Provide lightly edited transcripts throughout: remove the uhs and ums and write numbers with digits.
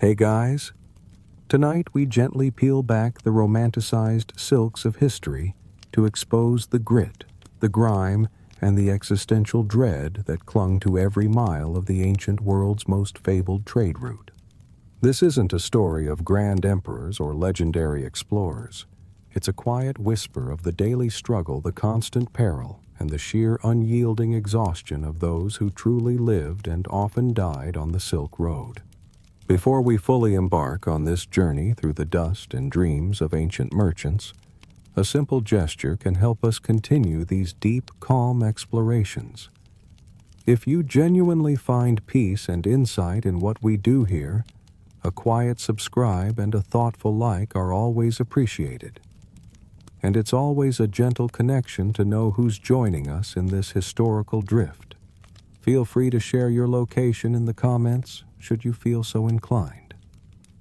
Hey guys, tonight we gently peel back the romanticized silks of history to expose the grit, the grime, and the existential dread that clung to every mile of the ancient world's most fabled trade route. This isn't a story of grand emperors or legendary explorers. It's a quiet whisper of the daily struggle, the constant peril, and the sheer unyielding exhaustion of those who truly lived and often died on the Silk Road. Before we fully embark on this journey through the dust and dreams of ancient merchants, a simple gesture can help us continue these deep, calm explorations. If you genuinely find peace and insight in what we do here, a quiet subscribe and a thoughtful like are always appreciated. And it's always a gentle connection to know who's joining us in this historical drift. Feel free to share your location in the comments, should you feel so inclined.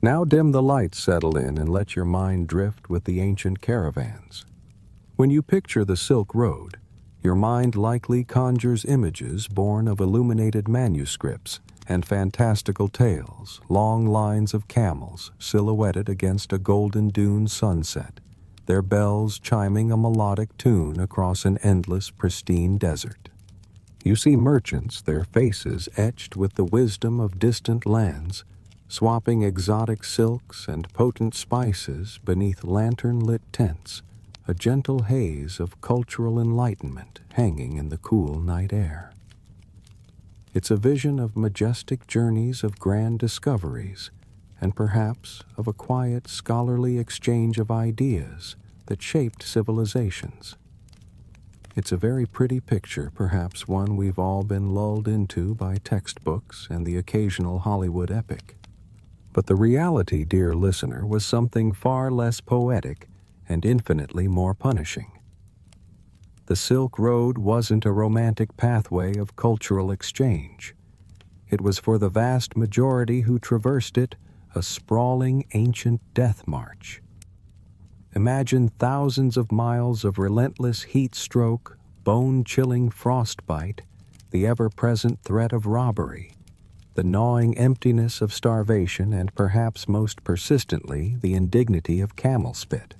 Now dim the lights, settle in, and let your mind drift with the ancient caravans. When you picture the Silk Road, your mind likely conjures images born of illuminated manuscripts and fantastical tales, long lines of camels silhouetted against a golden dune sunset, their bells chiming a melodic tune across an endless, pristine desert. You see merchants, their faces etched with the wisdom of distant lands, swapping exotic silks and potent spices beneath lantern-lit tents, a gentle haze of cultural enlightenment hanging in the cool night air. It's a vision of majestic journeys, of grand discoveries, and perhaps of a quiet, scholarly exchange of ideas that shaped civilizations. It's a very pretty picture, perhaps one we've all been lulled into by textbooks and the occasional Hollywood epic. But the reality, dear listener, was something far less poetic and infinitely more punishing. The Silk Road wasn't a romantic pathway of cultural exchange. It was, for the vast majority who traversed it, a sprawling ancient death march. Imagine thousands of miles of relentless heat stroke, bone-chilling frostbite, the ever-present threat of robbery, the gnawing emptiness of starvation, and perhaps most persistently, the indignity of camel spit.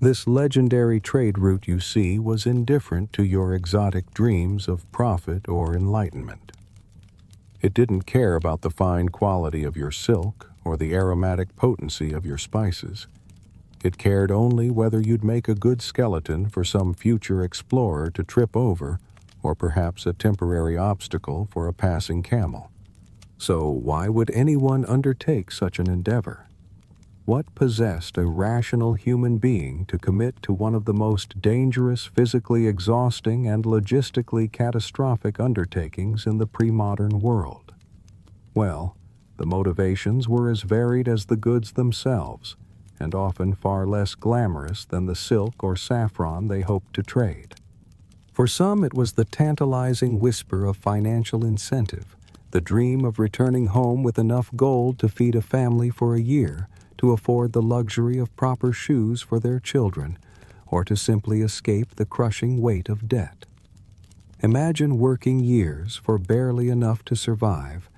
This legendary trade route, you see, was indifferent to your exotic dreams of profit or enlightenment. It didn't care about the fine quality of your silk or the aromatic potency of your spices. It cared only whether you'd make a good skeleton for some future explorer to trip over, or perhaps a temporary obstacle for a passing camel. So why would anyone undertake such an endeavor? What possessed a rational human being to commit to one of the most dangerous, physically exhausting, and logistically catastrophic undertakings in the pre-modern world? Well, the motivations were as varied as the goods themselves, and often far less glamorous than the silk or saffron they hoped to trade. For some, it was the tantalizing whisper of financial incentive, the dream of returning home with enough gold to feed a family for a year, to afford the luxury of proper shoes for their children, or to simply escape the crushing weight of debt. Imagine working years for barely enough to survive,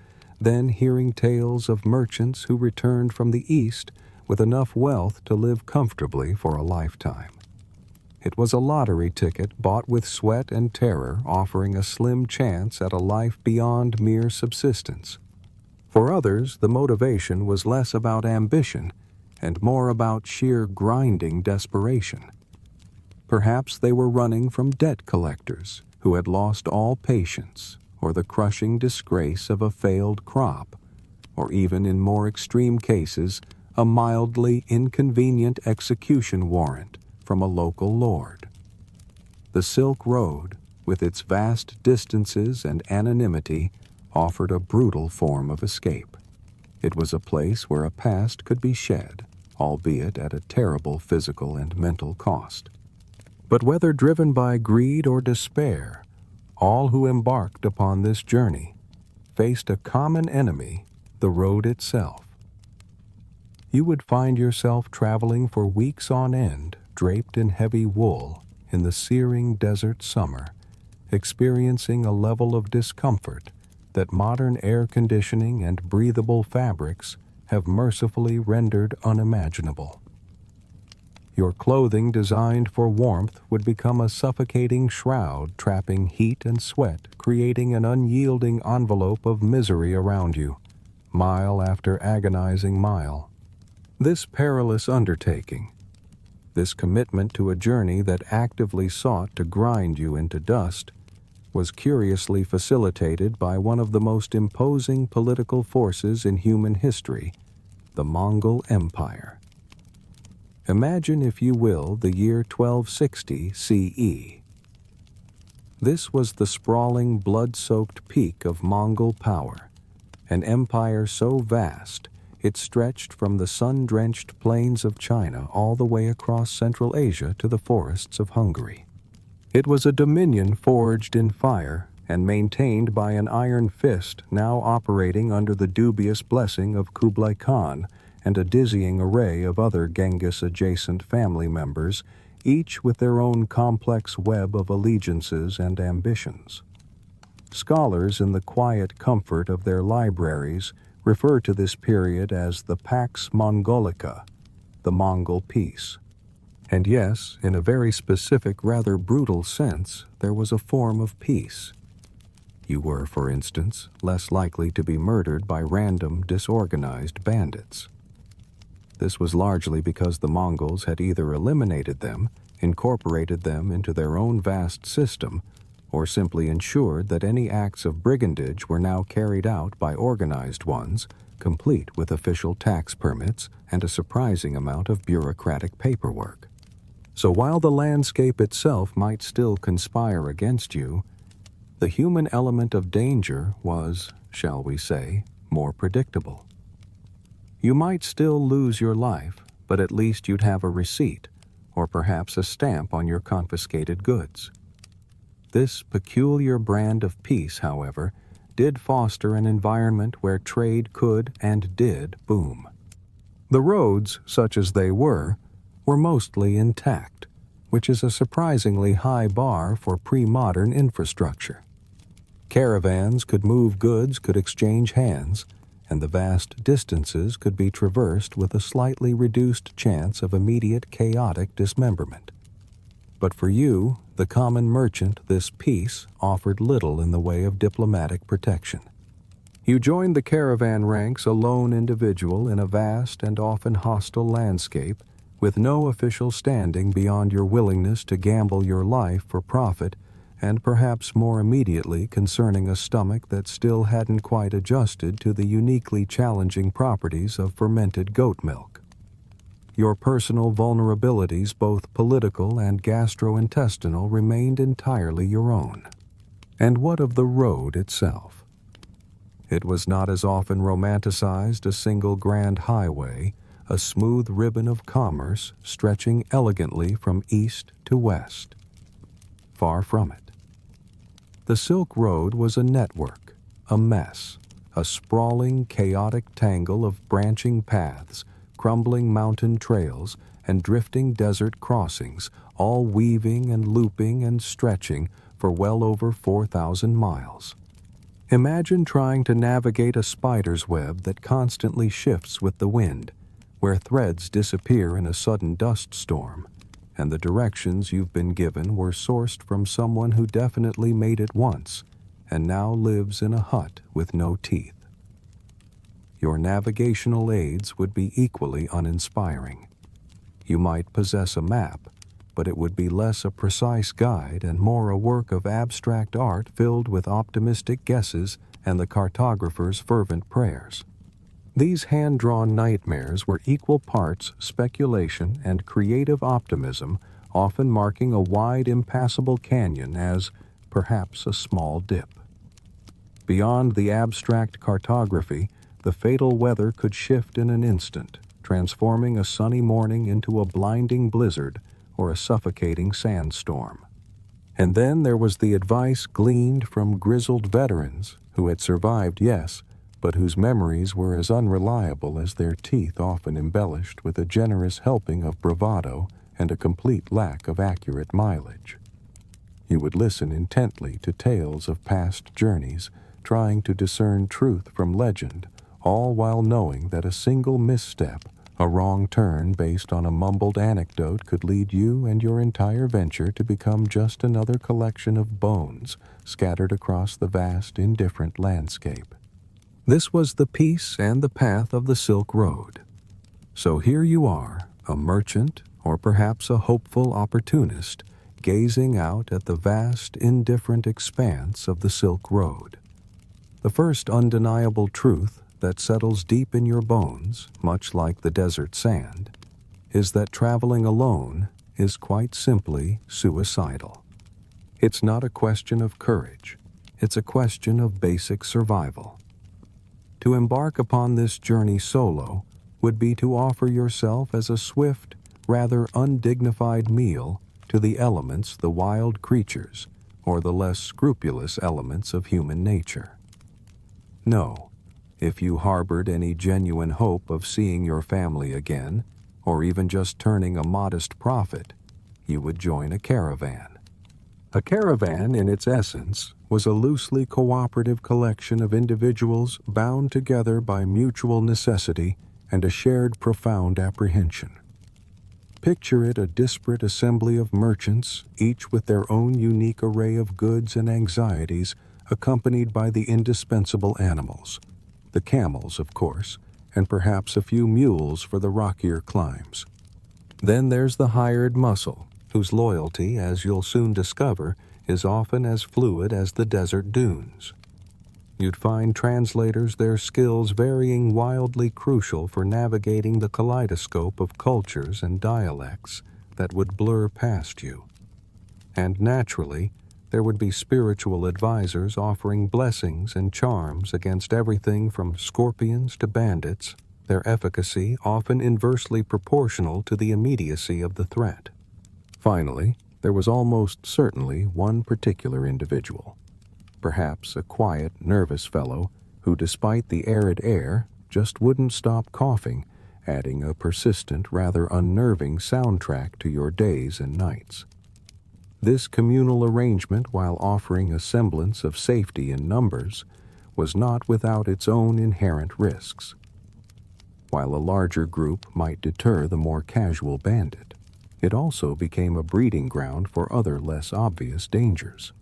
then hearing tales of merchants who returned from the East with enough wealth to live comfortably for a lifetime. It was a lottery ticket bought with sweat and terror, offering a slim chance at a life beyond mere subsistence. For others, the motivation was less about ambition and more about sheer grinding desperation. Perhaps they were running from debt collectors who had lost all patience, or the crushing disgrace of a failed crop, or even, in more extreme cases, a mildly inconvenient execution warrant from a local lord. The Silk Road, with its vast distances and anonymity, offered a brutal form of escape. It was a place where a past could be shed, albeit at a terrible physical and mental cost. But whether driven by greed or despair, all who embarked upon this journey faced a common enemy, the road itself. You would find yourself traveling for weeks on end, draped in heavy wool, in the searing desert summer, experiencing a level of discomfort that modern air conditioning and breathable fabrics have mercifully rendered unimaginable. Your clothing designed for warmth would become a suffocating shroud, trapping heat and sweat, creating an unyielding envelope of misery around you, mile after agonizing mile. This perilous undertaking, this commitment to a journey that actively sought to grind you into dust, was curiously facilitated by one of the most imposing political forces in human history, the Mongol Empire. Imagine, if you will, the year 1260 CE. This was the sprawling, blood-soaked peak of Mongol power, an empire so vast it stretched from the sun-drenched plains of China all the way across Central Asia to the forests of Hungary. It was a dominion forged in fire and maintained by an iron fist now operating under the dubious blessing of Kublai Khan and a dizzying array of other Genghis-adjacent family members, each with their own complex web of allegiances and ambitions. Scholars, in the quiet comfort of their libraries, refer to this period as the Pax Mongolica, the Mongol Peace. And yes, in a very specific, rather brutal sense, there was a form of peace. You were, for instance, less likely to be murdered by random, disorganized bandits. This was largely because the Mongols had either eliminated them, incorporated them into their own vast system, or simply ensured that any acts of brigandage were now carried out by organized ones, complete with official tax permits and a surprising amount of bureaucratic paperwork. So while the landscape itself might still conspire against you, the human element of danger was, shall we say, more predictable. You might still lose your life, but at least you'd have a receipt, or perhaps a stamp on your confiscated goods. This peculiar brand of peace, however, did foster an environment where trade could and did boom. The roads, such as they were mostly intact, which is a surprisingly high bar for pre-modern infrastructure. Caravans could move goods, could exchange hands, and the vast distances could be traversed with a slightly reduced chance of immediate chaotic dismemberment. But for you, the common merchant, this peace offered little in the way of diplomatic protection. You joined the caravan ranks a lone individual in a vast and often hostile landscape, with no official standing beyond your willingness to gamble your life for profit, and perhaps more immediately concerning a stomach that still hadn't quite adjusted to the uniquely challenging properties of fermented goat milk. Your personal vulnerabilities, both political and gastrointestinal, remained entirely your own. And what of the road itself? It was not as often romanticized a single grand highway, a smooth ribbon of commerce stretching elegantly from east to west. Far from it. The Silk Road was a network, a mess, a sprawling, chaotic tangle of branching paths, crumbling mountain trails, and drifting desert crossings, all weaving and looping and stretching for well over 4,000 miles. Imagine trying to navigate a spider's web that constantly shifts with the wind, where threads disappear in a sudden dust storm, and the directions you've been given were sourced from someone who definitely made it once and now lives in a hut with no teeth. Your navigational aids would be equally uninspiring. You might possess a map, but it would be less a precise guide and more a work of abstract art filled with optimistic guesses and the cartographer's fervent prayers. These hand-drawn nightmares were equal parts speculation and creative optimism, often marking a wide, impassable canyon as, perhaps, a small dip. Beyond the abstract cartography, the fatal weather could shift in an instant, transforming a sunny morning into a blinding blizzard or a suffocating sandstorm. And then there was the advice gleaned from grizzled veterans who had survived, yes, but whose memories were as unreliable as their teeth, often embellished with a generous helping of bravado and a complete lack of accurate mileage. You would listen intently to tales of past journeys, trying to discern truth from legend, all while knowing that a single misstep, a wrong turn based on a mumbled anecdote, could lead you and your entire venture to become just another collection of bones scattered across the vast, indifferent landscape. This was the peace and the path of the Silk Road. So here you are, a merchant, or perhaps a hopeful opportunist, gazing out at the vast, indifferent expanse of the Silk Road. The first undeniable truth that settles deep in your bones, much like the desert sand, is that traveling alone is quite simply suicidal. It's not a question of courage. It's a question of basic survival. To embark upon this journey solo would be to offer yourself as a swift, rather undignified meal to the elements, the wild creatures, or the less scrupulous elements of human nature. No, if you harbored any genuine hope of seeing your family again, or even just turning a modest profit, you would join a caravan. A caravan, in its essence, was a loosely cooperative collection of individuals bound together by mutual necessity and a shared profound apprehension. Picture it a disparate assembly of merchants, each with their own unique array of goods and anxieties, accompanied by the indispensable animals. The camels, of course, and perhaps a few mules for the rockier climbs. Then there's the hired muscle, whose loyalty, as you'll soon discover, is often as fluid as the desert dunes. You'd find translators, their skills varying wildly crucial for navigating the kaleidoscope of cultures and dialects that would blur past you. And naturally, there would be spiritual advisors offering blessings and charms against everything from scorpions to bandits, their efficacy often inversely proportional to the immediacy of the threat. Finally, there was almost certainly one particular individual, perhaps a quiet, nervous fellow who, despite the arid air, just wouldn't stop coughing, adding a persistent, rather unnerving soundtrack to your days and nights. This communal arrangement, while offering a semblance of safety in numbers, was not without its own inherent risks. While a larger group might deter the more casual bandit, it also became a breeding ground for other less obvious dangers.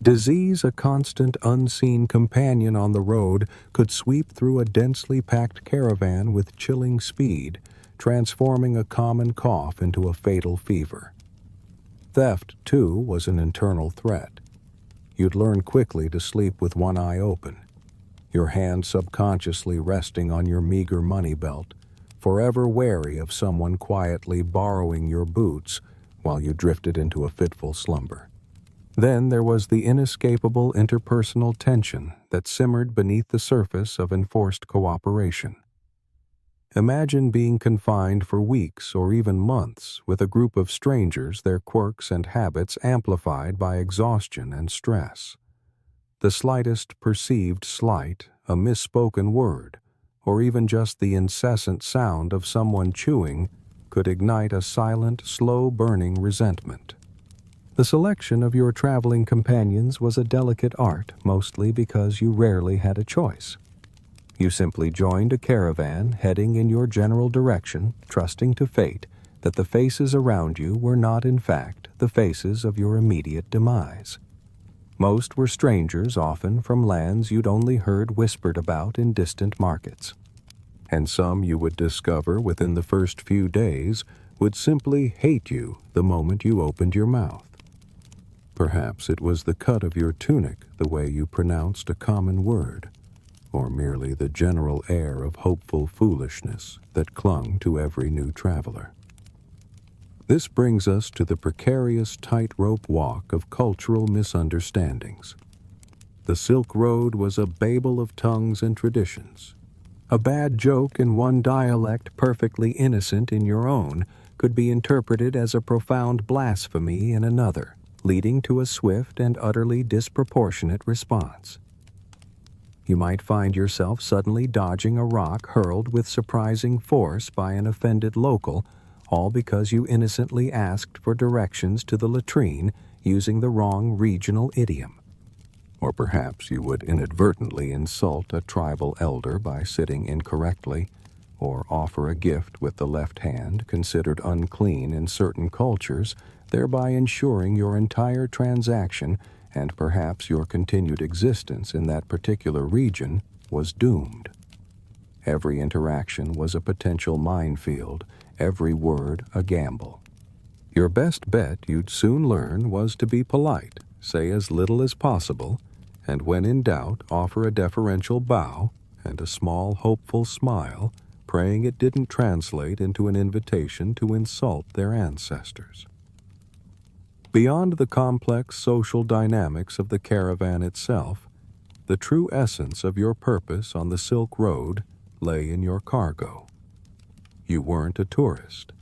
Disease, a constant unseen companion on the road, could sweep through a densely packed caravan with chilling speed, transforming a common cough into a fatal fever. Theft, too, was an internal threat. You'd learn quickly to sleep with one eye open, your hand subconsciously resting on your meager money belt, forever wary of someone quietly borrowing your boots while you drifted into a fitful slumber. Then there was the inescapable interpersonal tension that simmered beneath the surface of enforced cooperation. Imagine being confined for weeks or even months with a group of strangers, their quirks and habits amplified by exhaustion and stress. The slightest perceived slight, a misspoken word, or even just the incessant sound of someone chewing could ignite a silent, slow-burning resentment. The selection of your traveling companions was a delicate art, mostly because you rarely had a choice. You simply joined a caravan heading in your general direction, trusting to fate that the faces around you were not, in fact, the faces of your immediate demise. Most were strangers, often from lands you'd only heard whispered about in distant markets. And some, you would discover within the first few days, would simply hate you the moment you opened your mouth. Perhaps it was the cut of your tunic, the way you pronounced a common word, or merely the general air of hopeful foolishness that clung to every new traveler. This brings us to the precarious tightrope walk of cultural misunderstandings. The Silk Road was a babel of tongues and traditions. A bad joke in one dialect perfectly innocent in your own could be interpreted as a profound blasphemy in another, leading to a swift and utterly disproportionate response. You might find yourself suddenly dodging a rock hurled with surprising force by an offended local, all because you innocently asked for directions to the latrine using the wrong regional idiom. Or perhaps you would inadvertently insult a tribal elder by sitting incorrectly, or offer a gift with the left hand considered unclean in certain cultures, thereby ensuring your entire transaction and perhaps your continued existence in that particular region was doomed. Every interaction was a potential minefield, every word a gamble. Your best bet, you'd soon learn, was to be polite, say as little as possible, and when in doubt, offer a deferential bow and a small, hopeful smile, praying it didn't translate into an invitation to insult their ancestors. Beyond the complex social dynamics of the caravan itself, the true essence of your purpose on the Silk Road lay in your cargo. You weren't a tourist.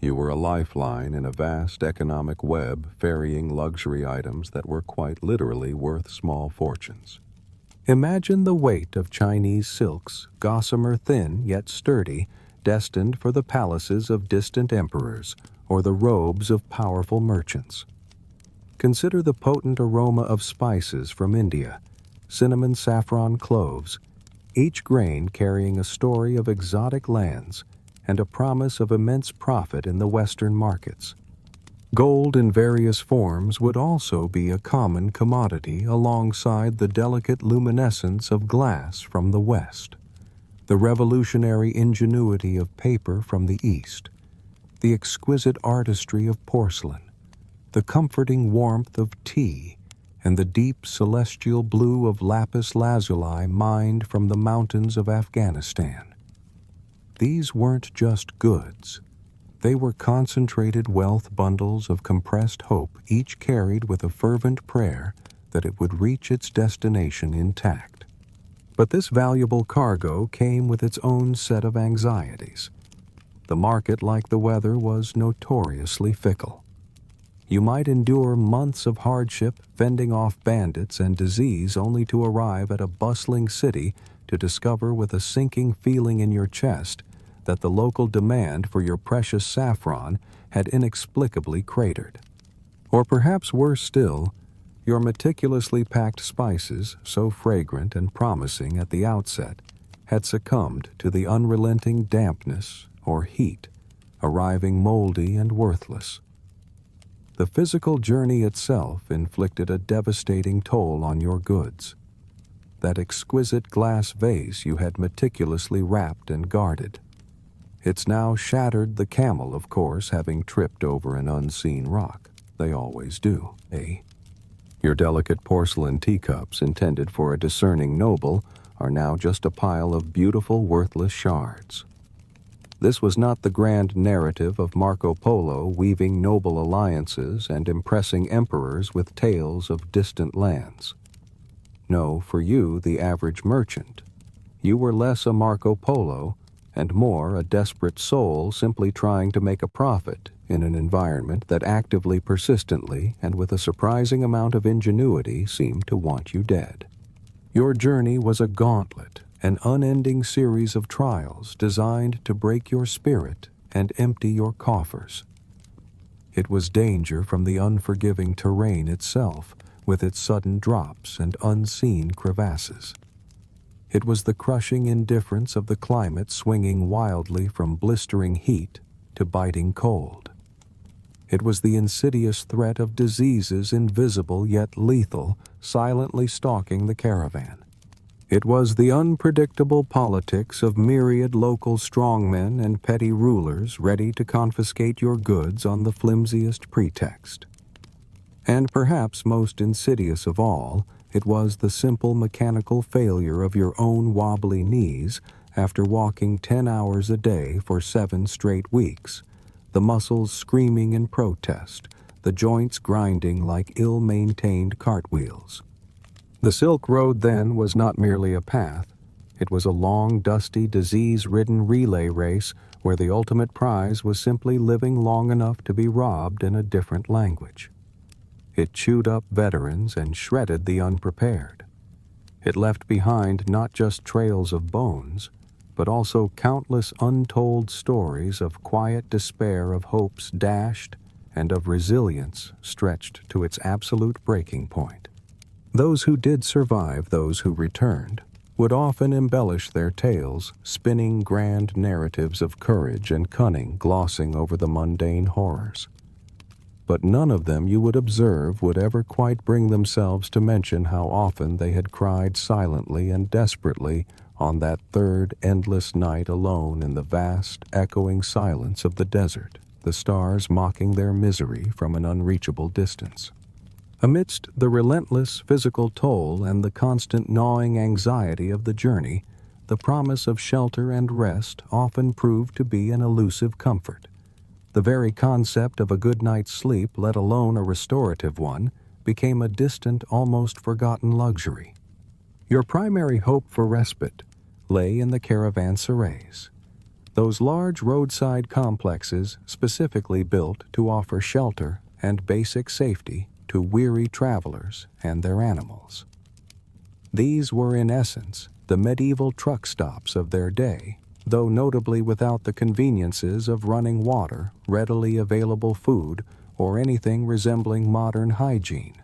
You were a lifeline in a vast economic web ferrying luxury items that were quite literally worth small fortunes. Imagine the weight of Chinese silks, gossamer thin yet sturdy, destined for the palaces of distant emperors or the robes of powerful merchants. Consider the potent aroma of spices from India, cinnamon, saffron, cloves, each grain carrying a story of exotic lands and a promise of immense profit in the Western markets. Gold in various forms would also be a common commodity alongside the delicate luminescence of glass from the West, the revolutionary ingenuity of paper from the East, the exquisite artistry of porcelain, the comforting warmth of tea, and the deep celestial blue of lapis lazuli mined from the mountains of Afghanistan. These weren't just goods. They were concentrated wealth bundles of compressed hope, each carried with a fervent prayer that it would reach its destination intact. But this valuable cargo came with its own set of anxieties. The market, like the weather, was notoriously fickle. You might endure months of hardship fending off bandits and disease only to arrive at a bustling city to discover with a sinking feeling in your chest that the local demand for your precious saffron had inexplicably cratered. Or perhaps worse still, your meticulously packed spices, so fragrant and promising at the outset, had succumbed to the unrelenting dampness or heat, arriving moldy and worthless. The physical journey itself inflicted a devastating toll on your goods. That exquisite glass vase you had meticulously wrapped and guarded. It's now shattered, the camel, of course, having tripped over an unseen rock. They always do, eh? Your delicate porcelain teacups intended for a discerning noble are now just a pile of beautiful, worthless shards. This was not the grand narrative of Marco Polo weaving noble alliances and impressing emperors with tales of distant lands. No, for you, the average merchant, you were less a Marco Polo and more a desperate soul simply trying to make a profit in an environment that actively, persistently, and with a surprising amount of ingenuity seemed to want you dead. Your journey was a gauntlet, an unending series of trials designed to break your spirit and empty your coffers. It was danger from the unforgiving terrain itself, with its sudden drops and unseen crevasses. It was the crushing indifference of the climate swinging wildly from blistering heat to biting cold. It was the insidious threat of diseases invisible yet lethal, silently stalking the caravan. It was the unpredictable politics of myriad local strongmen and petty rulers ready to confiscate your goods on the flimsiest pretext. And perhaps most insidious of all, it was the simple mechanical failure of your own wobbly knees after walking 10 hours a day for 7 straight weeks, the muscles screaming in protest, the joints grinding like ill-maintained cartwheels. The Silk Road then was not merely a path. It was a long, dusty, disease-ridden relay race where the ultimate prize was simply living long enough to be robbed in a different language. It chewed up veterans and shredded the unprepared. It left behind not just trails of bones, but also countless untold stories of quiet despair, of hopes dashed, and of resilience stretched to its absolute breaking point. Those who did survive, those who returned, would often embellish their tales, spinning grand narratives of courage and cunning glossing over the mundane horrors. But none of them, you would observe, would ever quite bring themselves to mention how often they had cried silently and desperately on that third endless night alone in the vast, echoing silence of the desert, the stars mocking their misery from an unreachable distance. Amidst the relentless physical toll and the constant gnawing anxiety of the journey, the promise of shelter and rest often proved to be an elusive comfort. The very concept of a good night's sleep, let alone a restorative one, became a distant, almost forgotten luxury. Your primary hope for respite lay in the caravanserais, those large roadside complexes specifically built to offer shelter and basic safety to weary travelers and their animals. These were in essence the medieval truck stops of their day, though notably without the conveniences of running water, readily available food, or anything resembling modern hygiene.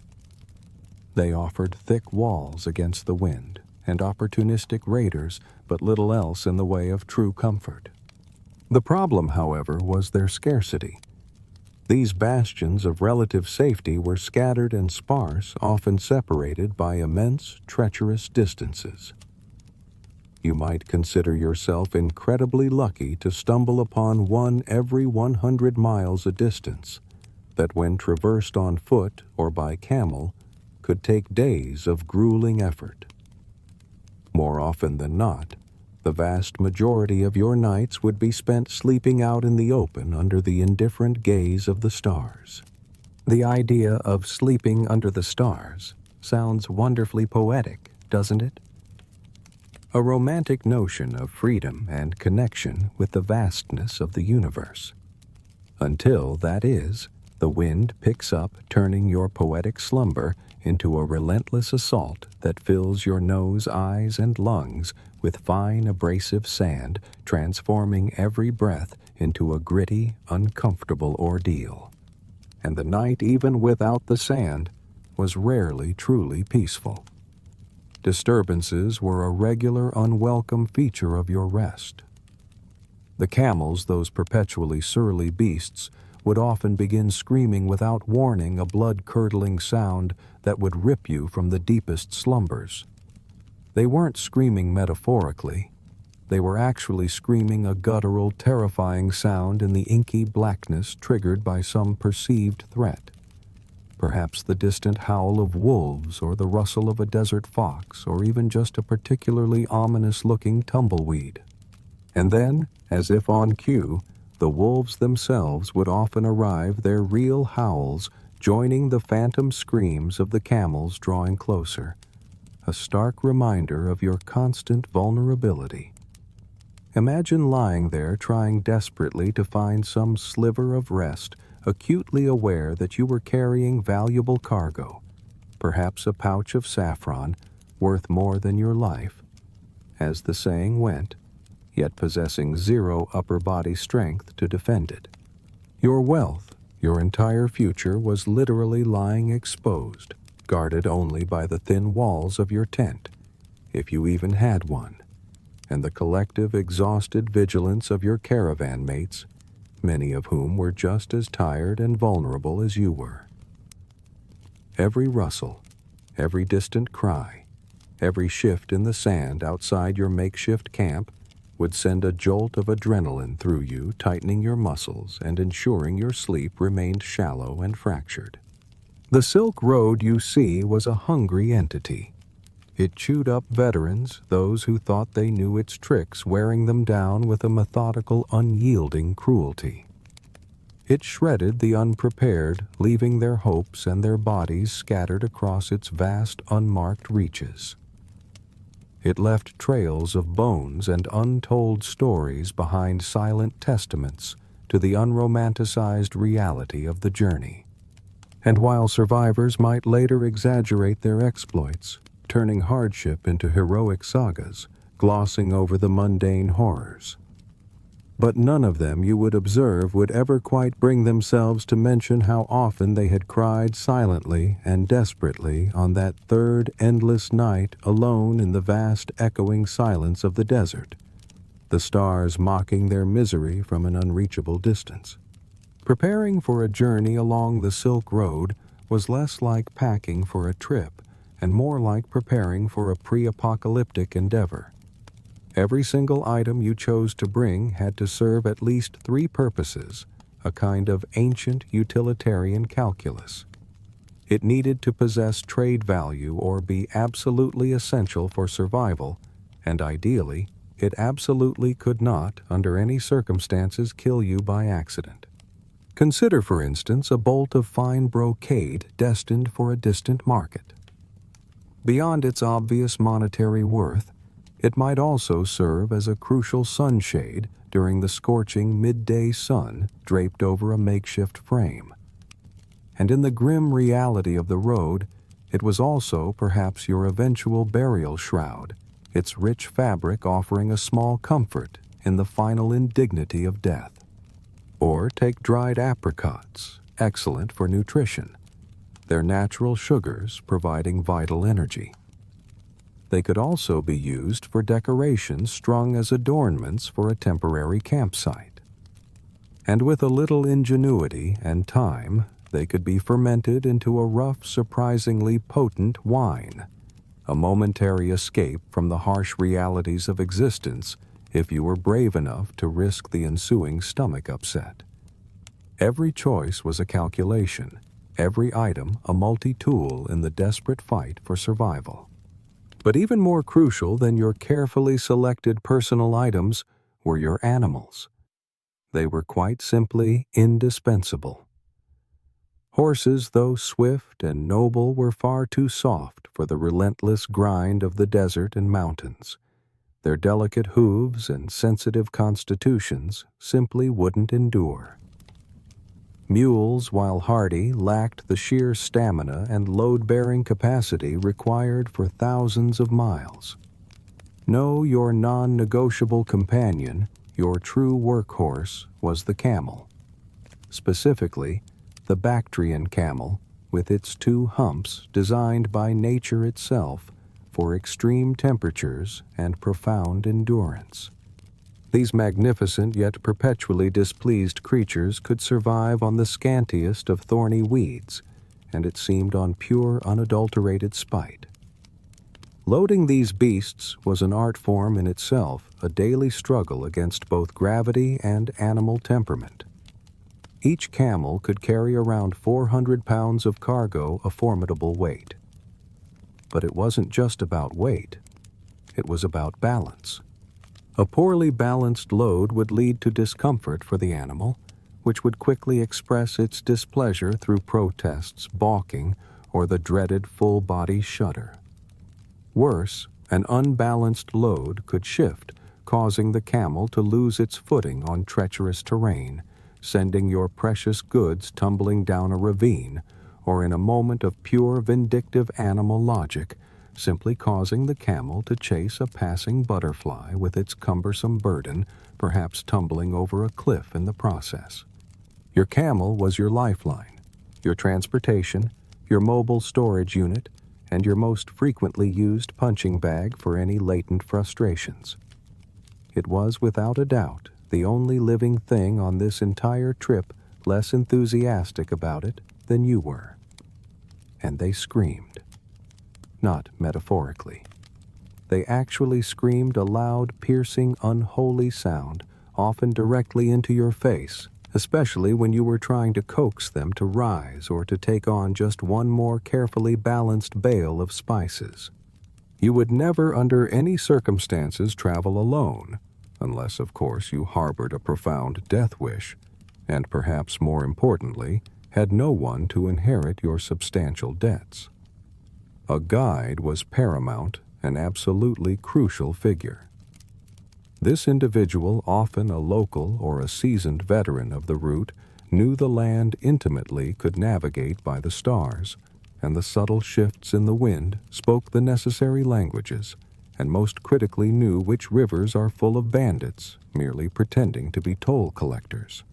They offered thick walls against the wind and opportunistic raiders, but little else in the way of true comfort. The problem, however, was their scarcity. These bastions of relative safety were scattered and sparse, often separated by immense, treacherous distances. You might consider yourself incredibly lucky to stumble upon one every 100 miles a distance, that when traversed on foot or by camel, could take days of grueling effort. More often than not, the vast majority of your nights would be spent sleeping out in the open under the indifferent gaze of the stars. The idea of sleeping under the stars sounds wonderfully poetic, doesn't it? A romantic notion of freedom and connection with the vastness of the universe. Until, that is, the wind picks up, turning your poetic slumber into a relentless assault that fills your nose, eyes, and lungs with fine abrasive sand, transforming every breath into a gritty, uncomfortable ordeal. And the night, even without the sand, was rarely truly peaceful. Disturbances were a regular, unwelcome feature of your rest. The camels, those perpetually surly beasts, would often begin screaming without warning, a blood-curdling sound that would rip you from the deepest slumbers. They weren't screaming metaphorically. They were actually screaming a guttural, terrifying sound in the inky blackness triggered by some perceived threat. Perhaps the distant howl of wolves, or the rustle of a desert fox, or even just a particularly ominous-looking tumbleweed. And then, as if on cue, the wolves themselves would often arrive, their real howls joining the phantom screams of the camels drawing closer, a stark reminder of your constant vulnerability. Imagine lying there trying desperately to find some sliver of rest, acutely aware that you were carrying valuable cargo, perhaps a pouch of saffron worth more than your life, as the saying went, yet possessing zero upper body strength to defend it. Your wealth, your entire future, was literally lying exposed, guarded only by the thin walls of your tent, if you even had one, and the collective exhausted vigilance of your caravan mates, many of whom were just as tired and vulnerable as you were. Every rustle, every distant cry, every shift in the sand outside your makeshift camp would send a jolt of adrenaline through you, tightening your muscles and ensuring your sleep remained shallow and fractured. The Silk Road, you see, was a hungry entity. It chewed up veterans, those who thought they knew its tricks, wearing them down with a methodical, unyielding cruelty. It shredded the unprepared, leaving their hopes and their bodies scattered across its vast, unmarked reaches. It left trails of bones and untold stories behind, silent testaments to the unromanticized reality of the journey. And while survivors might later exaggerate their exploits, turning hardship into heroic sagas, glossing over the mundane horrors, but none of them you would observe would ever quite bring themselves to mention how often they had cried silently and desperately on that third endless night alone in the vast echoing silence of the desert, the stars mocking their misery from an unreachable distance. Preparing for a journey along the Silk Road was less like packing for a trip and more like preparing for a pre-apocalyptic endeavor. Every single item you chose to bring had to serve at least three purposes, a kind of ancient utilitarian calculus. It needed to possess trade value or be absolutely essential for survival, and ideally, it absolutely could not, under any circumstances, kill you by accident. Consider, for instance, a bolt of fine brocade destined for a distant market. Beyond its obvious monetary worth, it might also serve as a crucial sunshade during the scorching midday sun draped over a makeshift frame. And in the grim reality of the road, it was also perhaps your eventual burial shroud, its rich fabric offering a small comfort in the final indignity of death. Or take dried apricots, excellent for nutrition, their natural sugars providing vital energy. They could also be used for decorations strung as adornments for a temporary campsite. And with a little ingenuity and time, they could be fermented into a rough, surprisingly potent wine, a momentary escape from the harsh realities of existence if you were brave enough to risk the ensuing stomach upset. Every choice was a calculation, every item a multi-tool in the desperate fight for survival. But even more crucial than your carefully selected personal items were your animals. They were quite simply indispensable. Horses, though swift and noble, were far too soft for the relentless grind of the desert and mountains. Their delicate hooves and sensitive constitutions simply wouldn't endure. Mules, while hardy, lacked the sheer stamina and load-bearing capacity required for thousands of miles. No, your non-negotiable companion, your true workhorse, was the camel. Specifically, the Bactrian camel, with its two humps designed by nature itself for extreme temperatures and profound endurance. These magnificent yet perpetually displeased creatures could survive on the scantiest of thorny weeds, and it seemed on pure, unadulterated spite. Loading these beasts was an art form in itself, a daily struggle against both gravity and animal temperament. Each camel could carry around 400 pounds of cargo, a formidable weight. But it wasn't just about weight. It was about balance. A poorly balanced load would lead to discomfort for the animal, which would quickly express its displeasure through protests, balking, or the dreaded full-body shudder. Worse, an unbalanced load could shift, causing the camel to lose its footing on treacherous terrain, sending your precious goods tumbling down a ravine, or in a moment of pure vindictive animal logic, simply causing the camel to chase a passing butterfly with its cumbersome burden, perhaps tumbling over a cliff in the process. Your camel was your lifeline, your transportation, your mobile storage unit, and your most frequently used punching bag for any latent frustrations. It was, without a doubt, the only living thing on this entire trip less enthusiastic about it than you were. And they screamed. Not metaphorically. They actually screamed a loud, piercing, unholy sound, often directly into your face, especially when you were trying to coax them to rise or to take on just one more carefully balanced bale of spices. You would never under any circumstances travel alone, unless, of course, you harbored a profound death wish, and perhaps more importantly, had no one to inherit your substantial debts. A guide was paramount, an absolutely crucial figure. This individual, often a local or a seasoned veteran of the route, knew the land intimately, could navigate by the stars, and the subtle shifts in the wind spoke the necessary languages, and most critically knew which rivers are full of bandits, merely pretending to be toll collectors.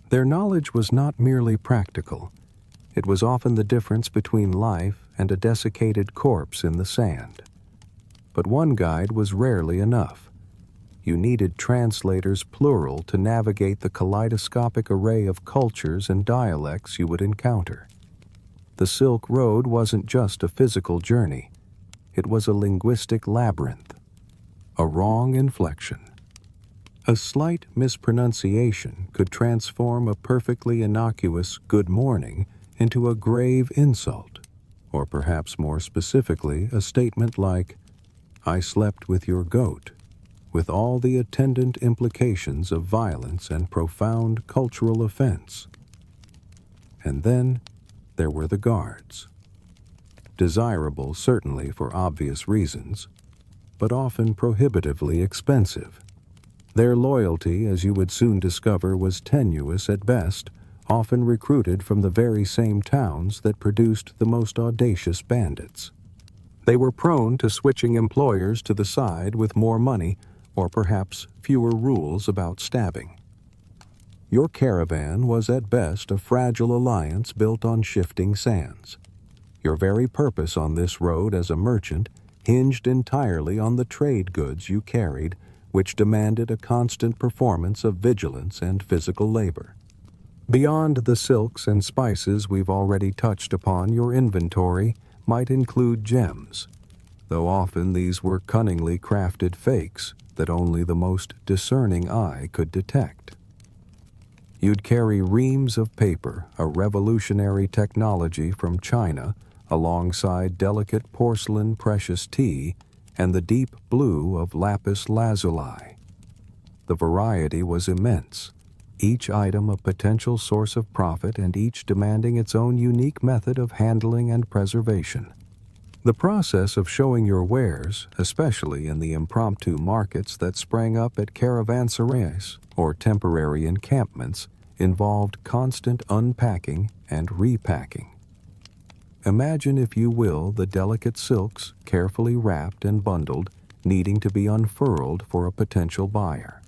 Their knowledge was not merely practical. It was often the difference between life and a desiccated corpse in the sand. But one guide was rarely enough. You needed translators plural to navigate the kaleidoscopic array of cultures and dialects you would encounter. The Silk Road wasn't just a physical journey. It was a linguistic labyrinth. A wrong inflection, a slight mispronunciation could transform a perfectly innocuous good morning into a grave insult, or perhaps more specifically, a statement like, "I slept with your goat," with all the attendant implications of violence and profound cultural offense. And then there were the guards. Desirable, certainly for obvious reasons, but often prohibitively expensive. Their loyalty, as you would soon discover, was tenuous at best, often recruited from the very same towns that produced the most audacious bandits. They were prone to switching employers to the side with more money or perhaps fewer rules about stabbing. Your caravan was at best a fragile alliance built on shifting sands. Your very purpose on this road as a merchant hinged entirely on the trade goods you carried, which demanded a constant performance of vigilance and physical labor. Beyond the silks and spices we've already touched upon, your inventory might include gems, though often these were cunningly crafted fakes that only the most discerning eye could detect. You'd carry reams of paper, a revolutionary technology from China, alongside delicate porcelain precious tea and the deep blue of lapis lazuli. The variety was immense, each item a potential source of profit and each demanding its own unique method of handling and preservation. The process of showing your wares, especially in the impromptu markets that sprang up at caravanserais or temporary encampments, involved constant unpacking and repacking. Imagine, if you will, the delicate silks, carefully wrapped and bundled, needing to be unfurled for a potential buyer.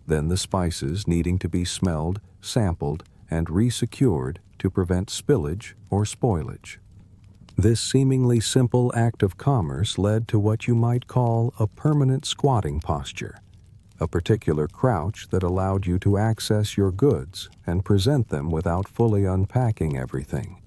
Then the spices needing to be smelled, sampled, and resecured to prevent spillage or spoilage. This seemingly simple act of commerce led to what you might call a permanent squatting posture, a particular crouch that allowed you to access your goods and present them without fully unpacking everything.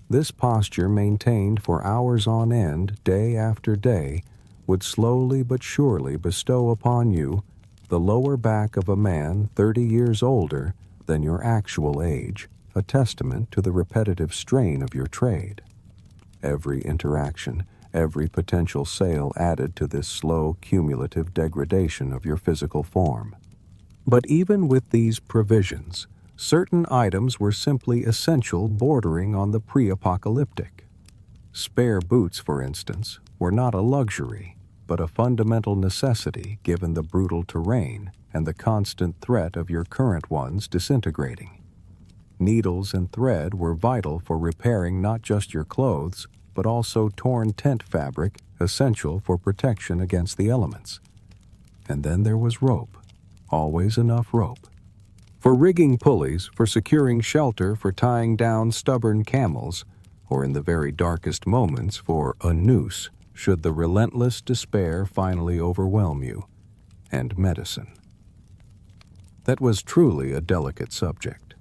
This posture, maintained for hours on end, day after day, would slowly but surely bestow upon you the lower back of a man 30 years older than your actual age, a testament to the repetitive strain of your trade. Every interaction, every potential sale added to this slow, cumulative degradation of your physical form. But even with these provisions, certain items were simply essential, bordering on the pre-apocalyptic. Spare boots, for instance, were not a luxury, but a fundamental necessity given the brutal terrain and the constant threat of your current ones disintegrating. Needles and thread were vital for repairing not just your clothes, but also torn tent fabric, essential for protection against the elements. And then there was rope, always enough rope. For rigging pulleys, for securing shelter, for tying down stubborn camels, or in the very darkest moments for a noose, should the relentless despair finally overwhelm you, and medicine. That was truly a delicate subject,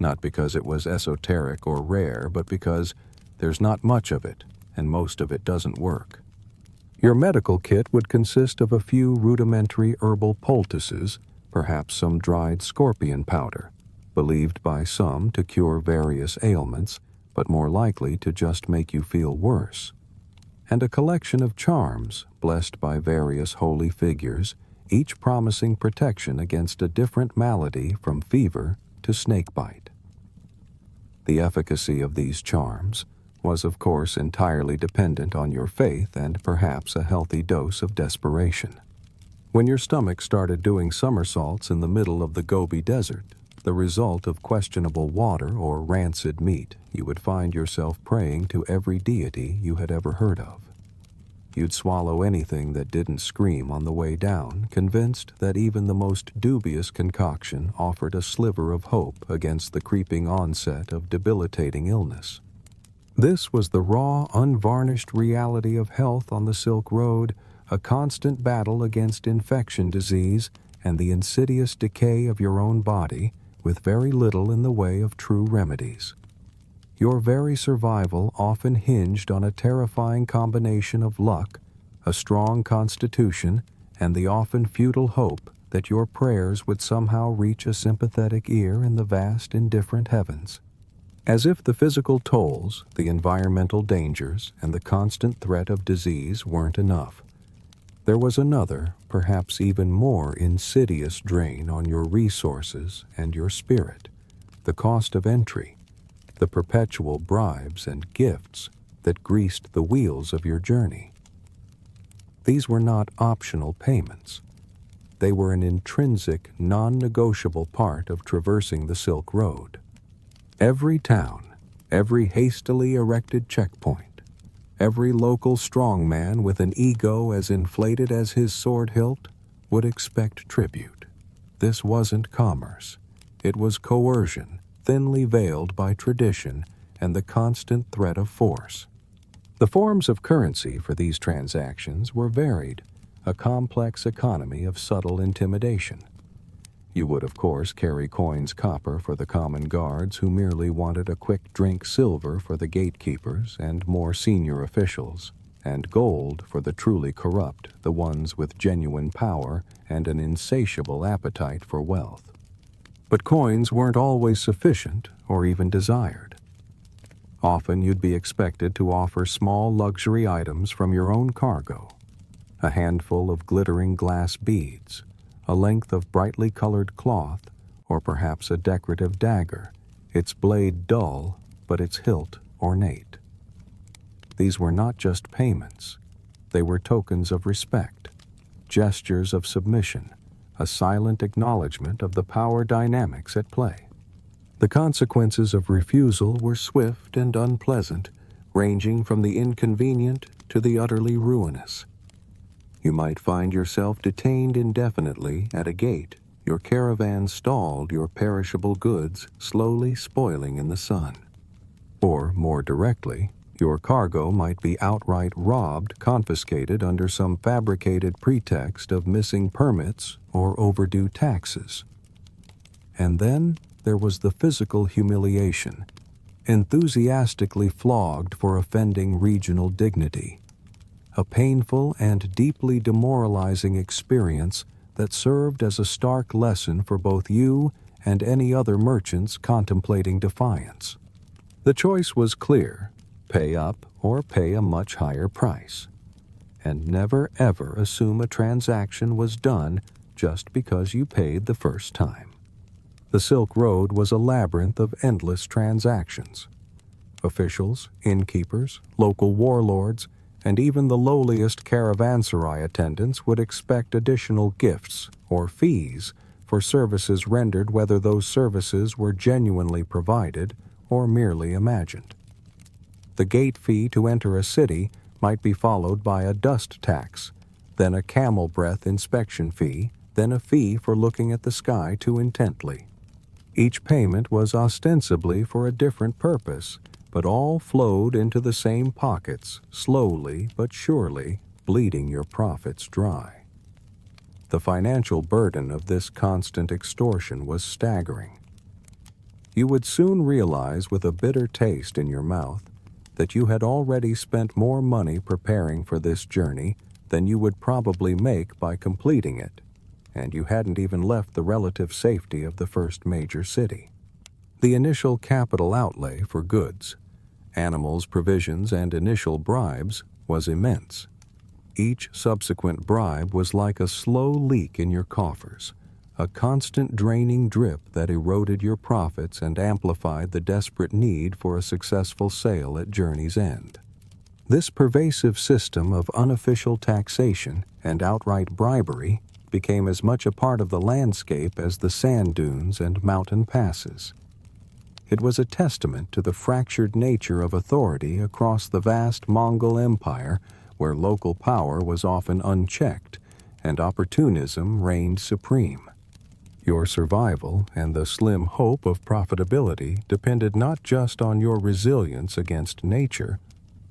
not because it was esoteric or rare, but because there's not much of it, and most of it doesn't work. Your medical kit would consist of a few rudimentary herbal poultices, perhaps some dried scorpion powder, believed by some to cure various ailments, but more likely to just make you feel worse, and a collection of charms blessed by various holy figures, each promising protection against a different malady from fever to snakebite. The efficacy of these charms was, of course, entirely dependent on your faith and perhaps a healthy dose of desperation. When your stomach started doing somersaults in the middle of the Gobi Desert, the result of questionable water or rancid meat, you would find yourself praying to every deity you had ever heard of. you'd swallow anything that didn't scream on the way down, convinced that even the most dubious concoction offered a sliver of hope against the creeping onset of debilitating illness. This was the raw, unvarnished reality of health on the Silk Road, a constant battle against infection disease and the insidious decay of your own body, with very little in the way of true remedies. Your very survival often hinged on a terrifying combination of luck, a strong constitution, and the often futile hope that your prayers would somehow reach a sympathetic ear in the vast, indifferent heavens. As if the physical tolls, the environmental dangers, and the constant threat of disease weren't enough. There was another, perhaps even more insidious drain on your resources and your spirit, the cost of entry, the perpetual bribes and gifts that greased the wheels of your journey. These were not optional payments. They were an intrinsic, non-negotiable part of traversing the Silk Road. Every town, every hastily erected checkpoint, every local strongman with an ego as inflated as his sword hilt would expect tribute. This wasn't commerce. It was coercion, thinly veiled by tradition and the constant threat of force. The forms of currency for these transactions were varied, a complex economy of subtle intimidation. You would, of course, carry coins copper for the common guards who merely wanted a quick drink silver for the gatekeepers and more senior officials, and gold for the truly corrupt, the ones with genuine power and an insatiable appetite for wealth. But coins weren't always sufficient or even desired. Often you'd be expected to offer small luxury items from your own cargo, a handful of glittering glass beads, a length of brightly colored cloth, or perhaps a decorative dagger, its blade dull, but its hilt ornate. These were not just payments. They were tokens of respect, gestures of submission, a silent acknowledgement of the power dynamics at play. The consequences of refusal were swift and unpleasant, ranging from the inconvenient to the utterly ruinous. You might find yourself detained indefinitely at a gate, your caravan stalled, your perishable goods slowly spoiling in the sun. Or, more directly, your cargo might be outright robbed, confiscated under some fabricated pretext of missing permits or overdue taxes. And then there was the physical humiliation, enthusiastically flogged for offending regional dignity. A painful and deeply demoralizing experience that served as a stark lesson for both you and any other merchants contemplating defiance. The choice was clear: pay up or pay a much higher price. And never ever assume a transaction was done just because you paid the first time. The Silk Road was a labyrinth of endless transactions. Officials, innkeepers, local warlords, and even the lowliest caravanserai attendants would expect additional gifts or fees for services rendered, whether those services were genuinely provided or merely imagined. The gate fee to enter a city might be followed by a dust tax, then a camel breath inspection fee, then a fee for looking at the sky too intently. Each payment was ostensibly for a different purpose, but all flowed into the same pockets, slowly but surely bleeding your profits dry. The financial burden of this constant extortion was staggering. You would soon realize with a bitter taste in your mouth that you had already spent more money preparing for this journey than you would probably make by completing it, and you hadn't even left the relative safety of the first major city. The initial capital outlay for goods, animals, provisions, and initial bribes was immense. Each subsequent bribe was like a slow leak in your coffers, a constant draining drip that eroded your profits and amplified the desperate need for a successful sale at journey's end. This pervasive system of unofficial taxation and outright bribery became as much a part of the landscape as the sand dunes and mountain passes. It was a testament to the fractured nature of authority across the vast Mongol Empire, where local power was often unchecked and opportunism reigned supreme. Your survival and the slim hope of profitability depended not just on your resilience against nature,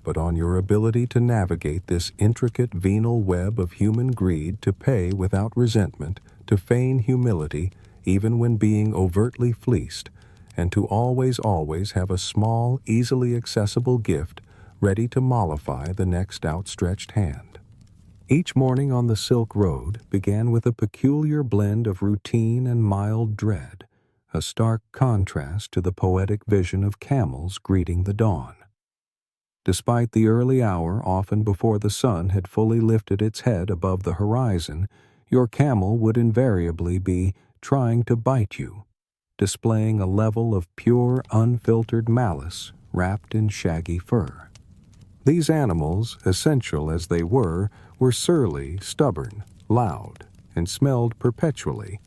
but on your ability to navigate this intricate venal web of human greed, to pay without resentment, to feign humility even when being overtly fleeced, and to always have a small, easily accessible gift ready to mollify the next outstretched hand. Each morning on the Silk Road began with a peculiar blend of routine and mild dread, a stark contrast to the poetic vision of camels greeting the dawn. Despite the early hour, often before the sun had fully lifted its head above the horizon, your camel would invariably be trying to bite you, displaying a level of pure, unfiltered malice wrapped in shaggy fur. These animals, essential as they were surly, stubborn, loud, and smelled perpetually,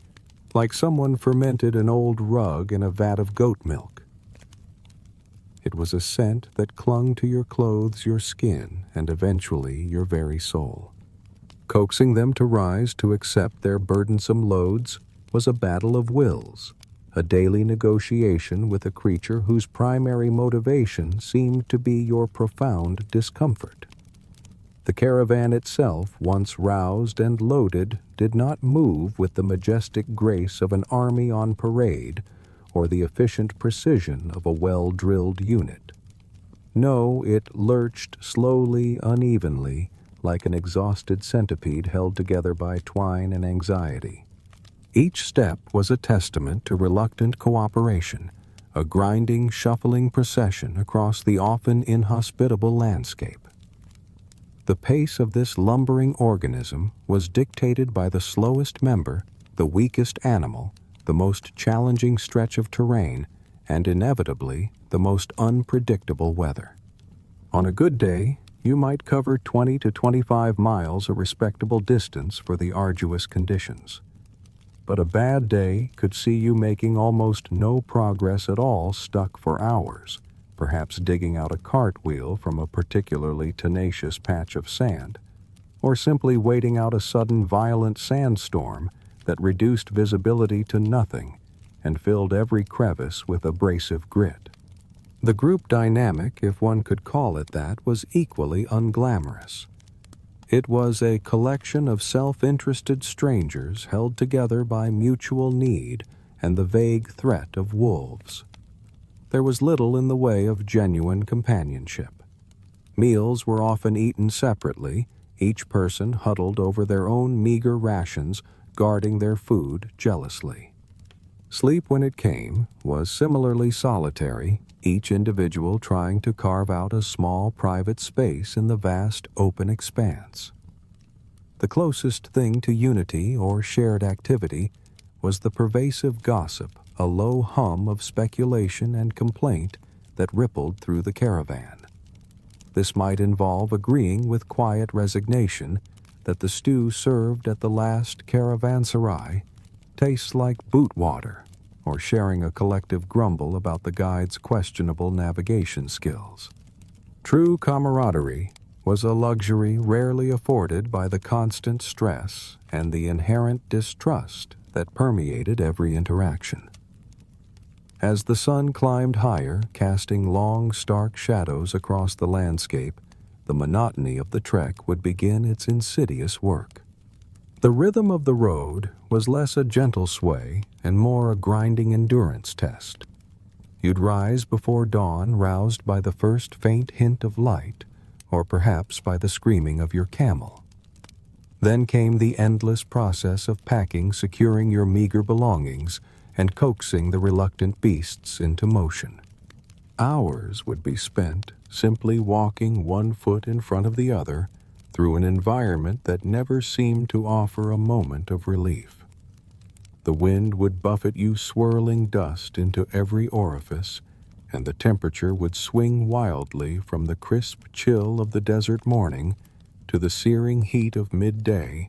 like someone fermented an old rug in a vat of goat milk. It was a scent that clung to your clothes, your skin, and eventually your very soul. Coaxing them to rise to accept their burdensome loads was a battle of wills, a daily negotiation with a creature whose primary motivation seemed to be your profound discomfort. The caravan itself, once roused and loaded, did not move with the majestic grace of an army on parade or the efficient precision of a well-drilled unit. No, it lurched slowly, unevenly, like an exhausted centipede held together by twine and anxiety. Each step was a testament to reluctant cooperation, a grinding, shuffling procession across the often inhospitable landscape. The pace of this lumbering organism was dictated by the slowest member, the weakest animal, the most challenging stretch of terrain, and inevitably the most unpredictable weather. On a good day, you might cover 20 to 25 miles, a respectable distance for the arduous conditions. But a bad day could see you making almost no progress at all, stuck for hours, perhaps digging out a cartwheel from a particularly tenacious patch of sand, or simply waiting out a sudden violent sandstorm that reduced visibility to nothing and filled every crevice with abrasive grit. The group dynamic, if one could call it that, was equally unglamorous. It was a collection of self-interested strangers held together by mutual need and the vague threat of wolves. There was little in the way of genuine companionship. Meals were often eaten separately, each person huddled over their own meager rations, guarding their food jealously. Sleep, when it came, was similarly solitary, each individual trying to carve out a small private space in the vast open expanse. The closest thing to unity or shared activity was the pervasive gossip, a low hum of speculation and complaint that rippled through the caravan. This might involve agreeing with quiet resignation that the stew served at the last caravanserai tastes like boot water, or sharing a collective grumble about the guide's questionable navigation skills. True camaraderie was a luxury rarely afforded by the constant stress and the inherent distrust that permeated every interaction. As the sun climbed higher, casting long, stark shadows across the landscape, the monotony of the trek would begin its insidious work. The rhythm of the road was less a gentle sway and more a grinding endurance test. You'd rise before dawn, roused by the first faint hint of light, or perhaps by the screaming of your camel. Then came the endless process of packing, securing your meager belongings, and coaxing the reluctant beasts into motion. Hours would be spent simply walking one foot in front of the other through an environment that never seemed to offer a moment of relief. The wind would buffet you swirling dust into every orifice, and the temperature would swing wildly from the crisp chill of the desert morning to the searing heat of midday,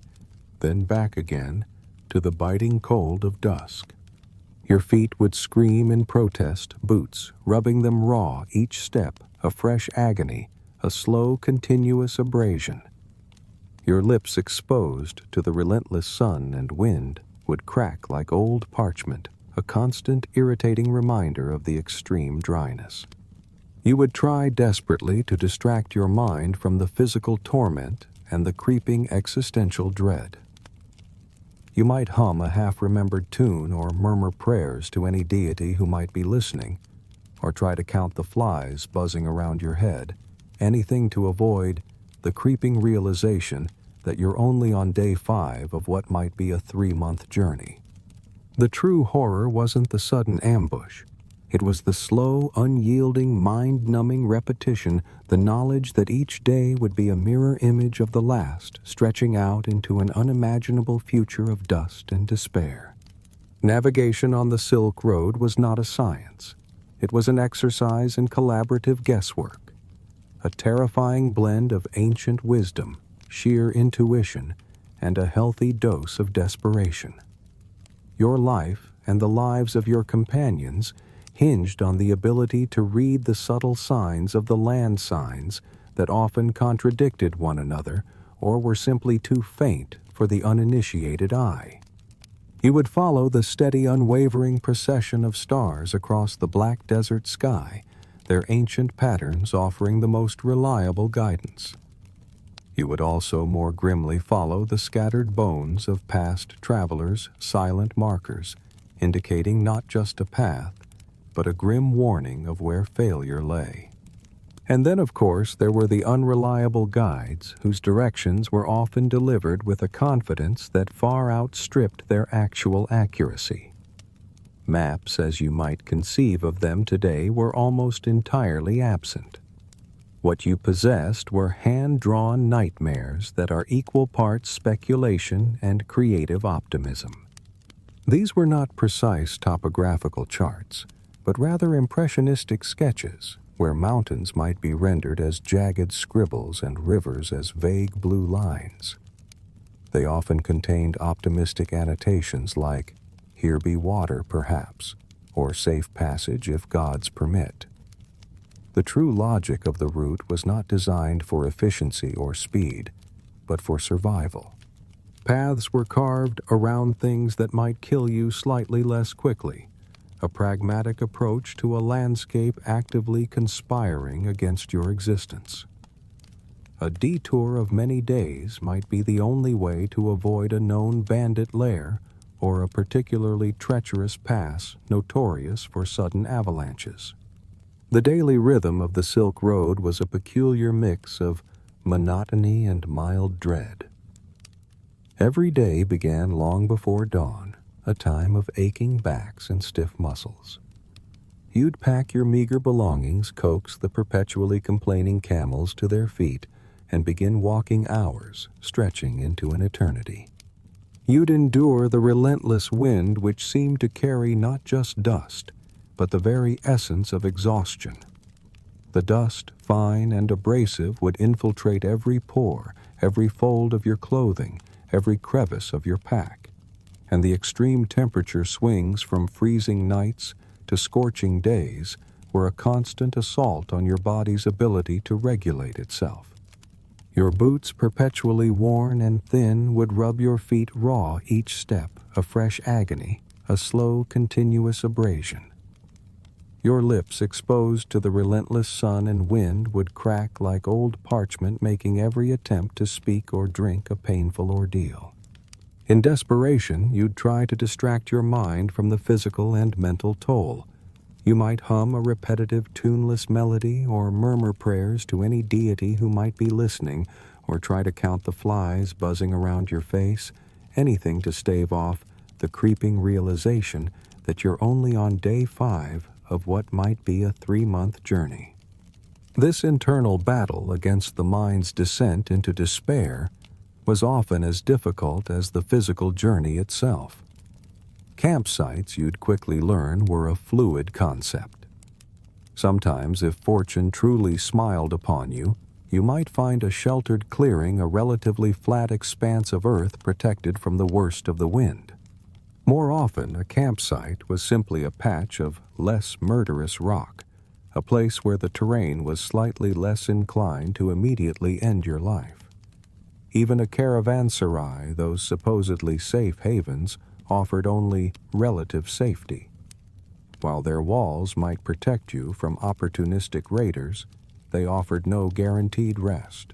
then back again to the biting cold of dusk. Your feet would scream in protest, boots rubbing them raw each step, a fresh agony, a slow, continuous abrasion. Your lips exposed to the relentless sun and wind would crack like old parchment, a constant irritating reminder of the extreme dryness. You would try desperately to distract your mind from the physical torment and the creeping existential dread. You might hum a half-remembered tune or murmur prayers to any deity who might be listening, or try to count the flies buzzing around your head, anything to avoid the creeping realization that you're only on day 5 of what might be a 3-month journey. The true horror wasn't the sudden ambush. It was the slow, unyielding, mind-numbing repetition, the knowledge that each day would be a mirror image of the last, stretching out into an unimaginable future of dust and despair. Navigation on the Silk Road was not a science. It was an exercise in collaborative guesswork, a terrifying blend of ancient wisdom, sheer intuition, and a healthy dose of desperation. Your life and the lives of your companions hinged on the ability to read the subtle signs of the land signs that often contradicted one another or were simply too faint for the uninitiated eye. You would follow the steady, unwavering procession of stars across the black desert sky, their ancient patterns offering the most reliable guidance. You would also more grimly follow the scattered bones of past travelers' silent markers, indicating not just a path, but a grim warning of where failure lay. And then, of course, there were the unreliable guides whose directions were often delivered with a confidence that far outstripped their actual accuracy. Maps, as you might conceive of them today, were almost entirely absent. What you possessed were hand-drawn nightmares that are equal parts speculation and creative optimism. These were not precise topographical charts, but rather impressionistic sketches where mountains might be rendered as jagged scribbles and rivers as vague blue lines. They often contained optimistic annotations like, "Here be water, perhaps," or "Safe passage if gods permit." The true logic of the route was not designed for efficiency or speed, but for survival. Paths were carved around things that might kill you slightly less quickly, a pragmatic approach to a landscape actively conspiring against your existence. A detour of many days might be the only way to avoid a known bandit lair or a particularly treacherous pass notorious for sudden avalanches. The daily rhythm of the Silk Road was a peculiar mix of monotony and mild dread. Every day began long before dawn, a time of aching backs and stiff muscles. You'd pack your meager belongings, coax the perpetually complaining camels to their feet, and begin walking hours, stretching into an eternity. You'd endure the relentless wind which seemed to carry not just dust, but the very essence of exhaustion. The dust, fine and abrasive, would infiltrate every pore, every fold of your clothing, every crevice of your pack, and the extreme temperature swings from freezing nights to scorching days were a constant assault on your body's ability to regulate itself. Your boots, perpetually worn and thin, would rub your feet raw each step, a fresh agony, a slow, continuous abrasion. Your lips, exposed to the relentless sun and wind, would crack like old parchment, making every attempt to speak or drink a painful ordeal. In desperation, you'd try to distract your mind from the physical and mental toll. You might hum a repetitive, tuneless melody or murmur prayers to any deity who might be listening, or try to count the flies buzzing around your face, anything to stave off the creeping realization that you're only on day 5 of what might be a 3-month journey. This internal battle against the mind's descent into despair was often as difficult as the physical journey itself. Campsites, you'd quickly learn, were a fluid concept. Sometimes, if fortune truly smiled upon you, you might find a sheltered clearing, a relatively flat expanse of earth protected from the worst of the wind. More often, a campsite was simply a patch of less murderous rock, a place where the terrain was slightly less inclined to immediately end your life. Even a caravanserai, those supposedly safe havens, offered only relative safety. While their walls might protect you from opportunistic raiders, they offered no guaranteed rest.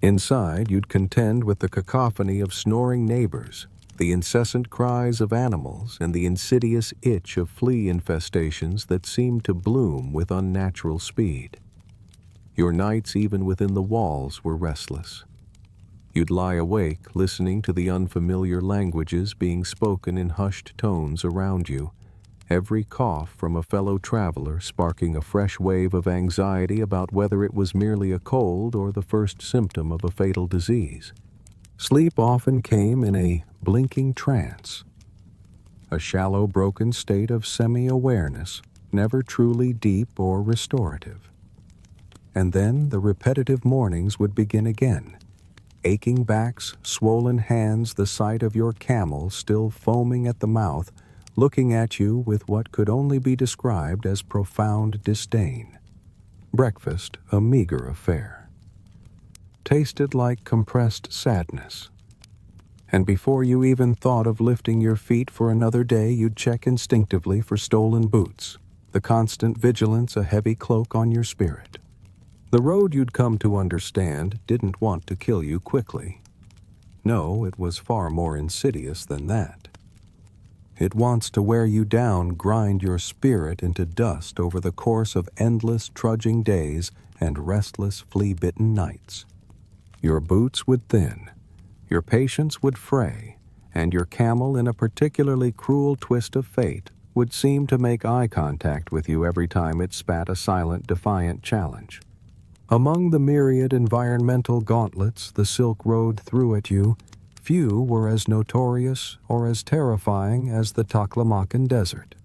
Inside, you'd contend with the cacophony of snoring neighbors, the incessant cries of animals, and the insidious itch of flea infestations that seemed to bloom with unnatural speed. Your nights, even within the walls, were restless. You'd lie awake listening to the unfamiliar languages being spoken in hushed tones around you, every cough from a fellow traveler sparking a fresh wave of anxiety about whether it was merely a cold or the first symptom of a fatal disease. Sleep often came in a blinking trance, a shallow, broken state of semi-awareness, never truly deep or restorative. And then the repetitive mornings would begin again. Aching backs, swollen hands, the sight of your camel still foaming at the mouth, looking at you with what could only be described as profound disdain. Breakfast, a meager affair. Tasted like compressed sadness. And before you even thought of lifting your feet for another day, you'd check instinctively for stolen boots, the constant vigilance a heavy cloak on your spirit. The road you'd come to understand didn't want to kill you quickly. No, it was far more insidious than that. It wants to wear you down, grind your spirit into dust over the course of endless trudging days and restless flea-bitten nights. Your boots would thin, your patience would fray, and your camel, in a particularly cruel twist of fate, would seem to make eye contact with you every time it spat a silent, defiant challenge. Among the myriad environmental gauntlets the Silk Road threw at you, few were as notorious or as terrifying as the Taklamakan Desert.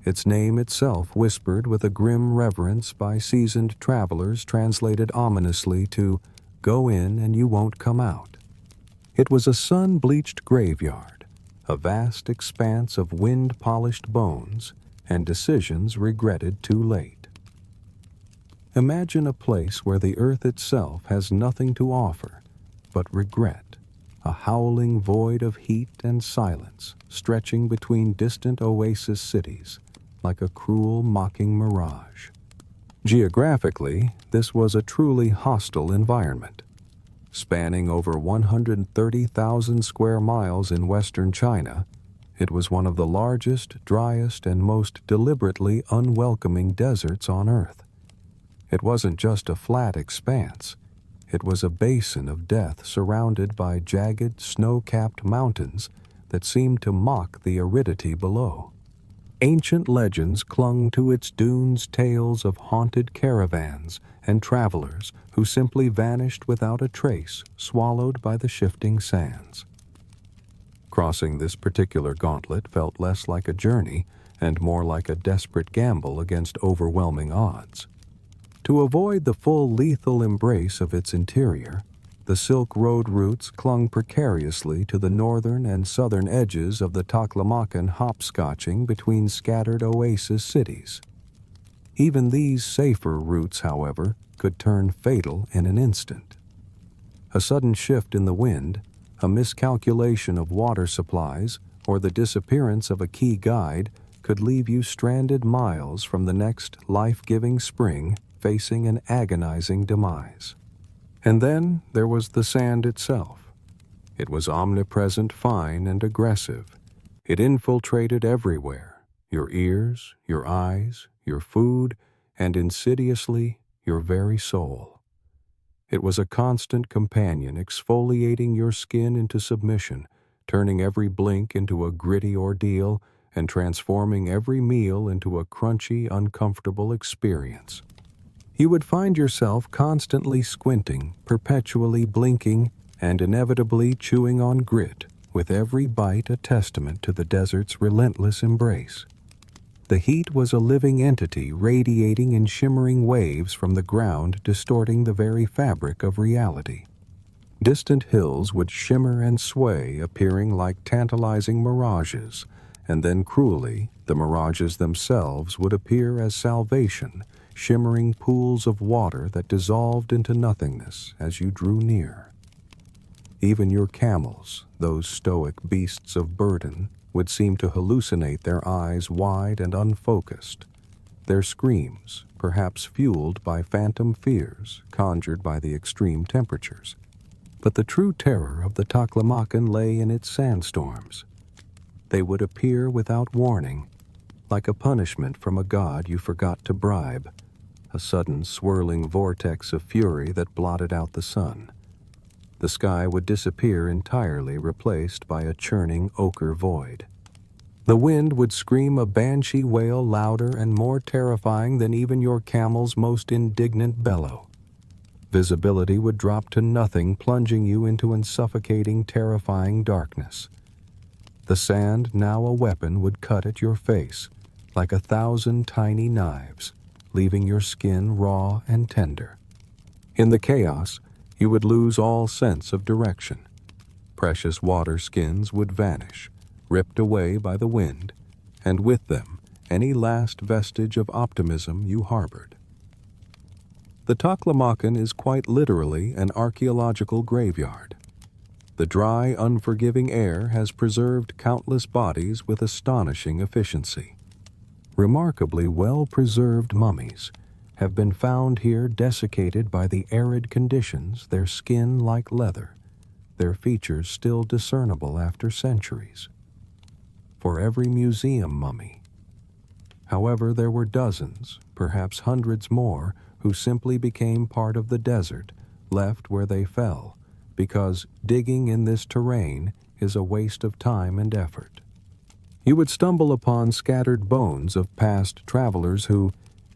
Its name itself whispered with a grim reverence by seasoned travelers translated ominously to, "Go in and you won't come out." It was a sun-bleached graveyard, a vast expanse of wind-polished bones and decisions regretted too late. Imagine a place where the earth itself has nothing to offer but regret, a howling void of heat and silence stretching between distant oasis cities like a cruel, mocking mirage. Geographically, this was a truly hostile environment. Spanning over 130,000 square miles in western China, it was one of the largest, driest, and most deliberately unwelcoming deserts on Earth. It wasn't just a flat expanse. It was a basin of death surrounded by jagged, snow-capped mountains that seemed to mock the aridity below. Ancient legends clung to its dunes, tales of haunted caravans and travelers who simply vanished without a trace, swallowed by the shifting sands. Crossing this particular gauntlet felt less like a journey and more like a desperate gamble against overwhelming odds. To avoid the full lethal embrace of its interior, the Silk Road routes clung precariously to the northern and southern edges of the Taklamakan, hopscotching between scattered oasis cities. Even these safer routes, however, could turn fatal in an instant. A sudden shift in the wind, a miscalculation of water supplies, or the disappearance of a key guide could leave you stranded miles from the next life-giving spring, facing an agonizing demise. And then there was the sand itself. It was omnipresent, fine, and aggressive. It infiltrated everywhere, your ears, your eyes, your food, and insidiously, your very soul. It was a constant companion, exfoliating your skin into submission, turning every blink into a gritty ordeal, and transforming every meal into a crunchy, uncomfortable experience. You would find yourself constantly squinting, perpetually blinking, and inevitably chewing on grit, with every bite a testament to the desert's relentless embrace. The heat was a living entity radiating in shimmering waves from the ground, distorting the very fabric of reality. Distant hills would shimmer and sway, appearing like tantalizing mirages, and then cruelly, the mirages themselves would appear as salvation, shimmering pools of water that dissolved into nothingness as you drew near. Even your camels, those stoic beasts of burden, would seem to hallucinate, their eyes wide and unfocused, their screams perhaps fueled by phantom fears conjured by the extreme temperatures. But the true terror of the Taklamakan lay in its sandstorms. They would appear without warning, like a punishment from a god you forgot to bribe, a sudden swirling vortex of fury that blotted out the sun. The sky would disappear entirely, replaced by a churning ochre void. The wind would scream a banshee wail louder and more terrifying than even your camel's most indignant bellow. Visibility would drop to nothing, plunging you into an suffocating, terrifying darkness. The sand, now a weapon, would cut at your face like 1,000 tiny knives, leaving your skin raw and tender. In the chaos, you would lose all sense of direction. Precious water skins would vanish, ripped away by the wind, and with them any last vestige of optimism you harbored. The Taklamakan is quite literally an archaeological graveyard. The dry, unforgiving air has preserved countless bodies with astonishing efficiency. Remarkably well-preserved mummies have been found here, desiccated by the arid conditions, their skin like leather, their features still discernible after centuries. For every museum mummy. However, there were dozens, perhaps hundreds more, who simply became part of the desert, left where they fell, because digging in this terrain is a waste of time and effort. You would stumble upon scattered bones of past travelers who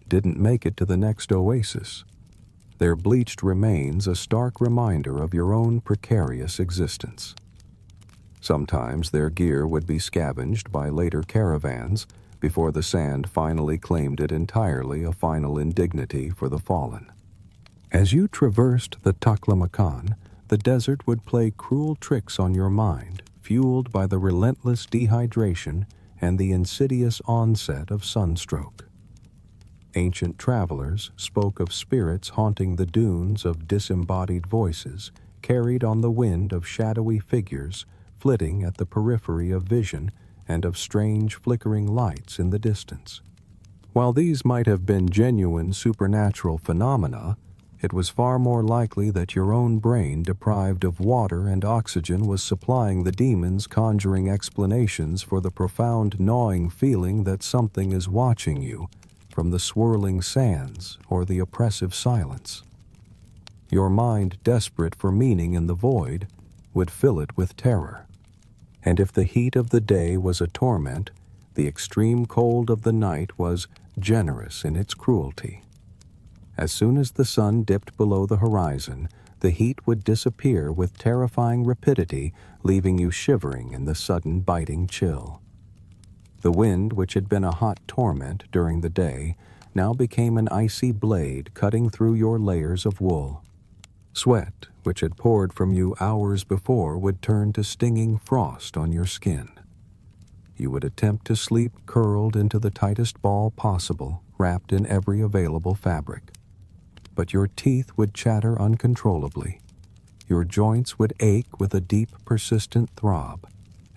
didn't make it to the next oasis, their bleached remains a stark reminder of your own precarious existence. Sometimes their gear would be scavenged by later caravans before the sand finally claimed it entirely, a final indignity for the fallen. As you traversed the Taklamakan, the desert would play cruel tricks on your mind, fueled by the relentless dehydration and the insidious onset of sunstroke. Ancient travelers spoke of spirits haunting the dunes, of disembodied voices carried on the wind, of shadowy figures flitting at the periphery of vision, and of strange flickering lights in the distance. While these might have been genuine supernatural phenomena, it was far more likely that your own brain, deprived of water and oxygen, was supplying the demons, conjuring explanations for the profound gnawing feeling that something is watching you from the swirling sands or the oppressive silence. Your mind, desperate for meaning in the void, would fill it with terror. And if the heat of the day was a torment, the extreme cold of the night was generous in its cruelty. As soon as the sun dipped below the horizon, the heat would disappear with terrifying rapidity, leaving you shivering in the sudden biting chill. The wind, which had been a hot torment during the day, now became an icy blade cutting through your layers of wool. Sweat, which had poured from you hours before, would turn to stinging frost on your skin. You would attempt to sleep curled into the tightest ball possible, wrapped in every available fabric. But your teeth would chatter uncontrollably. Your joints would ache with a deep, persistent throb,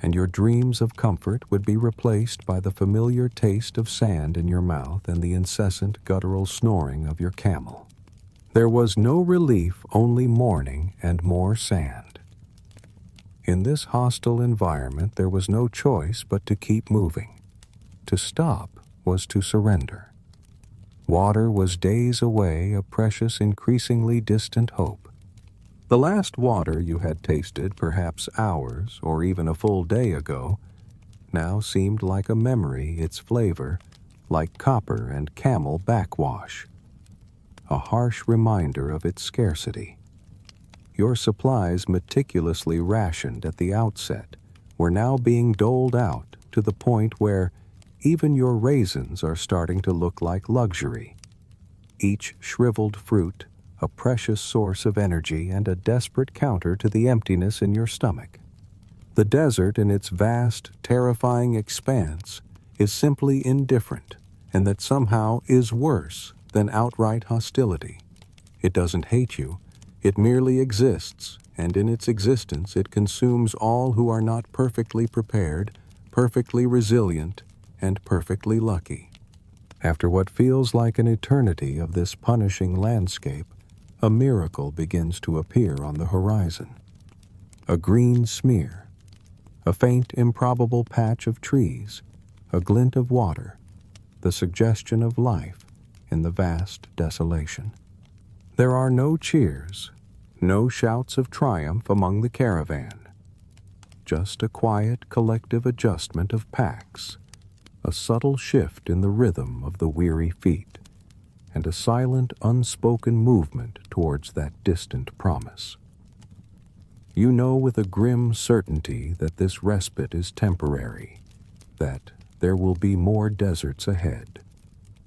and your dreams of comfort would be replaced by the familiar taste of sand in your mouth and the incessant guttural snoring of your camel. There was no relief, only mourning and more sand. In this hostile environment, there was no choice but to keep moving. To stop was to surrender. Water was days away, a precious, increasingly distant hope. The last water you had tasted, perhaps hours or even a full day ago, now seemed like a memory, its flavor like copper and camel backwash, a harsh reminder of its scarcity. Your supplies, meticulously rationed at the outset, were now being doled out to the point where even your raisins are starting to look like luxury. Each shriveled fruit, a precious source of energy and a desperate counter to the emptiness in your stomach. The desert in its vast, terrifying expanse is simply indifferent, and that somehow is worse than outright hostility. It doesn't hate you, it merely exists, and in its existence it consumes all who are not perfectly prepared, perfectly resilient, and perfectly lucky. After what feels like an eternity of this punishing landscape, a miracle begins to appear on the horizon. A green smear, a faint, improbable patch of trees, a glint of water, the suggestion of life in the vast desolation. There are no cheers, no shouts of triumph among the caravan. Just a quiet, collective adjustment of packs, a subtle shift in the rhythm of the weary feet, and a silent, unspoken movement towards that distant promise. You know with a grim certainty that this respite is temporary, that there will be more deserts ahead,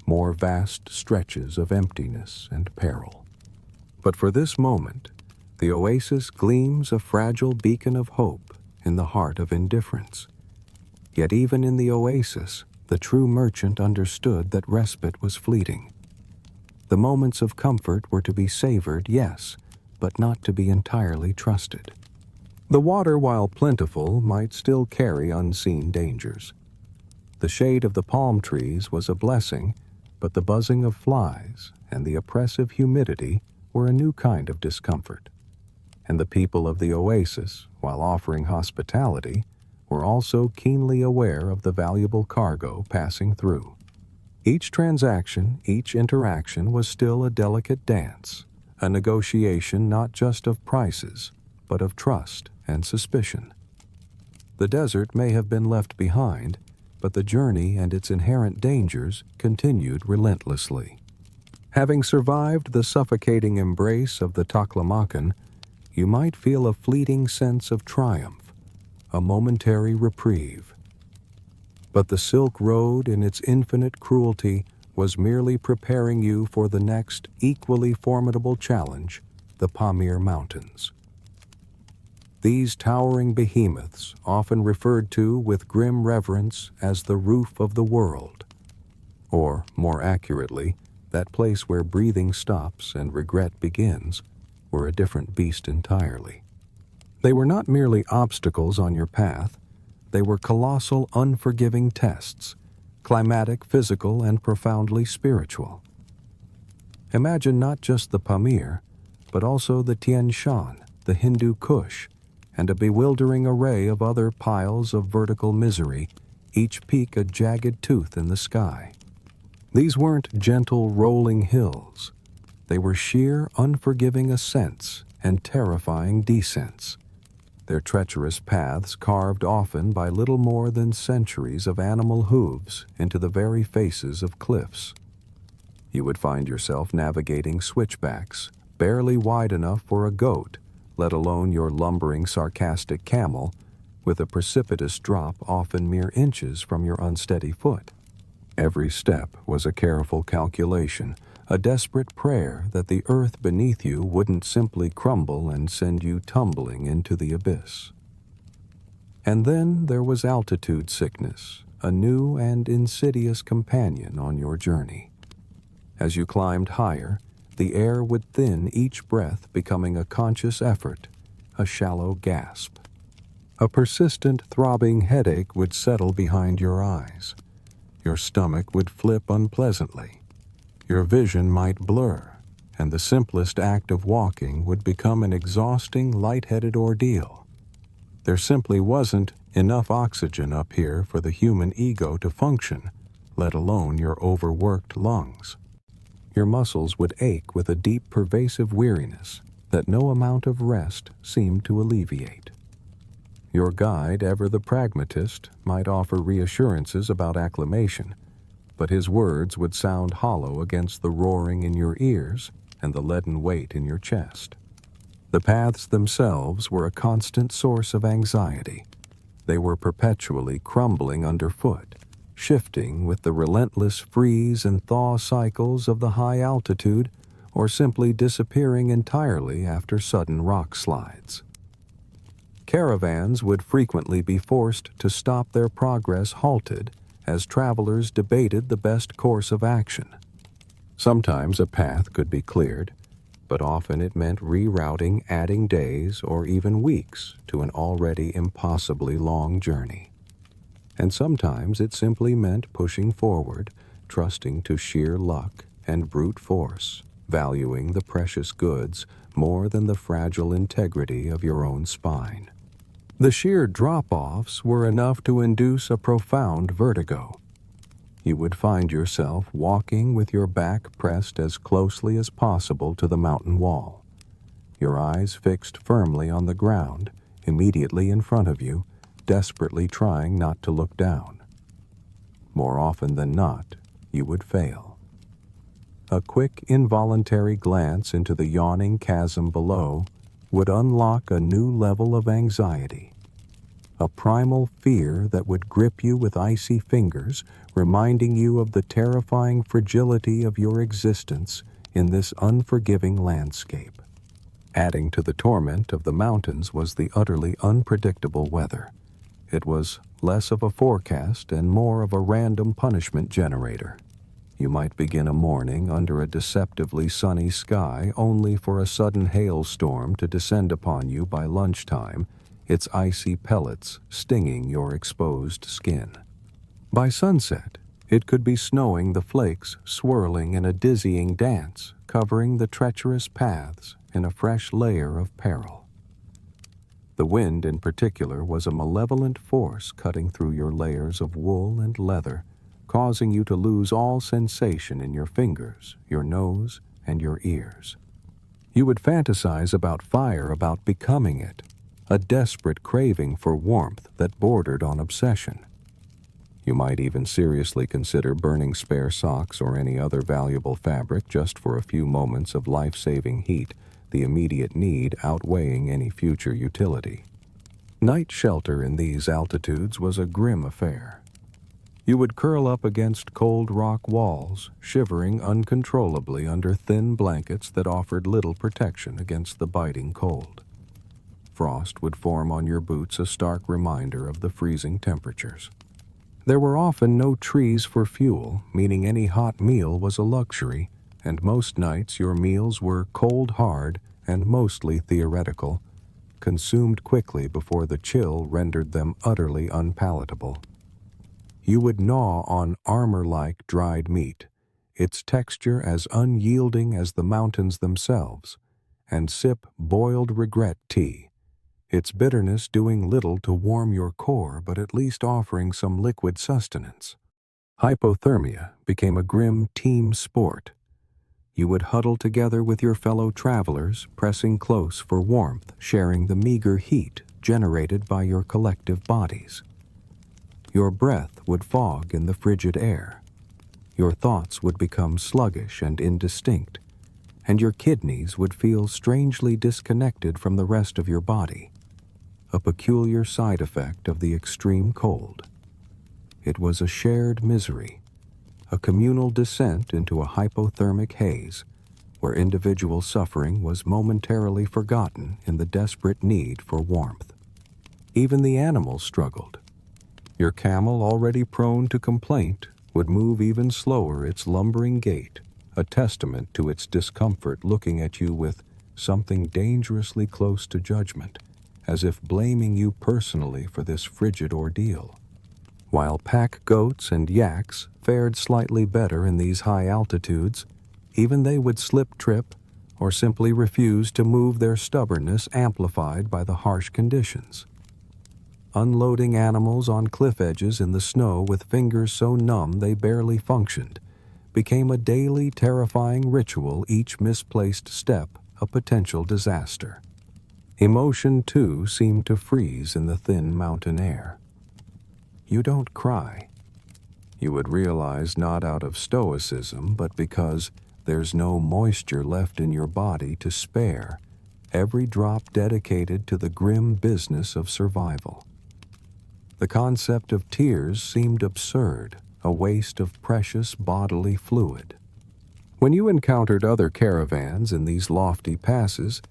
more vast stretches of emptiness and peril. But for this moment, the oasis gleams a fragile beacon of hope in the heart of indifference. Yet even in the oasis, the true merchant understood that respite was fleeting. The moments of comfort were to be savored, yes, but not to be entirely trusted. The water, while plentiful, might still carry unseen dangers. The shade of the palm trees was a blessing, but the buzzing of flies and the oppressive humidity were a new kind of discomfort. And the people of the oasis, while offering hospitality, were also keenly aware of the valuable cargo passing through. Each transaction, each interaction was still a delicate dance, a negotiation not just of prices, but of trust and suspicion. The desert may have been left behind, but the journey and its inherent dangers continued relentlessly. Having survived the suffocating embrace of the Taklamakan, you might feel a fleeting sense of triumph, a momentary reprieve. But the Silk Road in its infinite cruelty was merely preparing you for the next equally formidable challenge, the Pamir Mountains. These towering behemoths, often referred to with grim reverence as the roof of the world, or, more accurately, that place where breathing stops and regret begins, were a different beast entirely. They were not merely obstacles on your path, they were colossal, unforgiving tests, climatic, physical, and profoundly spiritual. Imagine not just the Pamir, but also the Tian Shan, the Hindu Kush, and a bewildering array of other piles of vertical misery, each peak a jagged tooth in the sky. These weren't gentle, rolling hills. They were sheer, unforgiving ascents and terrifying descents, their treacherous paths carved often by little more than centuries of animal hooves into the very faces of cliffs. You would find yourself navigating switchbacks, barely wide enough for a goat, let alone your lumbering, sarcastic camel, with a precipitous drop often mere inches from your unsteady foot. Every step was a careful calculation, a desperate prayer that the earth beneath you wouldn't simply crumble and send you tumbling into the abyss. And then there was altitude sickness, a new and insidious companion on your journey. As you climbed higher, the air would thin each breath, becoming a conscious effort, a shallow gasp. A persistent throbbing headache would settle behind your eyes. Your stomach would flip unpleasantly. Your vision might blur, and the simplest act of walking would become an exhausting, lightheaded ordeal. There simply wasn't enough oxygen up here for the human ego to function, let alone your overworked lungs. Your muscles would ache with a deep, pervasive weariness that no amount of rest seemed to alleviate. Your guide, ever the pragmatist, might offer reassurances about acclimation, but his words would sound hollow against the roaring in your ears and the leaden weight in your chest. The paths themselves were a constant source of anxiety. They were perpetually crumbling underfoot, shifting with the relentless freeze and thaw cycles of the high altitude, or simply disappearing entirely after sudden rock slides. Caravans would frequently be forced to stop their progress halted as travelers debated the best course of action. Sometimes a path could be cleared, but often it meant rerouting, adding days or even weeks to an already impossibly long journey. And sometimes it simply meant pushing forward, trusting to sheer luck and brute force, valuing the precious goods more than the fragile integrity of your own spine. The sheer drop-offs were enough to induce a profound vertigo. You would find yourself walking with your back pressed as closely as possible to the mountain wall, your eyes fixed firmly on the ground immediately in front of you, desperately trying not to look down. More often than not, you would fail. A quick, involuntary glance into the yawning chasm below would unlock a new level of anxiety, a primal fear that would grip you with icy fingers, reminding you of the terrifying fragility of your existence in this unforgiving landscape. Adding to the torment of the mountains was the utterly unpredictable weather. It was less of a forecast and more of a random punishment generator. You might begin a morning under a deceptively sunny sky only for a sudden hailstorm to descend upon you by lunchtime, its icy pellets stinging your exposed skin. By sunset, it could be snowing, the flakes swirling in a dizzying dance, covering the treacherous paths in a fresh layer of peril. The wind, in particular, was a malevolent force cutting through your layers of wool and leather, causing you to lose all sensation in your fingers, your nose, and your ears. You would fantasize about fire, about becoming it, a desperate craving for warmth that bordered on obsession. You might even seriously consider burning spare socks or any other valuable fabric just for a few moments of life-saving heat, the immediate need outweighing any future utility. Night shelter in these altitudes was a grim affair. You would curl up against cold rock walls, shivering uncontrollably under thin blankets that offered little protection against the biting cold. Frost would form on your boots, a stark reminder of the freezing temperatures. There were often no trees for fuel, meaning any hot meal was a luxury, and most nights your meals were cold hard and mostly theoretical, consumed quickly before the chill rendered them utterly unpalatable. You would gnaw on armor-like dried meat, its texture as unyielding as the mountains themselves, and sip boiled regret tea, its bitterness doing little to warm your core but at least offering some liquid sustenance. Hypothermia became a grim team sport. You would huddle together with your fellow travelers, pressing close for warmth, sharing the meager heat generated by your collective bodies. Your breath would fog in the frigid air. Your thoughts would become sluggish and indistinct, and your kidneys would feel strangely disconnected from the rest of your body, a peculiar side effect of the extreme cold. It was a shared misery, a communal descent into a hypothermic haze, where individual suffering was momentarily forgotten in the desperate need for warmth. Even the animals struggled. Your camel, already prone to complaint, would move even slower its lumbering gait, a testament to its discomfort, looking at you with something dangerously close to judgment, as if blaming you personally for this frigid ordeal. While pack goats and yaks fared slightly better in these high altitudes, even they would slip-trip or simply refuse to move, their stubbornness amplified by the harsh conditions. Unloading animals on cliff edges in the snow with fingers so numb they barely functioned became a daily terrifying ritual, each misplaced step a potential disaster. Emotion, too, seemed to freeze in the thin mountain air. You don't cry. You would realize, not out of stoicism, but because there's no moisture left in your body to spare, every drop dedicated to the grim business of survival. The concept of tears seemed absurd, a waste of precious bodily fluid. When you encountered other caravans in these lofty passes,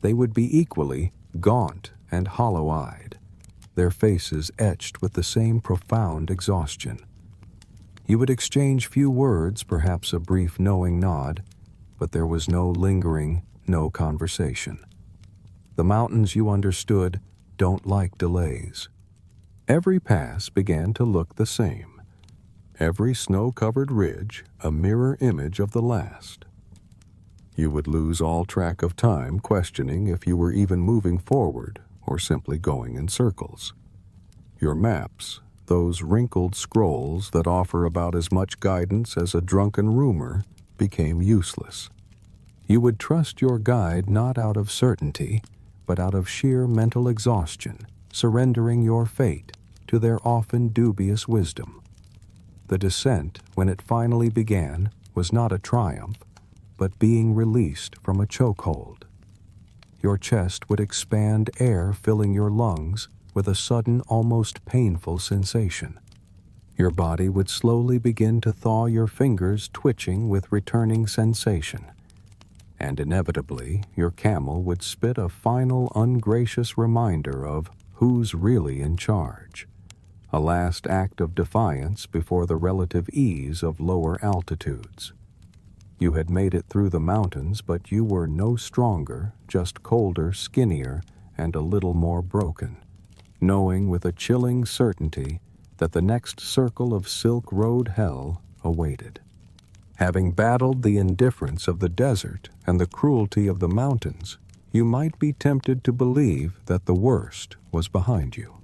they would be equally gaunt and hollow-eyed, their faces etched with the same profound exhaustion. You would exchange few words, perhaps a brief knowing nod, but there was no lingering, no conversation. The mountains, you understood, don't like delays. Every pass began to look the same. Every snow-covered ridge a mirror image of the last. You would lose all track of time questioning if you were even moving forward or simply going in circles. Your maps, those wrinkled scrolls that offer about as much guidance as a drunken rumor, became useless. You would trust your guide not out of certainty, but out of sheer mental exhaustion, surrendering your fate to their often dubious wisdom. The descent, when it finally began, was not a triumph, but being released from a chokehold. Your chest would expand, air filling your lungs with a sudden, almost painful sensation. Your body would slowly begin to thaw, your fingers twitching with returning sensation. And inevitably, your camel would spit a final ungracious reminder of who's really in charge. A last act of defiance before the relative ease of lower altitudes. You had made it through the mountains, but you were no stronger, just colder, skinnier, and a little more broken, knowing with a chilling certainty that the next circle of Silk Road hell awaited. Having battled the indifference of the desert and the cruelty of the mountains, you might be tempted to believe that the worst was behind you.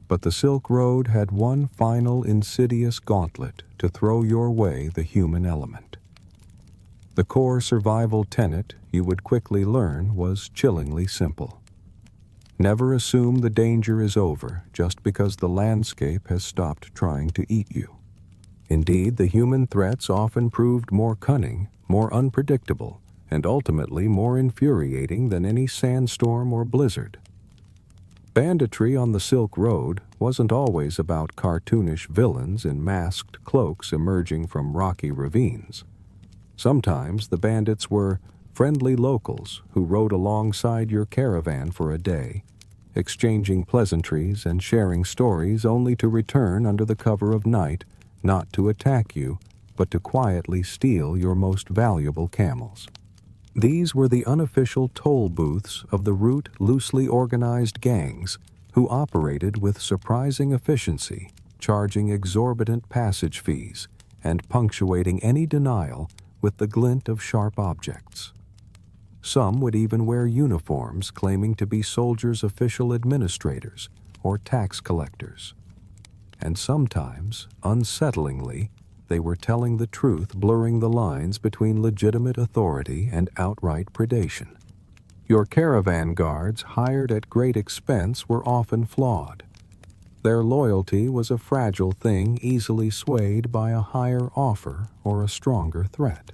But the Silk Road had one final insidious gauntlet to throw your way, the human element. The core survival tenet, you would quickly learn, was chillingly simple. Never assume the danger is over just because the landscape has stopped trying to eat you. Indeed, the human threats often proved more cunning, more unpredictable, and ultimately more infuriating than any sandstorm or blizzard. Banditry on the Silk Road wasn't always about cartoonish villains in masked cloaks emerging from rocky ravines. Sometimes the bandits were friendly locals who rode alongside your caravan for a day, exchanging pleasantries and sharing stories only to return under the cover of night, not to attack you, but to quietly steal your most valuable camels. These were the unofficial toll booths of the route loosely organized gangs who operated with surprising efficiency, charging exorbitant passage fees and punctuating any denial with the glint of sharp objects. Some would even wear uniforms claiming to be soldiers' official administrators or tax collectors. And sometimes, unsettlingly, they were telling the truth, blurring the lines between legitimate authority and outright predation. Your caravan guards, hired at great expense, were often flawed. Their loyalty was a fragile thing easily swayed by a higher offer or a stronger threat.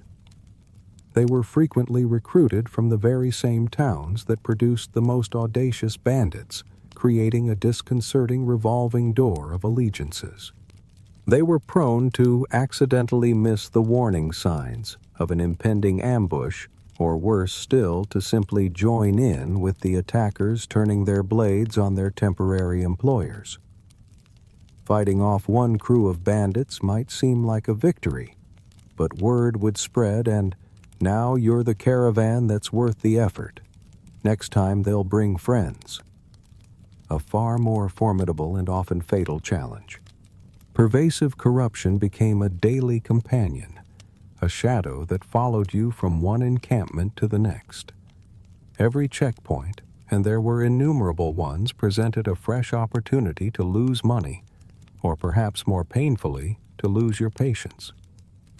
They were frequently recruited from the very same towns that produced the most audacious bandits, creating a disconcerting revolving door of allegiances. They were prone to accidentally miss the warning signs of an impending ambush, or worse still, to simply join in with the attackers turning their blades on their temporary employers. Fighting off one crew of bandits might seem like a victory, but word would spread and now you're the caravan that's worth the effort. Next time they'll bring friends. A far more formidable and often fatal challenge. Pervasive corruption became a daily companion, a shadow that followed you from one encampment to the next. Every checkpoint, and there were innumerable ones, presented a fresh opportunity to lose money, or perhaps more painfully, to lose your patience.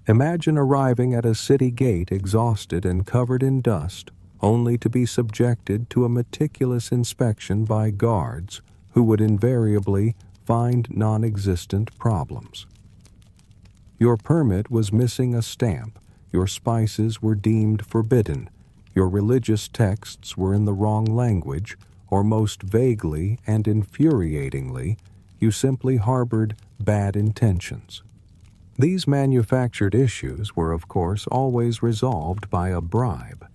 Imagine arriving at a city gate exhausted and covered in dust, only to be subjected to a meticulous inspection by guards who would invariably find non-existent problems. Your permit was missing a stamp, your spices were deemed forbidden, your religious texts were in the wrong language, or most vaguely and infuriatingly, you simply harbored bad intentions. These manufactured issues were, of course, always resolved by a bribe.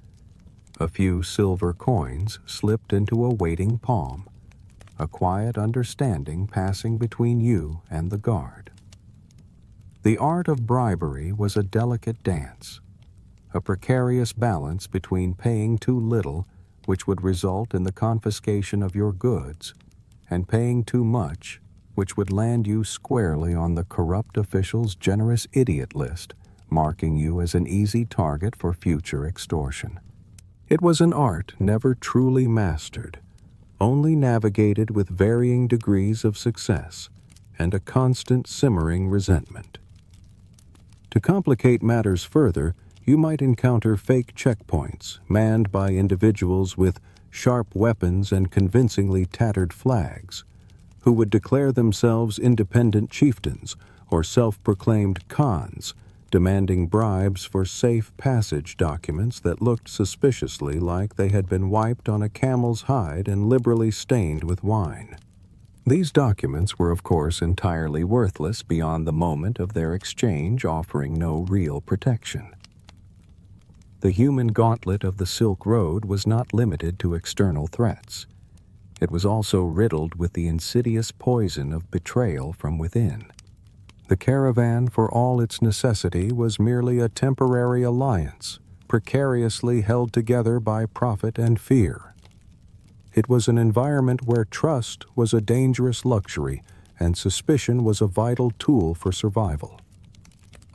A few silver coins slipped into a waiting palm, a quiet understanding passing between you and the guard. The art of bribery was a delicate dance, a precarious balance between paying too little, which would result in the confiscation of your goods, and paying too much, which would land you squarely on the corrupt official's generous idiot list, marking you as an easy target for future extortion. It was an art never truly mastered, only navigated with varying degrees of success and a constant simmering resentment. To complicate matters further, you might encounter fake checkpoints manned by individuals with sharp weapons and convincingly tattered flags, who would declare themselves independent chieftains or self-proclaimed khans, demanding bribes for safe passage documents that looked suspiciously like they had been wiped on a camel's hide and liberally stained with wine. These documents were of course entirely worthless beyond the moment of their exchange, offering no real protection. The human gauntlet of the Silk Road was not limited to external threats. It was also riddled with the insidious poison of betrayal from within. The caravan, for all its necessity, was merely a temporary alliance, precariously held together by profit and fear. It was an environment where trust was a dangerous luxury and suspicion was a vital tool for survival.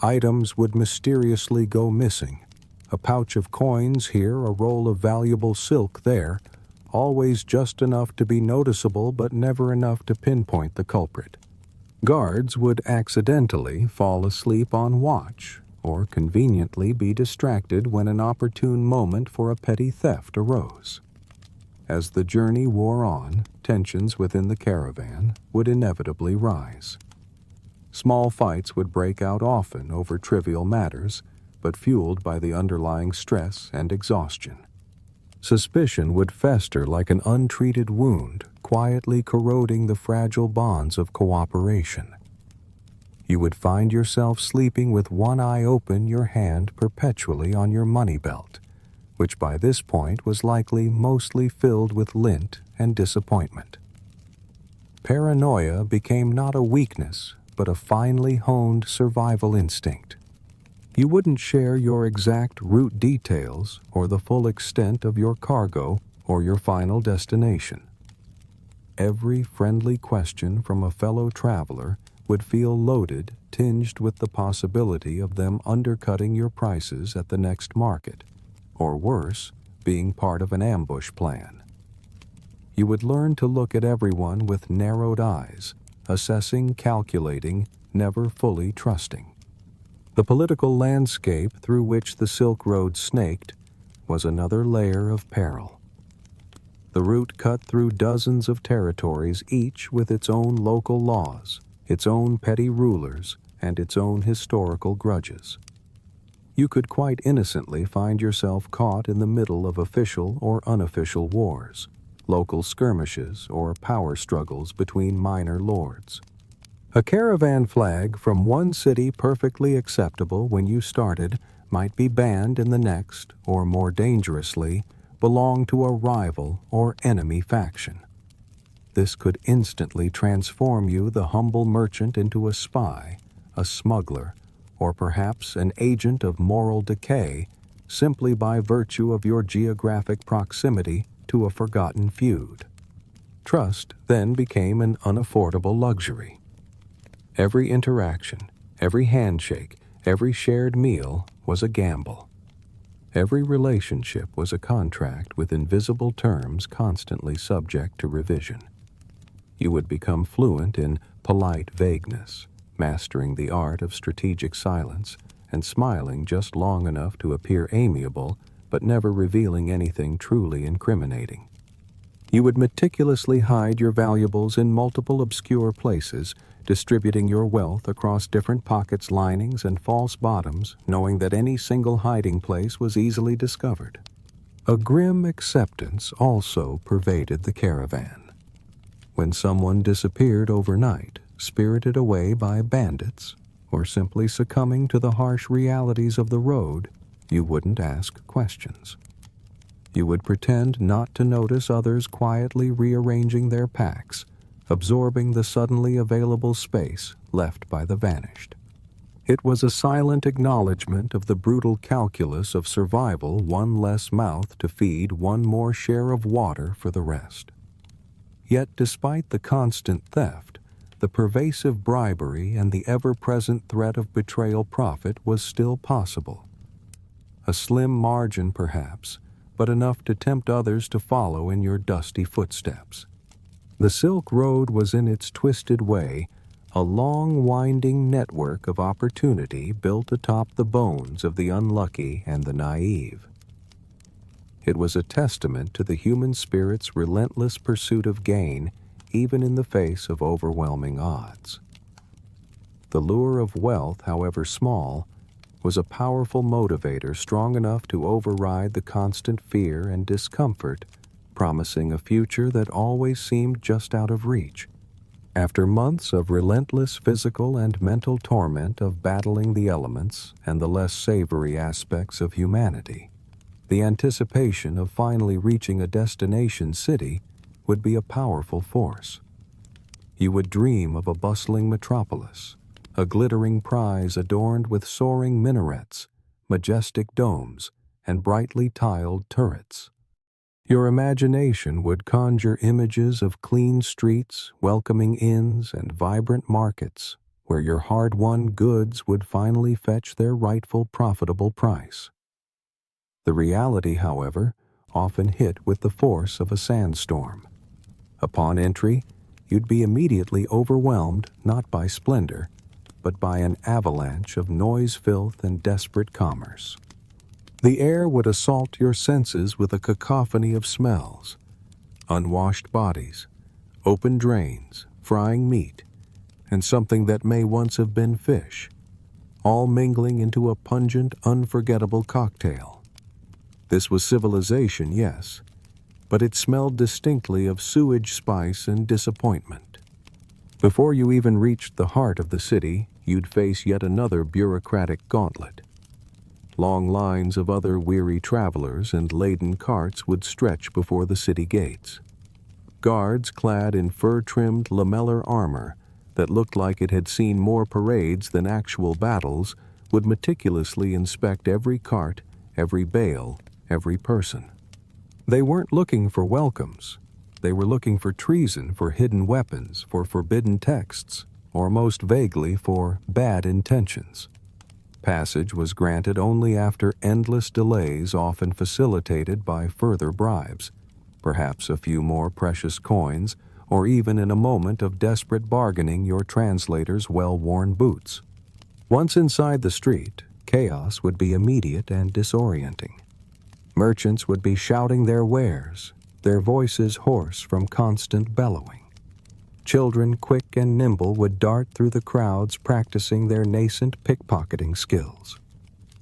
Items would mysteriously go missing, a pouch of coins here, a roll of valuable silk there, always just enough to be noticeable but never enough to pinpoint the culprit. Guards would accidentally fall asleep on watch or conveniently be distracted when an opportune moment for a petty theft arose. As the journey wore on, tensions within the caravan would inevitably rise. Small fights would break out often over trivial matters, but fueled by the underlying stress and exhaustion. Suspicion would fester like an untreated wound, quietly corroding the fragile bonds of cooperation. You would find yourself sleeping with one eye open, your hand perpetually on your money belt, which by this point was likely mostly filled with lint and disappointment. Paranoia became not a weakness, but a finely honed survival instinct. You wouldn't share your exact route details or the full extent of your cargo or your final destination. Every friendly question from a fellow traveler would feel loaded, tinged with the possibility of them undercutting your prices at the next market, or worse, being part of an ambush plan. You would learn to look at everyone with narrowed eyes, assessing, calculating, never fully trusting. The political landscape through which the Silk Road snaked was another layer of peril. The route cut through dozens of territories, each with its own local laws, its own petty rulers, and its own historical grudges. You could quite innocently find yourself caught in the middle of official or unofficial wars, local skirmishes, or power struggles between minor lords. A caravan flag from one city perfectly acceptable when you started might be banned in the next, or more dangerously, belong to a rival or enemy faction. This could instantly transform you, the humble merchant, into a spy, a smuggler, or perhaps an agent of moral decay, simply by virtue of your geographic proximity to a forgotten feud. Trust then became an unaffordable luxury. Every interaction, every handshake, every shared meal was a gamble. Every relationship was a contract with invisible terms constantly subject to revision. You would become fluent in polite vagueness, mastering the art of strategic silence and smiling just long enough to appear amiable, but never revealing anything truly incriminating. You would meticulously hide your valuables in multiple obscure places, distributing your wealth across different pockets, linings, and false bottoms, knowing that any single hiding place was easily discovered. A grim acceptance also pervaded the caravan. When someone disappeared overnight, spirited away by bandits, or simply succumbing to the harsh realities of the road, you wouldn't ask questions. You would pretend not to notice others quietly rearranging their packs, absorbing the suddenly available space left by the vanished. It was a silent acknowledgment of the brutal calculus of survival, one less mouth to feed, one more share of water for the rest. Yet despite the constant theft, the pervasive bribery and the ever-present threat of betrayal profit was still possible. A slim margin perhaps, but enough to tempt others to follow in your dusty footsteps. The Silk Road was in its twisted way a long winding network of opportunity built atop the bones of the unlucky and the naive. It was a testament to the human spirit's relentless pursuit of gain, even in the face of overwhelming odds. The lure of wealth, however small, was a powerful motivator strong enough to override the constant fear and discomfort, promising a future that always seemed just out of reach. After months of relentless physical and mental torment of battling the elements and the less savory aspects of humanity, the anticipation of finally reaching a destination city would be a powerful force. You would dream of a bustling metropolis, a glittering prize adorned with soaring minarets, majestic domes, and brightly tiled turrets. Your imagination would conjure images of clean streets, welcoming inns, and vibrant markets, where your hard-won goods would finally fetch their rightful profitable price. The reality, however, often hit with the force of a sandstorm. Upon entry, you'd be immediately overwhelmed not by splendor, but by an avalanche of noise, filth, and desperate commerce. The air would assault your senses with a cacophony of smells: unwashed bodies, open drains, frying meat, and something that may once have been fish, all mingling into a pungent, unforgettable cocktail. This was civilization, yes, but it smelled distinctly of sewage, spice, and disappointment. Before you even reached the heart of the city, you'd face yet another bureaucratic gauntlet. Long lines of other weary travelers and laden carts would stretch before the city gates. Guards clad in fur-trimmed lamellar armor that looked like it had seen more parades than actual battles would meticulously inspect every cart, every bale, every person. They weren't looking for welcomes. They were looking for treason, for hidden weapons, for forbidden texts, or most vaguely for bad intentions. Passage was granted only after endless delays, often facilitated by further bribes, perhaps a few more precious coins, or even in a moment of desperate bargaining your translator's well-worn boots. Once inside the street, chaos would be immediate and disorienting. Merchants would be shouting their wares, their voices hoarse from constant bellowing. Children, quick and nimble, would dart through the crowds practicing their nascent pickpocketing skills.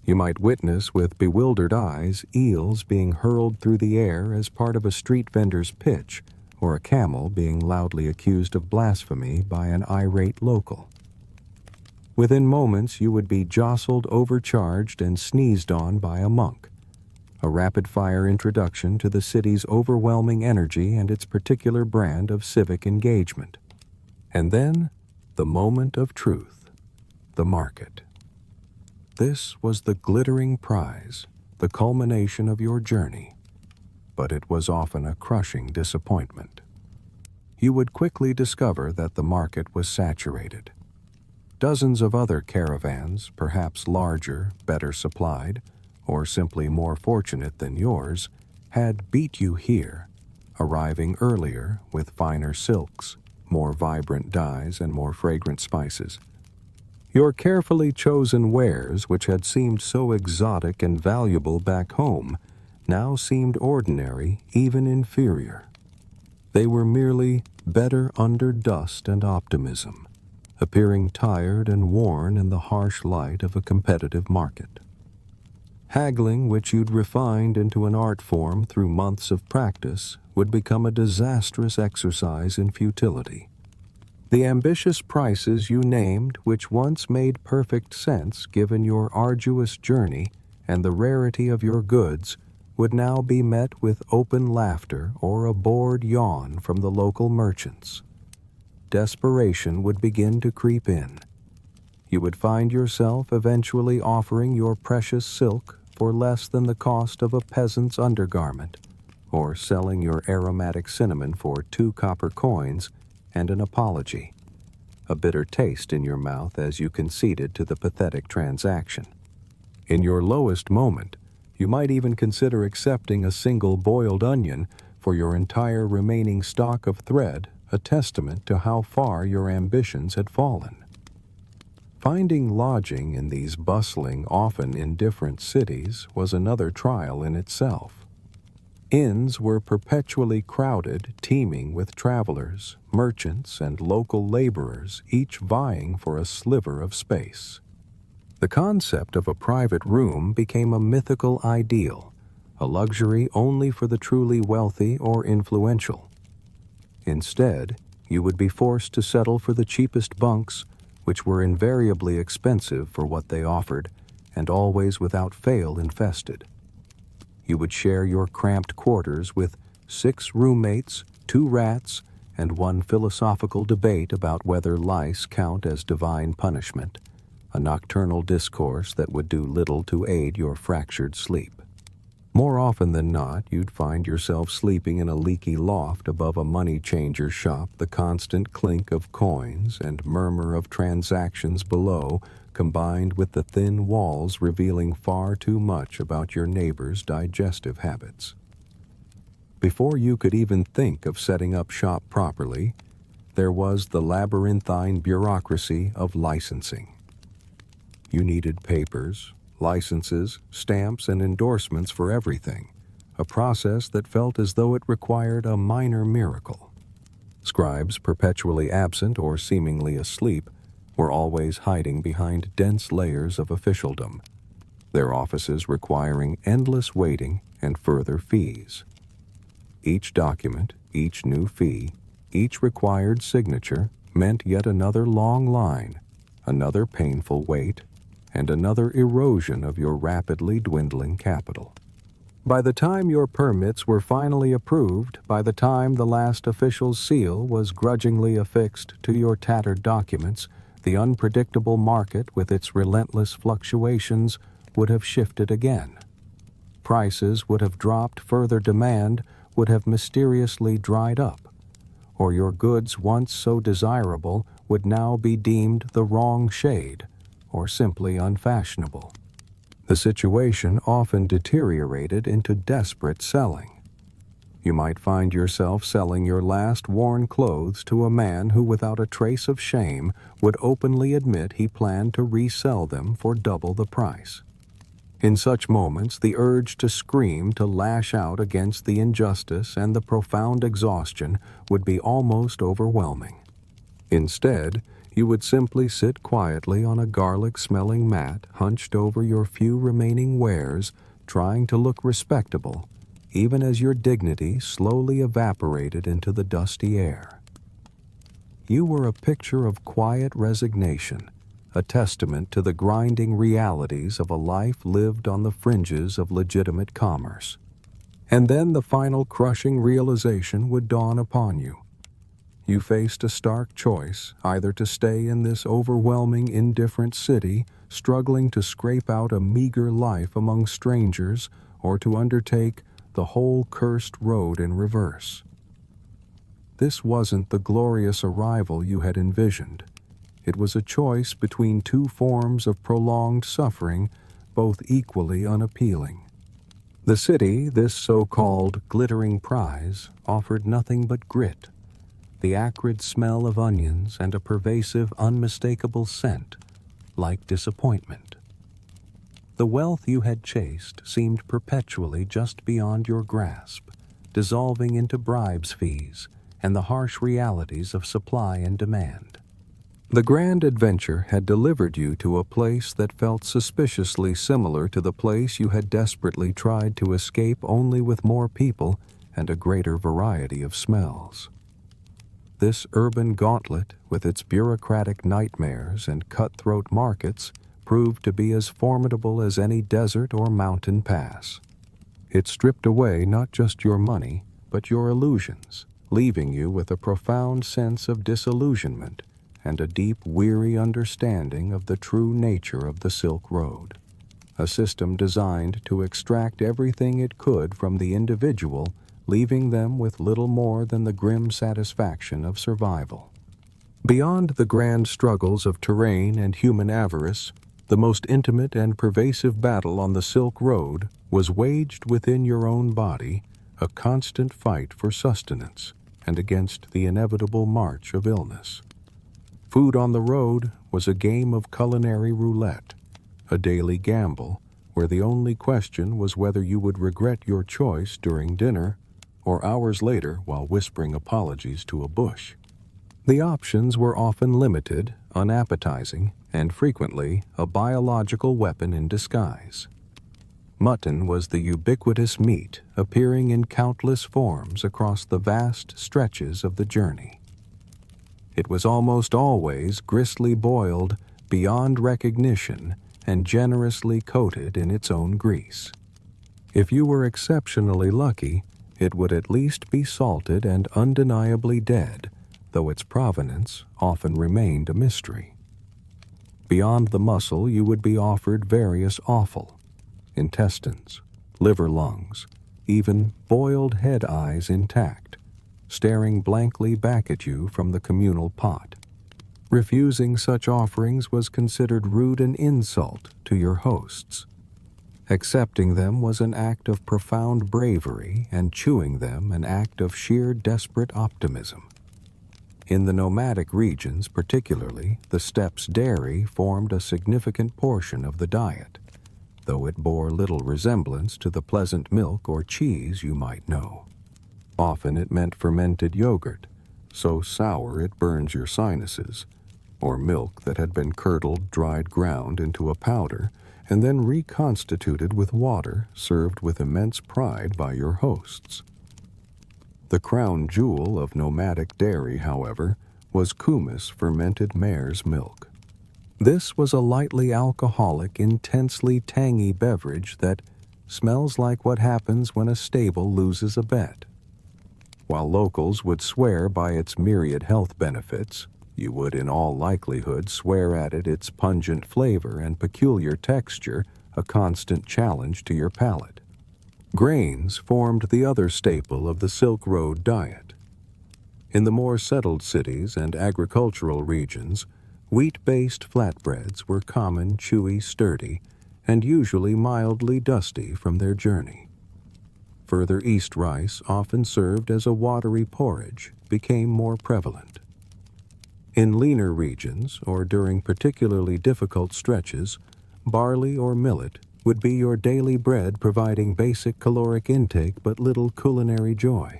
You might witness with bewildered eyes eels being hurled through the air as part of a street vendor's pitch, or a camel being loudly accused of blasphemy by an irate local. Within moments you would be jostled, overcharged, and sneezed on by a monk, a rapid-fire introduction to the city's overwhelming energy and its particular brand of civic engagement. And then, the moment of truth, the market. This was the glittering prize, the culmination of your journey, but it was often a crushing disappointment. You would quickly discover that the market was saturated. Dozens of other caravans, perhaps larger, better supplied, or simply more fortunate than yours, had beat you here, arriving earlier with finer silks, more vibrant dyes, and more fragrant spices. Your carefully chosen wares, which had seemed so exotic and valuable back home, now seemed ordinary, even inferior. They were merely better under dust and optimism, appearing tired and worn in the harsh light of a competitive market. Haggling, which you'd refined into an art form through months of practice, would become a disastrous exercise in futility. The ambitious prices you named, which once made perfect sense given your arduous journey and the rarity of your goods, would now be met with open laughter or a bored yawn from the local merchants. Desperation would begin to creep in. You would find yourself eventually offering your precious silk for less than the cost of a peasant's undergarment, or selling your aromatic cinnamon for 2 copper coins and an apology, a bitter taste in your mouth as you conceded to the pathetic transaction. In your lowest moment, you might even consider accepting a single boiled onion for your entire remaining stock of thread, a testament to how far your ambitions had fallen. Finding lodging in these bustling, often indifferent cities was another trial in itself. Inns were perpetually crowded, teeming with travelers, merchants, and local laborers, each vying for a sliver of space. The concept of a private room became a mythical ideal, a luxury only for the truly wealthy or influential. Instead, you would be forced to settle for the cheapest bunks, which were invariably expensive for what they offered, and always without fail infested. You would share your cramped quarters with 6 roommates, 2 rats, and 1 philosophical debate about whether lice count as divine punishment, a nocturnal discourse that would do little to aid your fractured sleep. More often than not, you'd find yourself sleeping in a leaky loft above a money changer shop, the constant clink of coins and murmur of transactions below, combined with the thin walls revealing far too much about your neighbor's digestive habits. Before you could even think of setting up shop properly, there was the labyrinthine bureaucracy of licensing. You needed papers, licenses, stamps, and endorsements for everything, a process that felt as though it required a minor miracle. Scribes, perpetually absent or seemingly asleep, were always hiding behind dense layers of officialdom, their offices requiring endless waiting and further fees. Each document, each new fee, each required signature meant yet another long line, another painful wait, and another erosion of your rapidly dwindling capital. By the time your permits were finally approved, by the time the last official's seal was grudgingly affixed to your tattered documents, the unpredictable market with its relentless fluctuations would have shifted again. Prices would have dropped, further demand would have mysteriously dried up, or your goods once so desirable would now be deemed the wrong shade, or simply unfashionable. The situation often deteriorated into desperate selling. You might find yourself selling your last worn clothes to a man who, without a trace of shame, would openly admit he planned to resell them for double the price. In such moments, the urge to scream, to lash out against the injustice and the profound exhaustion would be almost overwhelming. Instead, you would simply sit quietly on a garlic-smelling mat hunched over your few remaining wares, trying to look respectable, even as your dignity slowly evaporated into the dusty air. You were a picture of quiet resignation, a testament to the grinding realities of a life lived on the fringes of legitimate commerce. And then the final crushing realization would dawn upon you. You faced a stark choice, either to stay in this overwhelming, indifferent city, struggling to scrape out a meager life among strangers, or to undertake the whole cursed road in reverse. This wasn't the glorious arrival you had envisioned. It was a choice between 2 forms of prolonged suffering, both equally unappealing. The city, this so-called glittering prize, offered nothing but grit, the acrid smell of onions, and a pervasive, unmistakable scent, like disappointment. The wealth you had chased seemed perpetually just beyond your grasp, dissolving into bribes fees and the harsh realities of supply and demand. The grand adventure had delivered you to a place that felt suspiciously similar to the place you had desperately tried to escape, only with more people and a greater variety of smells. This urban gauntlet, with its bureaucratic nightmares and cutthroat markets, proved to be as formidable as any desert or mountain pass. It stripped away not just your money, but your illusions, leaving you with a profound sense of disillusionment and a deep, weary understanding of the true nature of the Silk Road, a system designed to extract everything it could from the individual, leaving them with little more than the grim satisfaction of survival. Beyond the grand struggles of terrain and human avarice, the most intimate and pervasive battle on the Silk Road was waged within your own body, a constant fight for sustenance and against the inevitable march of illness. Food on the road was a game of culinary roulette, a daily gamble where the only question was whether you would regret your choice during dinner or hours later while whispering apologies to a bush. The options were often limited, unappetizing, and frequently a biological weapon in disguise. Mutton was the ubiquitous meat appearing in countless forms across the vast stretches of the journey. It was almost always gristly boiled beyond recognition and generously coated in its own grease. If you were exceptionally lucky, it would at least be salted and undeniably dead, though its provenance often remained a mystery. Beyond the muscle, you would be offered various offal, intestines, liver lungs, even boiled head eyes intact, staring blankly back at you from the communal pot. Refusing such offerings was considered rude and insult to your hosts. Accepting them was an act of profound bravery, and chewing them an act of sheer desperate optimism. In the nomadic regions particularly, the steppes dairy formed a significant portion of the diet, though it bore little resemblance to the pleasant milk or cheese you might know. Often it meant fermented yogurt, so sour it burns your sinuses, or milk that had been curdled, dried, ground into a powder, and then reconstituted with water served with immense pride by your hosts. The crown jewel of nomadic dairy, however, was Kumis fermented mare's milk. This was a lightly alcoholic, intensely tangy beverage that smells like what happens when a stable loses a bet. While locals would swear by its myriad health benefits, you would in all likelihood swear at its pungent flavor and peculiar texture, a constant challenge to your palate. Grains formed the other staple of the Silk Road diet. In the more settled cities and agricultural regions, wheat-based flatbreads were common, chewy, sturdy, and usually mildly dusty from their journey. Further east, rice, often served as a watery porridge, became more prevalent. In leaner regions, or during particularly difficult stretches, barley or millet would be your daily bread, providing basic caloric intake but little culinary joy.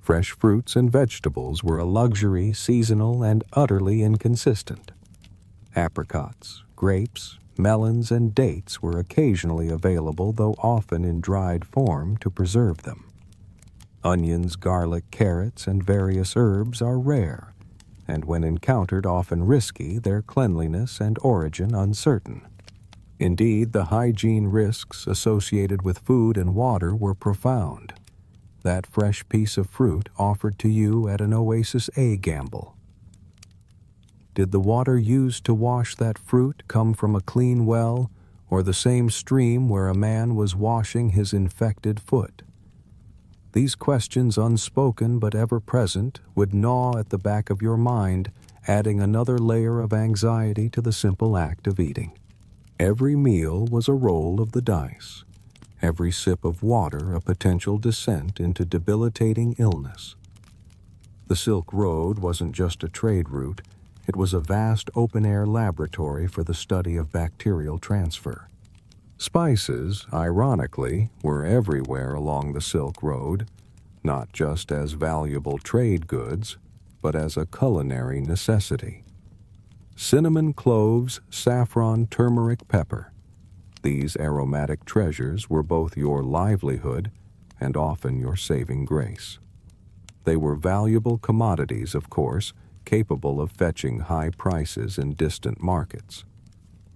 Fresh fruits and vegetables were a luxury, seasonal, and utterly inconsistent. Apricots, grapes, melons, and dates were occasionally available, though often in dried form to preserve them. Onions, garlic, carrots, and various herbs are rare, and when encountered often risky, their cleanliness and origin uncertain. Indeed, the hygiene risks associated with food and water were profound. That fresh piece of fruit offered to you at an Oasis A gamble. Did the water used to wash that fruit come from a clean well, or the same stream where a man was washing his infected foot? These questions, unspoken but ever present, would gnaw at the back of your mind, adding another layer of anxiety to the simple act of eating. Every meal was a roll of the dice, every sip of water a potential descent into debilitating illness. The Silk Road wasn't just a trade route, it was a vast open-air laboratory for the study of bacterial transfer. Spices, ironically, were everywhere along the Silk Road, not just as valuable trade goods, but as a culinary necessity. Cinnamon, cloves, saffron, turmeric, pepper. These aromatic treasures were both your livelihood and often your saving grace. They were valuable commodities, of course, capable of fetching high prices in distant markets.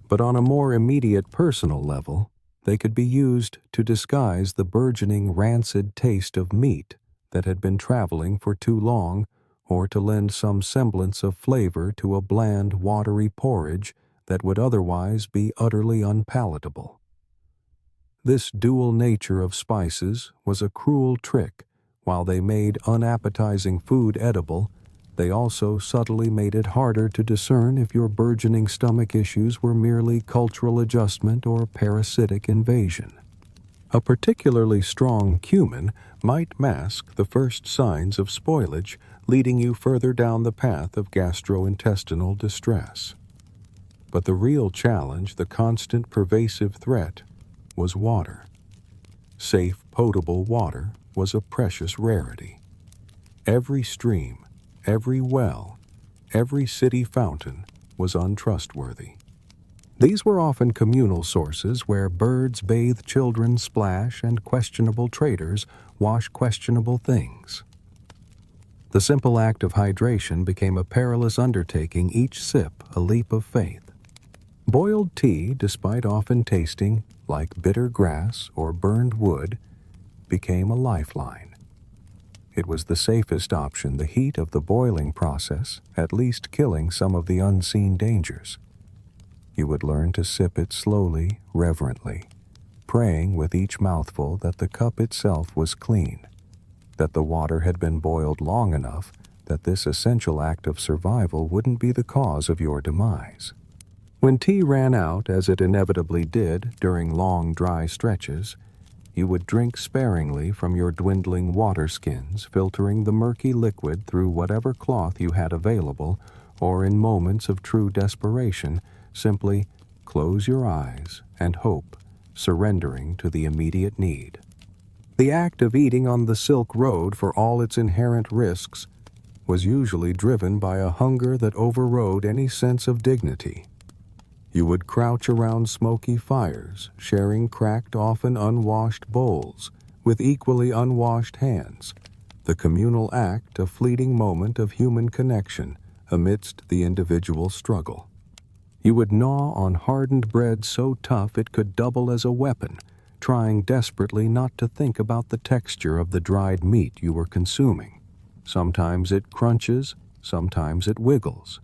But on a more immediate personal level, They could be used to disguise the burgeoning rancid taste of meat that had been traveling for too long, or to lend some semblance of flavor to a bland, watery porridge that would otherwise be utterly unpalatable. This dual nature of spices was a cruel trick. While they made unappetizing food edible, they also subtly made it harder to discern if your burgeoning stomach issues were merely cultural adjustment or parasitic invasion. A particularly strong cumin might mask the first signs of spoilage, leading you further down the path of gastrointestinal distress. But the real challenge, the constant pervasive threat, was water. Safe, potable water was a precious rarity. Every stream, every well, every city fountain was untrustworthy. These were often communal sources where birds bathe children, splash, and questionable traders wash questionable things. The simple act of hydration became a perilous undertaking, each sip a leap of faith. Boiled tea, despite often tasting like bitter grass or burned wood, became a lifeline. It was the safest option, the heat of the boiling process at least killing some of the unseen dangers. You would learn to sip it slowly, reverently, praying with each mouthful that the cup itself was clean, that the water had been boiled long enough that this essential act of survival wouldn't be the cause of your demise. When tea ran out, as it inevitably did during long dry stretches, you would drink sparingly from your dwindling water skins, filtering the murky liquid through whatever cloth you had available, or in moments of true desperation, simply close your eyes and hope, surrendering to the immediate need. The act of eating on the Silk Road, for all its inherent risks, was usually driven by a hunger that overrode any sense of dignity. You would crouch around smoky fires, sharing cracked, often unwashed bowls with equally unwashed hands, the communal act a fleeting moment of human connection amidst the individual struggle. You would gnaw on hardened bread so tough it could double as a weapon, trying desperately not to think about the texture of the dried meat you were consuming. Sometimes it crunches, sometimes it wiggles.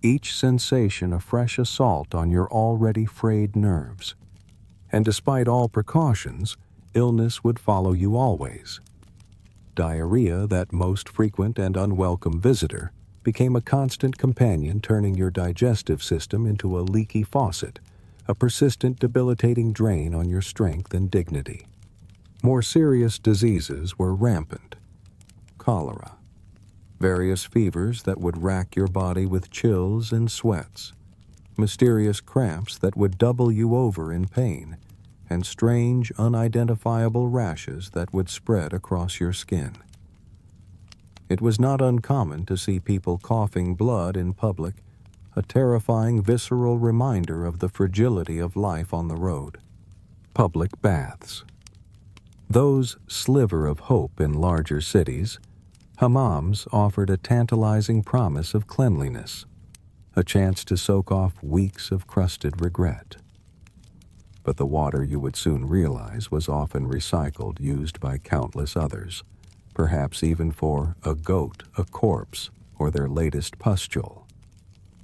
Each sensation a fresh assault on your already frayed nerves. And despite all precautions, illness would follow you always. Diarrhea, that most frequent and unwelcome visitor, became a constant companion, turning your digestive system into a leaky faucet, a persistent debilitating drain on your strength and dignity. More serious diseases were rampant. Cholera, various fevers that would rack your body with chills and sweats, mysterious cramps that would double you over in pain, and strange, unidentifiable rashes that would spread across your skin. It was not uncommon to see people coughing blood in public, a terrifying, visceral reminder of the fragility of life on the road. Public baths. Those sliver of hope in larger cities, hammams offered a tantalizing promise of cleanliness, a chance to soak off weeks of crusted regret. But the water, you would soon realize, was often recycled, used by countless others, perhaps even for a goat, a corpse, or their latest pustule.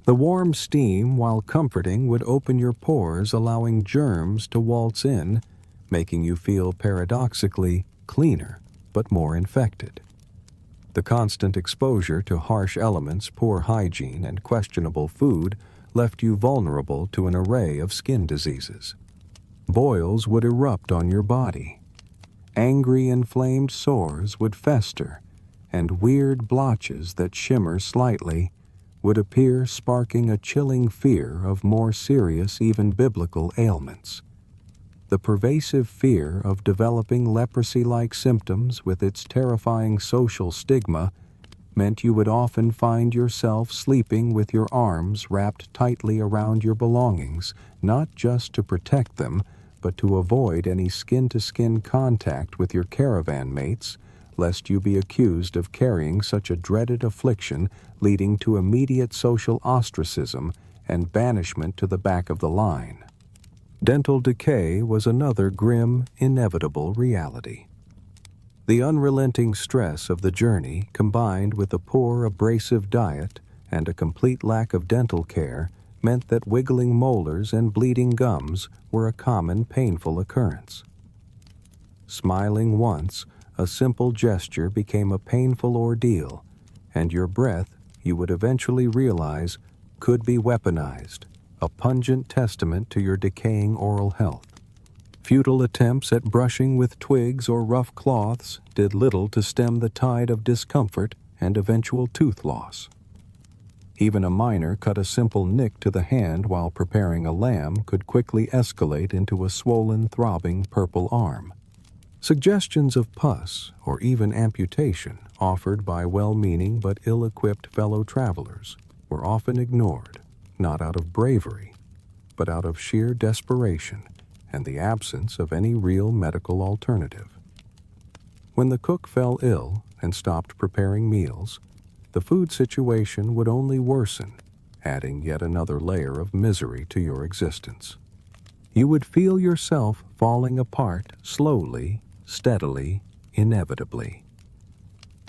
The warm steam, while comforting, would open your pores, allowing germs to waltz in, making you feel paradoxically cleaner, but more infected. The constant exposure to harsh elements, poor hygiene, and questionable food left you vulnerable to an array of skin diseases. Boils would erupt on your body. Angry, inflamed sores would fester, and weird blotches that shimmer slightly would appear, sparking a chilling fear of more serious, even biblical ailments. The pervasive fear of developing leprosy-like symptoms with its terrifying social stigma meant you would often find yourself sleeping with your arms wrapped tightly around your belongings, not just to protect them, but to avoid any skin-to-skin contact with your caravan mates, lest you be accused of carrying such a dreaded affliction, leading to immediate social ostracism and banishment to the back of the line. Dental decay was another grim, inevitable reality. The unrelenting stress of the journey, combined with a poor, abrasive diet and a complete lack of dental care, meant that wiggling molars and bleeding gums were a common, painful occurrence. Smiling once, a simple gesture became a painful ordeal, and your breath, you would eventually realize, could be weaponized, a pungent testament to your decaying oral health. Futile attempts at brushing with twigs or rough cloths did little to stem the tide of discomfort and eventual tooth loss. Even a miner cut a simple nick to the hand while preparing a lamb could quickly escalate into a swollen, throbbing purple arm. Suggestions of pus or even amputation offered by well-meaning but ill-equipped fellow travelers were often ignored, not out of bravery, but out of sheer desperation and the absence of any real medical alternative. When the cook fell ill and stopped preparing meals, the food situation would only worsen, adding yet another layer of misery to your existence. You would feel yourself falling apart slowly, steadily, inevitably.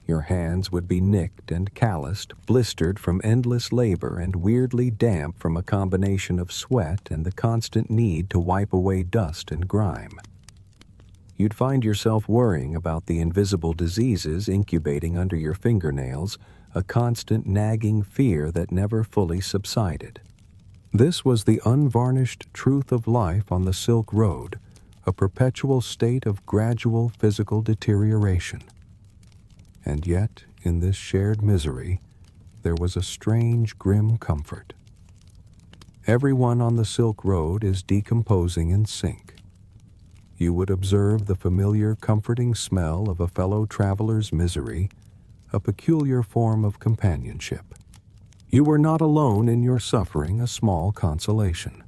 Your hands would be nicked and calloused, blistered from endless labor and weirdly damp from a combination of sweat and the constant need to wipe away dust and grime. You'd find yourself worrying about the invisible diseases incubating under your fingernails, a constant nagging fear that never fully subsided. This was the unvarnished truth of life on the Silk Road, a perpetual state of gradual physical deterioration. And yet, in this shared misery, there was a strange, grim comfort. Everyone on the Silk Road is decomposing in sync. You would observe the familiar, comforting smell of a fellow traveler's misery, a peculiar form of companionship. You were not alone in your suffering, a small consolation.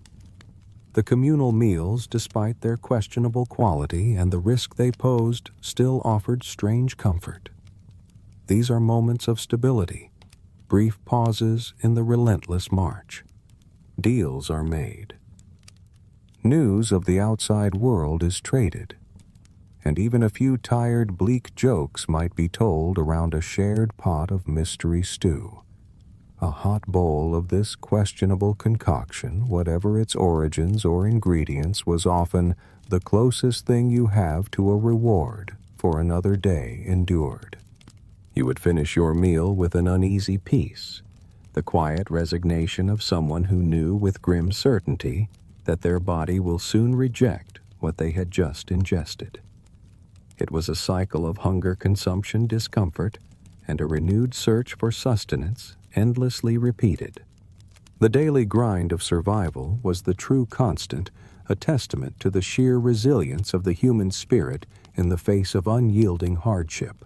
The communal meals, despite their questionable quality and the risk they posed, still offered strange comfort. These are moments of stability, brief pauses in the relentless march. Deals are made. News of the outside world is traded, and even a few tired, bleak jokes might be told around a shared pot of mystery stew. A hot bowl of this questionable concoction, whatever its origins or ingredients, was often the closest thing you have to a reward for another day endured. You would finish your meal with an uneasy peace, the quiet resignation of someone who knew with grim certainty that their body will soon reject what they had just ingested. It was a cycle of hunger, consumption, discomfort, and a renewed search for sustenance, endlessly repeated. The daily grind of survival was the true constant, a testament to the sheer resilience of the human spirit in the face of unyielding hardship.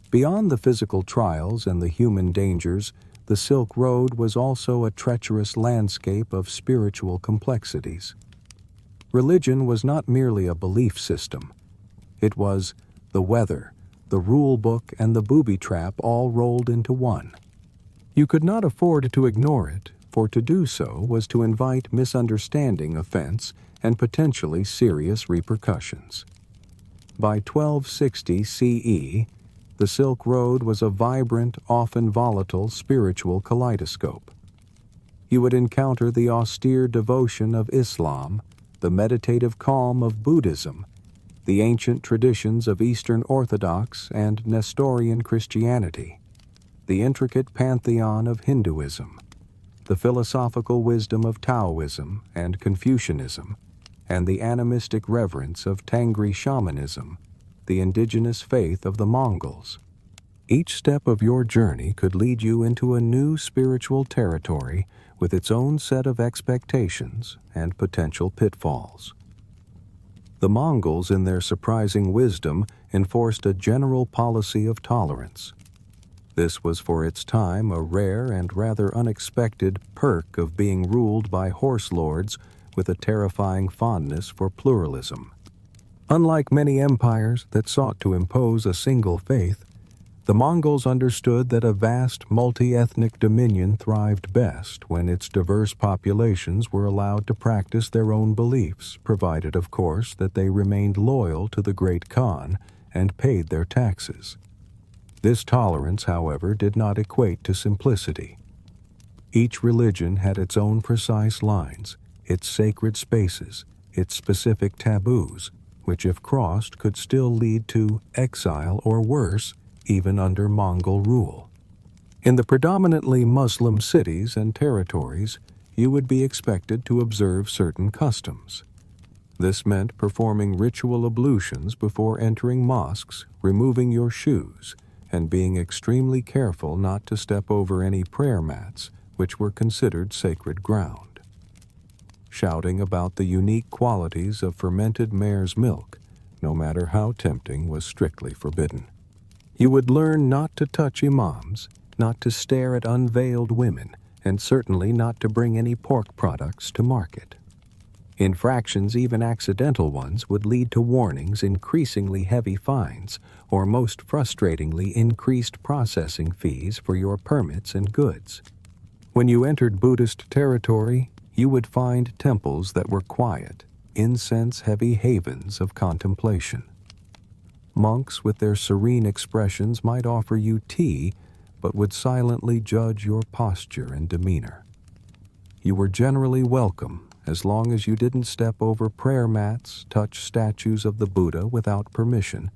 Beyond the physical trials and the human dangers, the Silk Road was also a treacherous landscape of spiritual complexities. Religion was not merely a belief system. It was the weather, the rule book, and the booby trap all rolled into one. You could not afford to ignore it, for to do so was to invite misunderstanding, offense, and potentially serious repercussions. By 1260 CE, the Silk Road was a vibrant, often volatile spiritual kaleidoscope. You would encounter the austere devotion of Islam, the meditative calm of Buddhism, the ancient traditions of Eastern Orthodox and Nestorian Christianity, the intricate pantheon of Hinduism, the philosophical wisdom of Taoism and Confucianism, and the animistic reverence of Tangri shamanism, the indigenous faith of the Mongols. Each step of your journey could lead you into a new spiritual territory with its own set of expectations and potential pitfalls. The Mongols, in their surprising wisdom, enforced a general policy of tolerance. This was for its time a rare and rather unexpected perk of being ruled by horse lords with a terrifying fondness for pluralism. Unlike many empires that sought to impose a single faith, The Mongols understood that a vast multi-ethnic dominion thrived best when its diverse populations were allowed to practice their own beliefs, provided, of course, that they remained loyal to the Great Khan and paid their taxes. This tolerance, however, did not equate to simplicity. Each religion had its own precise lines, its sacred spaces, its specific taboos, which if crossed could still lead to exile or worse, even under Mongol rule. In the predominantly Muslim cities and territories, you would be expected to observe certain customs. This meant performing ritual ablutions before entering mosques, removing your shoes, and being extremely careful not to step over any prayer mats, which were considered sacred ground. Shouting about the unique qualities of fermented mare's milk, no matter how tempting, was strictly forbidden. You would learn not to touch imams, not to stare at unveiled women, and certainly not to bring any pork products to market. Infractions, even accidental ones, would lead to warnings, increasingly heavy fines, or most frustratingly increased processing fees for your permits and goods. When you entered Buddhist territory, you would find temples that were quiet, incense-heavy havens of contemplation. Monks with their serene expressions might offer you tea, but would silently judge your posture and demeanor. You were generally welcome as long as you didn't step over prayer mats, touch statues of the Buddha without permission,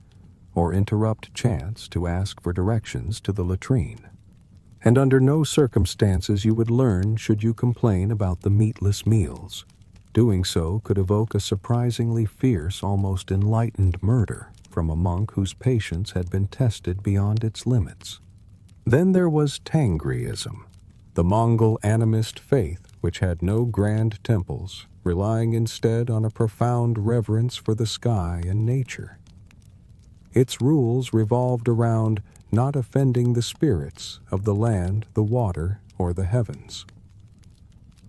or interrupt chants to ask for directions to the latrine. And under no circumstances you would learn should you complain about the meatless meals. Doing so could evoke a surprisingly fierce, almost enlightened murder from a monk whose patience had been tested beyond its limits. Then there was Tangriism, the Mongol animist faith which had no grand temples, relying instead on a profound reverence for the sky and nature. Its rules revolved around not offending the spirits of the land, the water, or the heavens.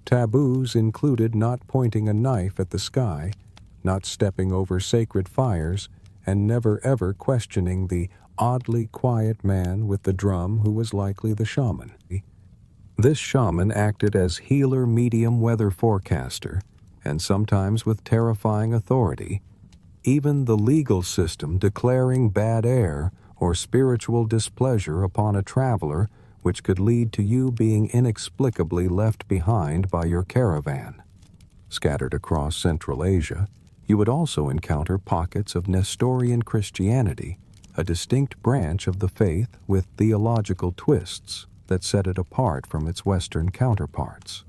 Taboos included not pointing a knife at the sky, not stepping over sacred fires, and never ever questioning the oddly quiet man with the drum who was likely the shaman. This shaman acted as healer medium weather forecaster, and sometimes with terrifying authority, even the legal system declaring bad air or spiritual displeasure upon a traveler, which could lead to you being inexplicably left behind by your caravan. Scattered across Central Asia, you would also encounter pockets of Nestorian Christianity, a distinct branch of the faith with theological twists that set it apart from its Western counterparts.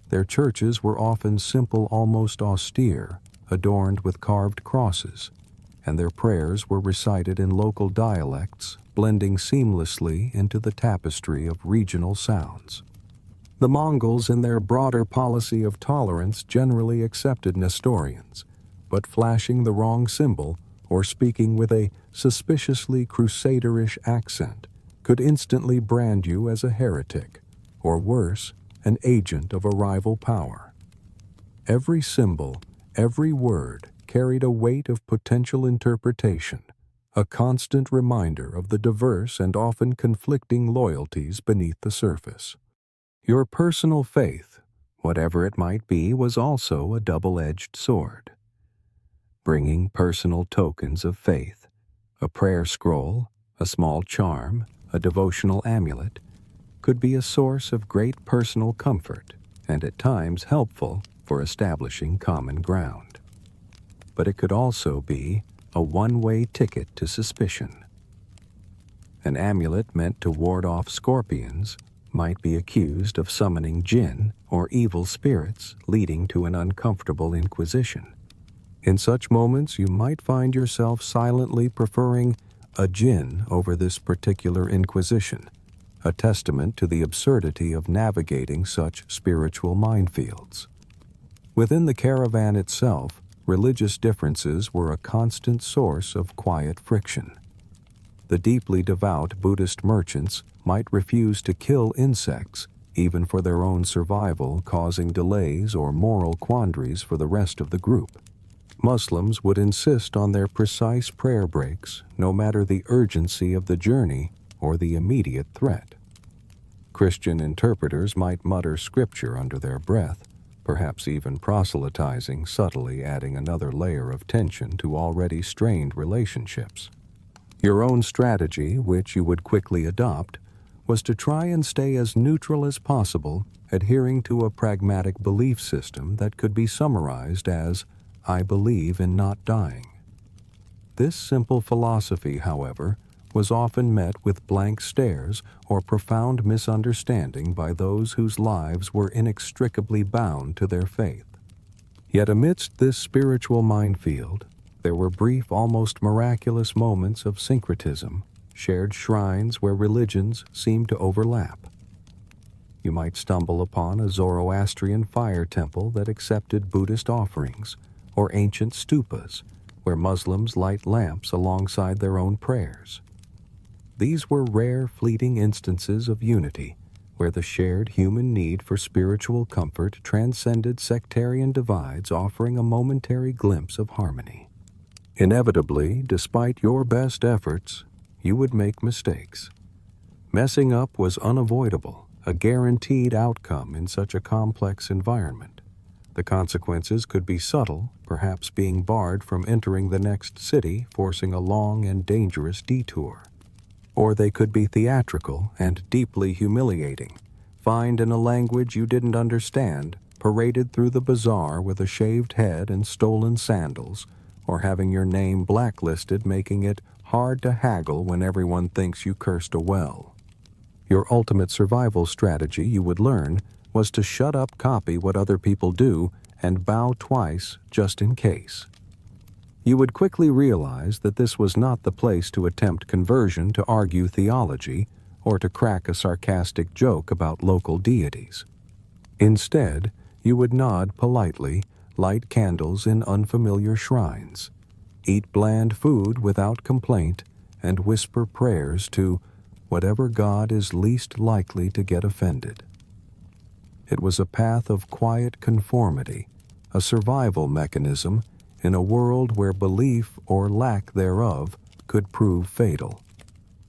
Their churches were often simple, almost austere, adorned with carved crosses, and their prayers were recited in local dialects, blending seamlessly into the tapestry of regional sounds. The Mongols, in their broader policy of tolerance, generally accepted Nestorians, but flashing the wrong symbol or speaking with a suspiciously crusaderish accent could instantly brand you as a heretic, or worse, an agent of a rival power. Every symbol, every word carried a weight of potential interpretation, a constant reminder of the diverse and often conflicting loyalties beneath the surface. Your personal faith, whatever it might be, was also a double-edged sword. Bringing personal tokens of faith, a prayer scroll, a small charm, a devotional amulet, could be a source of great personal comfort and at times helpful for establishing common ground. But it could also be a one-way ticket to suspicion. An amulet meant to ward off scorpions might be accused of summoning jinn or evil spirits, leading to an uncomfortable inquisition. In such moments, you might find yourself silently preferring a jinn over this particular inquisition, a testament to the absurdity of navigating such spiritual minefields. Within the caravan itself, religious differences were a constant source of quiet friction. The deeply devout Buddhist merchants might refuse to kill insects, even for their own survival, causing delays or moral quandaries for the rest of the group. Muslims would insist on their precise prayer breaks, no matter the urgency of the journey or the immediate threat. Christian interpreters might mutter scripture under their breath, perhaps even proselytizing, subtly adding another layer of tension to already strained relationships. Your own strategy, which you would quickly adopt, was to try and stay as neutral as possible, adhering to a pragmatic belief system that could be summarized as, "I believe in not dying." This simple philosophy, however, was often met with blank stares or profound misunderstanding by those whose lives were inextricably bound to their faith. Yet amidst this spiritual minefield, there were brief, almost miraculous moments of syncretism, shared shrines where religions seemed to overlap. You might stumble upon a Zoroastrian fire temple that accepted Buddhist offerings, or ancient stupas, where Muslims light lamps alongside their own prayers. These were rare, fleeting instances of unity, where the shared human need for spiritual comfort transcended sectarian divides, offering a momentary glimpse of harmony. Inevitably, despite your best efforts, you would make mistakes. Messing up was unavoidable, a guaranteed outcome in such a complex environment. The consequences could be subtle, perhaps being barred from entering the next city, forcing a long and dangerous detour. Or they could be theatrical and deeply humiliating, fined in a language you didn't understand, paraded through the bazaar with a shaved head and stolen sandals, or having your name blacklisted, making it hard to haggle when everyone thinks you cursed a well. Your ultimate survival strategy, you would learn, was to shut up, copy what other people do, and bow twice just in case. You would quickly realize that this was not the place to attempt conversion, to argue theology, or to crack a sarcastic joke about local deities. Instead, you would nod politely, light candles in unfamiliar shrines, eat bland food without complaint, and whisper prayers to whatever God is least likely to get offended. It was a path of quiet conformity, a survival mechanism in a world where belief or lack thereof could prove fatal.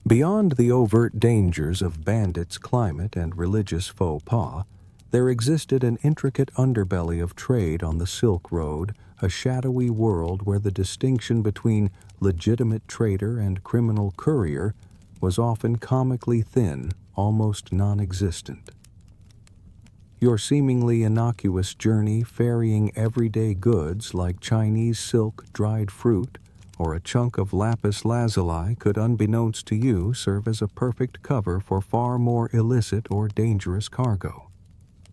Beyond the overt dangers of bandits, climate, and religious faux pas, there existed an intricate underbelly of trade on the Silk Road, a shadowy world where the distinction between legitimate trader and criminal courier was often comically thin, almost non-existent. Your seemingly innocuous journey ferrying everyday goods like Chinese silk, dried fruit, or a chunk of lapis lazuli could, unbeknownst to you, serve as a perfect cover for far more illicit or dangerous cargo.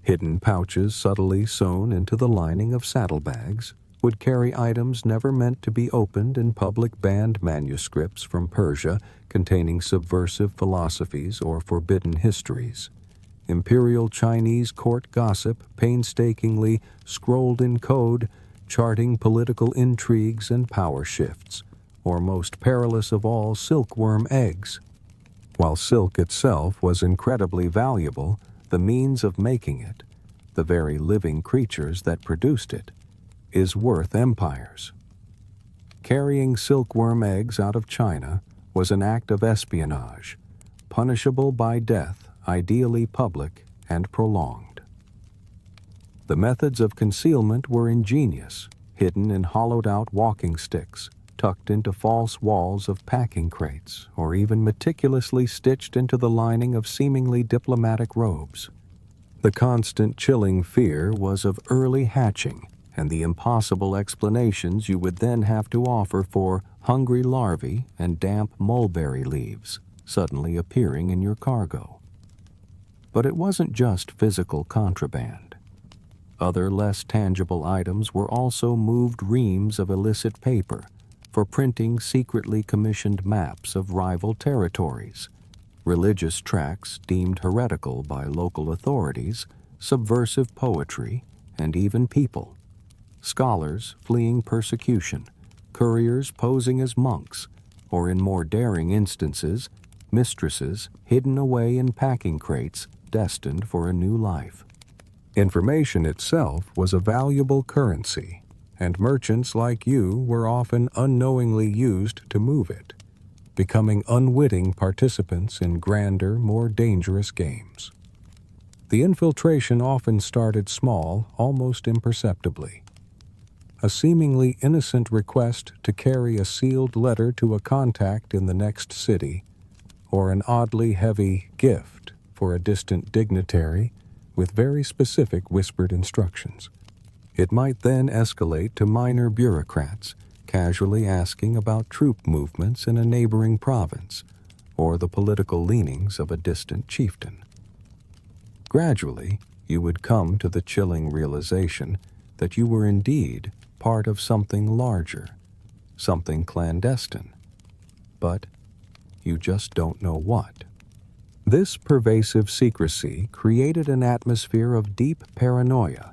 Hidden pouches subtly sewn into the lining of saddlebags would carry items never meant to be opened in public, banned manuscripts from Persia containing subversive philosophies or forbidden histories. Imperial Chinese court gossip painstakingly scrolled in code, charting political intrigues and power shifts, or most perilous of all, silkworm eggs. While silk itself was incredibly valuable, the means of making it, the very living creatures that produced it, is worth empires. Carrying silkworm eggs out of China was an act of espionage, punishable by death, ideally public and prolonged. The methods of concealment were ingenious, hidden in hollowed-out walking sticks, tucked into false walls of packing crates, or even meticulously stitched into the lining of seemingly diplomatic robes. The constant chilling fear was of early hatching and the impossible explanations you would then have to offer for hungry larvae and damp mulberry leaves suddenly appearing in your cargo. But it wasn't just physical contraband. Other less tangible items were also moved reams of illicit paper for printing secretly commissioned maps of rival territories, religious tracts deemed heretical by local authorities, subversive poetry, and even people. Scholars fleeing persecution, couriers posing as monks, or in more daring instances, mistresses hidden away in packing crates destined for a new life. Information itself was a valuable currency, and merchants like you were often unknowingly used to move it, becoming unwitting participants in grander, more dangerous games. The infiltration often started small, almost imperceptibly. A seemingly innocent request to carry a sealed letter to a contact in the next city, or an oddly heavy gift for a distant dignitary with very specific whispered instructions. It might then escalate to minor bureaucrats casually asking about troop movements in a neighboring province or the political leanings of a distant chieftain. Gradually, you would come to the chilling realization that you were indeed part of something larger, something clandestine, but you just don't know what. This pervasive secrecy created an atmosphere of deep paranoia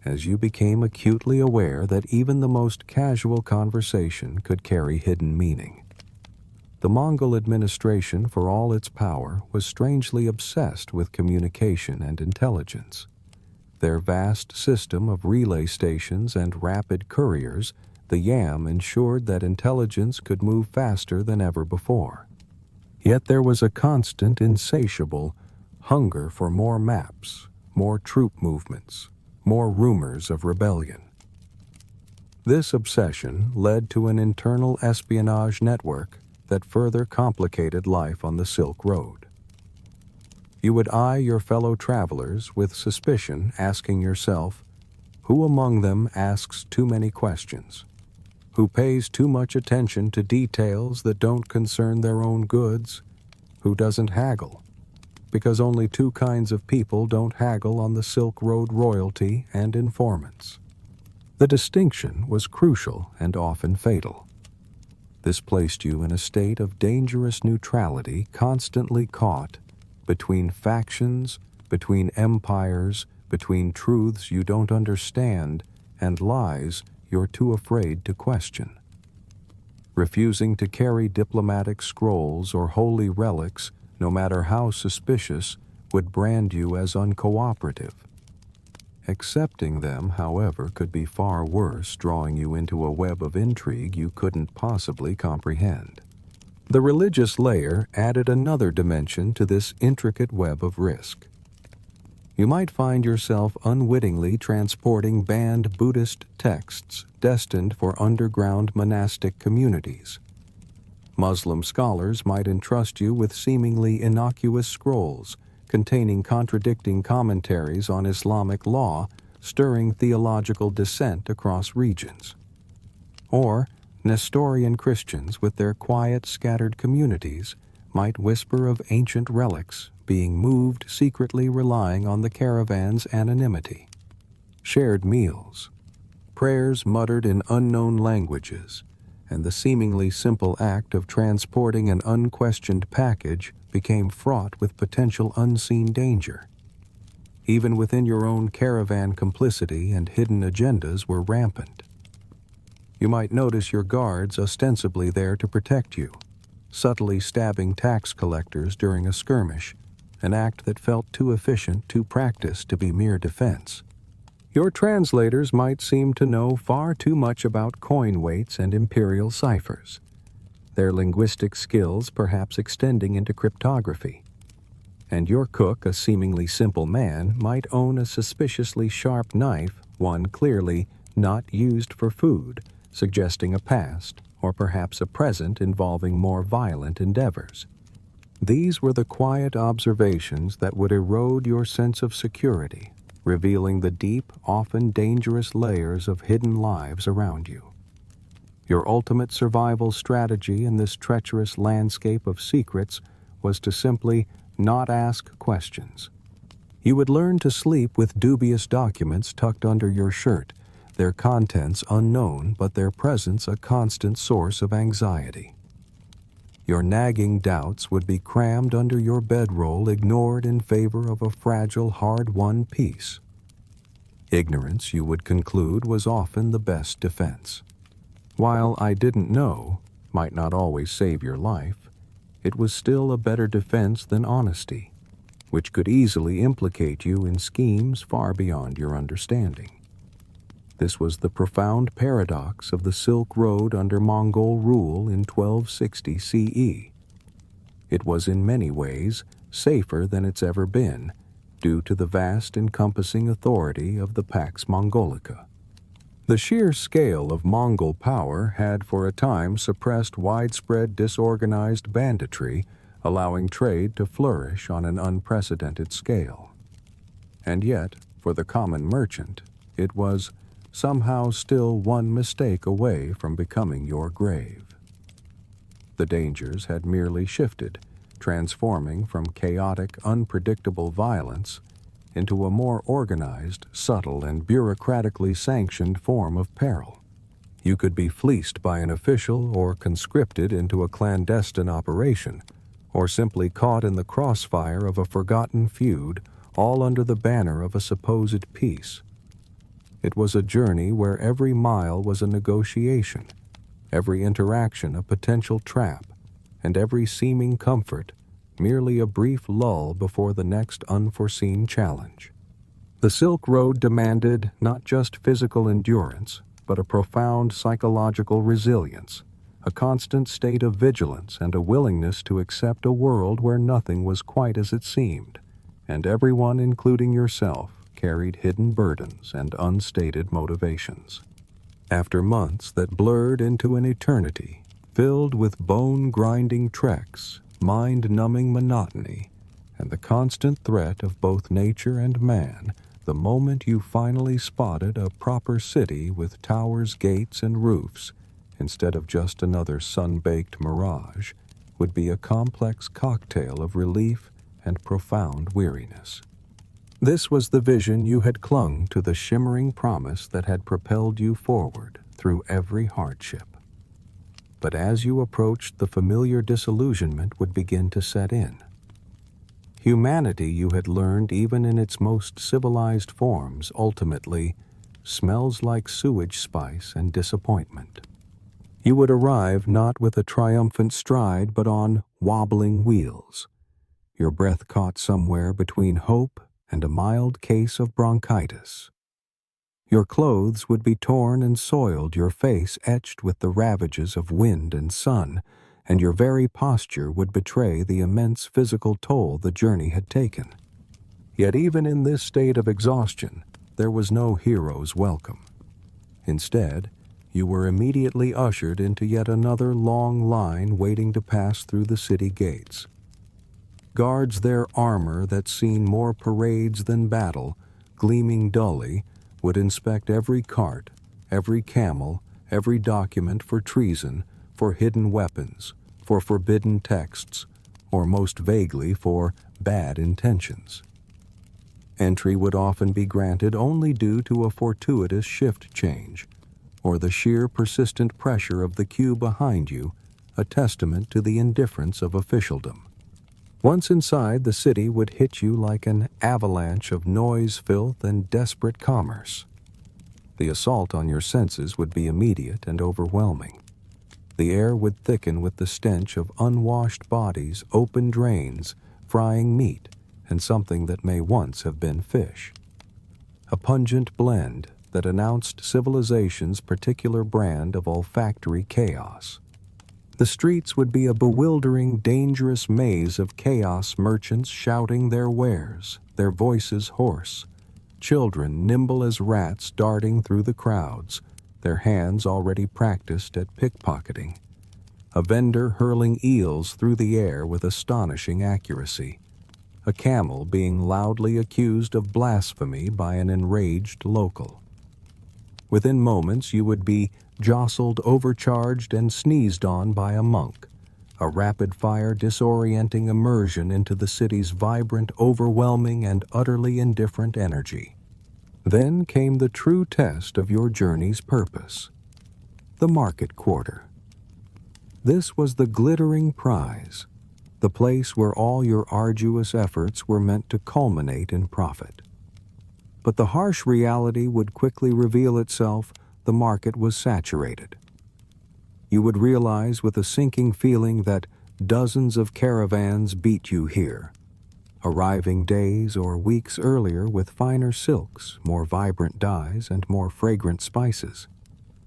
as you became acutely aware that even the most casual conversation could carry hidden meaning. The Mongol administration, for all its power, was strangely obsessed with communication and intelligence. Their vast system of relay stations and rapid couriers, the YAM, ensured that intelligence could move faster than ever before. Yet there was a constant, insatiable hunger for more maps, more troop movements, more rumors of rebellion. This obsession led to an internal espionage network that further complicated life on the Silk Road. You would eye your fellow travelers with suspicion, asking yourself, who among them asks too many questions? Who pays too much attention to details that don't concern their own goods? Who doesn't haggle? Because only two kinds of people don't haggle on the Silk Road: royalty and informants. The distinction was crucial and often fatal. This placed you in a state of dangerous neutrality, constantly caught between factions, between empires, between truths you don't understand, and lies you're too afraid to question. Refusing to carry diplomatic scrolls or holy relics, no matter how suspicious, would brand you as uncooperative. Accepting them, however, could be far worse, drawing you into a web of intrigue you couldn't possibly comprehend. The religious layer added another dimension to this intricate web of risk. You might find yourself unwittingly transporting banned Buddhist texts destined for underground monastic communities. Muslim scholars might entrust you with seemingly innocuous scrolls containing contradicting commentaries on Islamic law, stirring theological dissent across regions. Or Nestorian Christians with their quiet, scattered communities might whisper of ancient relics being moved, secretly relying on the caravan's anonymity. Shared meals, prayers muttered in unknown languages, and the seemingly simple act of transporting an unquestioned package became fraught with potential unseen danger. Even within your own caravan, complicity and hidden agendas were rampant. You might notice your guards ostensibly there to protect you, subtly stabbing tax collectors during a skirmish, an act that felt too efficient, too practiced to be mere defense. Your translators might seem to know far too much about coin weights and imperial ciphers, their linguistic skills perhaps extending into cryptography. And your cook, a seemingly simple man, might own a suspiciously sharp knife, one clearly not used for food, suggesting a past, or perhaps a present involving more violent endeavors. These were the quiet observations that would erode your sense of security, revealing the deep, often dangerous layers of hidden lives around you. Your ultimate survival strategy in this treacherous landscape of secrets was to simply not ask questions. You would learn to sleep with dubious documents tucked under your shirt, their contents unknown but their presence a constant source of anxiety. Your nagging doubts would be crammed under your bedroll, ignored in favor of a fragile, hard-won peace. Ignorance, you would conclude, was often the best defense. While "I didn't know" might not always save your life, it was still a better defense than honesty, which could easily implicate you in schemes far beyond your understanding. This was the profound paradox of the Silk Road under Mongol rule in 1260 CE. It was in many ways safer than it's ever been, due to the vast encompassing authority of the Pax Mongolica. The sheer scale of Mongol power had for a time suppressed widespread disorganized banditry, allowing trade to flourish on an unprecedented scale. And yet, for the common merchant, it was somehow still one mistake away from becoming your grave. The dangers had merely shifted, transforming from chaotic, unpredictable violence into a more organized, subtle, and bureaucratically sanctioned form of peril. You could be fleeced by an official or conscripted into a clandestine operation, or simply caught in the crossfire of a forgotten feud, all under the banner of a supposed peace. It was a journey where every mile was a negotiation, every interaction a potential trap, and every seeming comfort merely a brief lull before the next unforeseen challenge. The Silk Road demanded not just physical endurance, but a profound psychological resilience, a constant state of vigilance, and a willingness to accept a world where nothing was quite as it seemed, and everyone, including yourself, carried hidden burdens and unstated motivations. After months that blurred into an eternity, filled with bone-grinding treks, mind-numbing monotony, and the constant threat of both nature and man, the moment you finally spotted a proper city with towers, gates, and roofs, instead of just another sun-baked mirage, would be a complex cocktail of relief and profound weariness. This was the vision you had clung to, the shimmering promise that had propelled you forward through every hardship. But as you approached, the familiar disillusionment would begin to set in. Humanity, you had learned even in its most civilized forms, ultimately smells like sewage spice and disappointment. You would arrive not with a triumphant stride, but on wobbling wheels, your breath caught somewhere between hope and a mild case of bronchitis. Your clothes would be torn and soiled, your face etched with the ravages of wind and sun, and your very posture would betray the immense physical toll the journey had taken. Yet even in this state of exhaustion, there was no hero's welcome. Instead, you were immediately ushered into yet another long line waiting to pass through the city gates. Guards, their armor that seen more parades than battle, gleaming dully, would inspect every cart, every camel, every document for treason, for hidden weapons, for forbidden texts, or most vaguely for bad intentions. Entry would often be granted only due to a fortuitous shift change, or the sheer persistent pressure of the queue behind you, a testament to the indifference of officialdom. Once inside, the city would hit you like an avalanche of noise, filth, and desperate commerce. The assault on your senses would be immediate and overwhelming. The air would thicken with the stench of unwashed bodies, open drains, frying meat, and something that may once have been fish. A pungent blend that announced civilization's particular brand of olfactory chaos. The streets would be a bewildering, dangerous maze of chaos, merchants shouting their wares, their voices hoarse, children nimble as rats darting through the crowds, their hands already practiced at pickpocketing, a vendor hurling eels through the air with astonishing accuracy, a camel being loudly accused of blasphemy by an enraged local. Within moments you would be jostled, overcharged, and sneezed on by a monk, a rapid-fire, disorienting immersion into the city's vibrant, overwhelming, and utterly indifferent energy. Then came the true test of your journey's purpose, the market quarter. This was the glittering prize, the place where all your arduous efforts were meant to culminate in profit. But the harsh reality would quickly reveal itself. The market was saturated. You would realize with a sinking feeling that dozens of caravans beat you here. arriving days or weeks earlier with finer silks, more vibrant dyes, and more fragrant spices.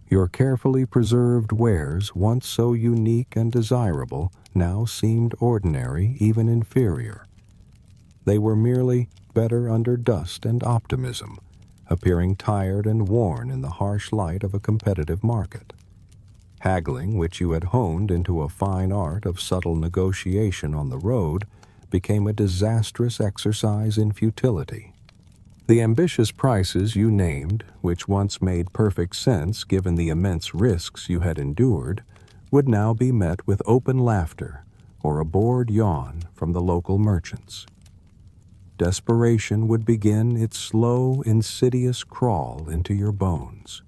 Your carefully preserved wares, once so unique and desirable, now seemed ordinary, even inferior. They were merely better under dust and optimism, appearing tired and worn in the harsh light of a competitive market. Haggling, which you had honed into a fine art of subtle negotiation on the road, became a disastrous exercise in futility. The ambitious prices you named, which once made perfect sense given the immense risks you had endured, would now be met with open laughter or a bored yawn from the local merchants. Desperation would begin its slow, insidious crawl into your bones.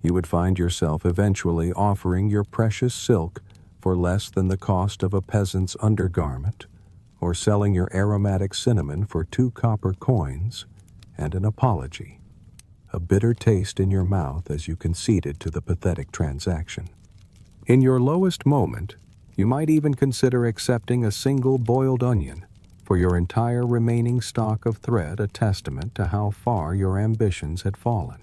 You would find yourself eventually offering your precious silk for less than the cost of a peasant's undergarment, or selling your aromatic cinnamon for 2 copper coins and an apology, a bitter taste in your mouth as you conceded to the pathetic transaction. In your lowest moment, you might even consider accepting a single boiled onion for your entire remaining stock of thread, a testament to how far your ambitions had fallen.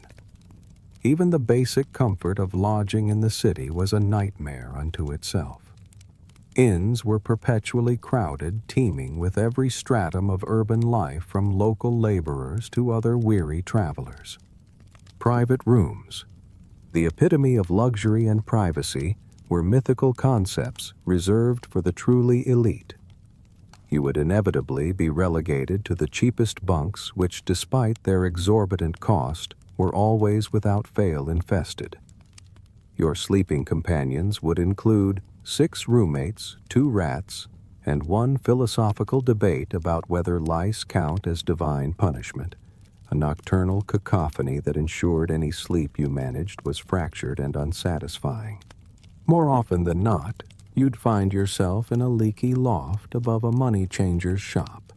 Even the basic comfort of lodging in the city was a nightmare unto itself. Inns were perpetually crowded, teeming with every stratum of urban life from local laborers to other weary travelers. Private rooms, the epitome of luxury and privacy, were mythical concepts reserved for the truly elite. You would inevitably be relegated to the cheapest bunks which, despite their exorbitant cost, were always without fail infested. Your sleeping companions would include 6 roommates, 2 rats, and 1 philosophical debate about whether lice count as divine punishment, a nocturnal cacophony that ensured any sleep you managed was fractured and unsatisfying. More often than not, you'd find yourself in a leaky loft above a money changer's shop,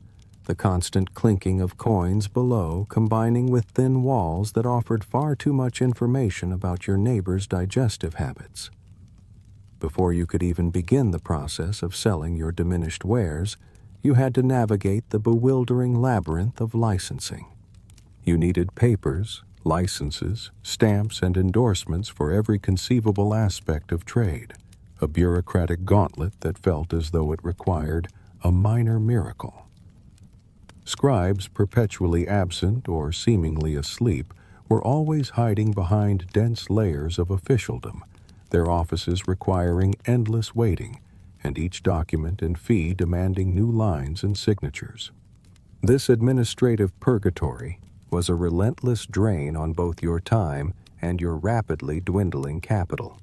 the constant clinking of coins below combining with thin walls that offered far too much information about your neighbor's digestive habits. Before you could even begin the process of selling your diminished wares, you had to navigate the bewildering labyrinth of licensing. You needed papers, licenses, stamps, and endorsements for every conceivable aspect of trade, a bureaucratic gauntlet that felt as though it required a minor miracle. Scribes, perpetually absent or seemingly asleep, were always hiding behind dense layers of officialdom, their offices requiring endless waiting, and each document and fee demanding new lines and signatures. This administrative purgatory was a relentless drain on both your time and your rapidly dwindling capital.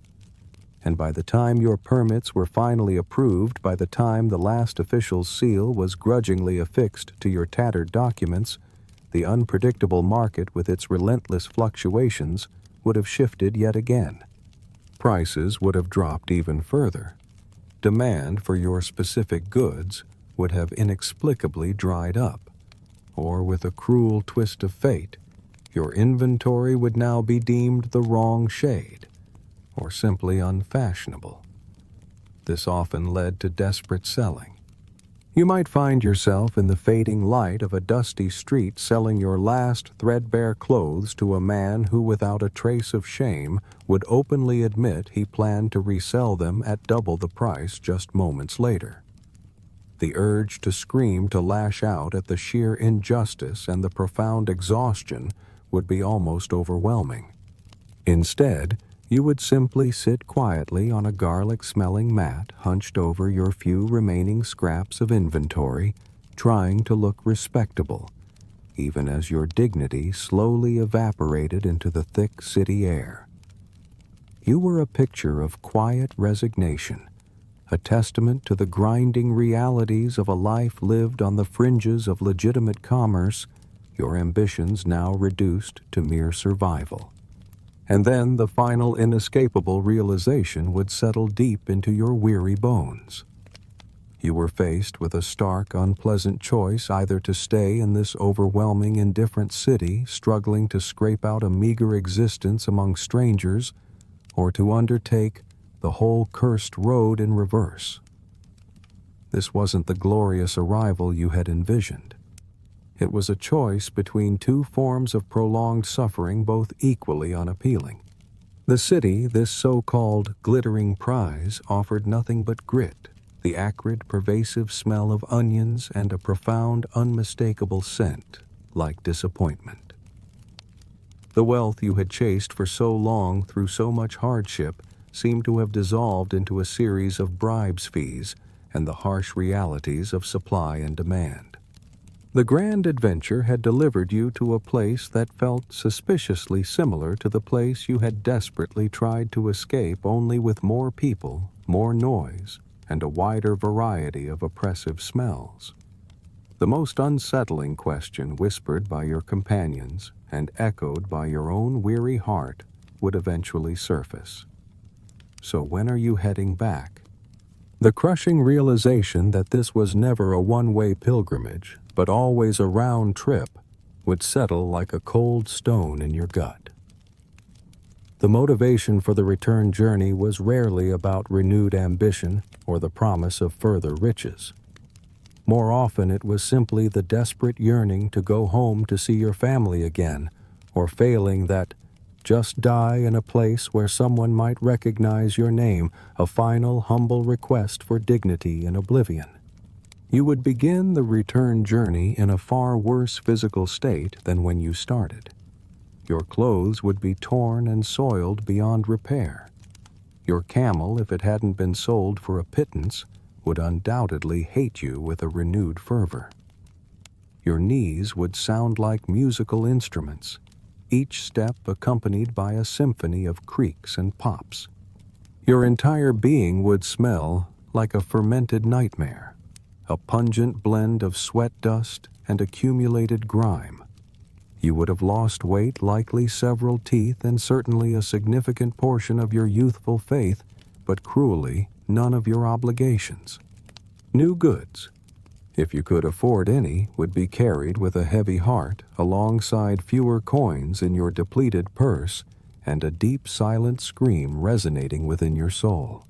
And by the time your permits were finally approved, by the time the last official's seal was grudgingly affixed to your tattered documents, the unpredictable market with its relentless fluctuations would have shifted yet again. Prices would have dropped even further. Demand for your specific goods would have inexplicably dried up. Or, with a cruel twist of fate, your inventory would now be deemed the wrong shade, or simply unfashionable. This often led to desperate selling. You might find yourself in the fading light of a dusty street selling your last threadbare clothes to a man who, without a trace of shame, would openly admit he planned to resell them at double the price just moments later. The urge to scream, to lash out at the sheer injustice and the profound exhaustion would be almost overwhelming. Instead, you would simply sit quietly on a garlic-smelling mat hunched over your few remaining scraps of inventory, trying to look respectable, even as your dignity slowly evaporated into the thick city air. You were a picture of quiet resignation, a testament to the grinding realities of a life lived on the fringes of legitimate commerce, your ambitions now reduced to mere survival. And then the final inescapable realization would settle deep into your weary bones. You were faced with a stark, unpleasant choice, either to stay in this overwhelming, indifferent city, struggling to scrape out a meager existence among strangers, or to undertake the whole cursed road in reverse. This wasn't the glorious arrival you had envisioned. It was a choice between two forms of prolonged suffering both equally unappealing. The city, this so-called glittering prize, offered nothing but grit, the acrid, pervasive smell of onions, and a profound, unmistakable scent, like disappointment. The wealth you had chased for so long through so much hardship seemed to have dissolved into a series of bribes fees and the harsh realities of supply and demand. The grand adventure had delivered you to a place that felt suspiciously similar to the place you had desperately tried to escape, only with more people, more noise, and a wider variety of oppressive smells. The most unsettling question whispered by your companions and echoed by your own weary heart would eventually surface. So when are you heading back? The crushing realization that this was never a one-way pilgrimage, but always a round trip, would settle like a cold stone in your gut. The motivation for the return journey was rarely about renewed ambition or the promise of further riches. More often it was simply the desperate yearning to go home to see your family again, or failing that, just die in a place where someone might recognize your name, a final humble request for dignity in oblivion. You would begin the return journey in a far worse physical state than when you started. Your clothes would be torn and soiled beyond repair. Your camel, if it hadn't been sold for a pittance, would undoubtedly hate you with a renewed fervor. Your knees would sound like musical instruments, each step accompanied by a symphony of creaks and pops. Your entire being would smell like a fermented nightmare, a pungent blend of sweat dust and accumulated grime. You would have lost weight, likely several teeth, and certainly a significant portion of your youthful faith, but cruelly none of your obligations. New goods, if you could afford any, would be carried with a heavy heart alongside fewer coins in your depleted purse and a deep silent scream resonating within your soul.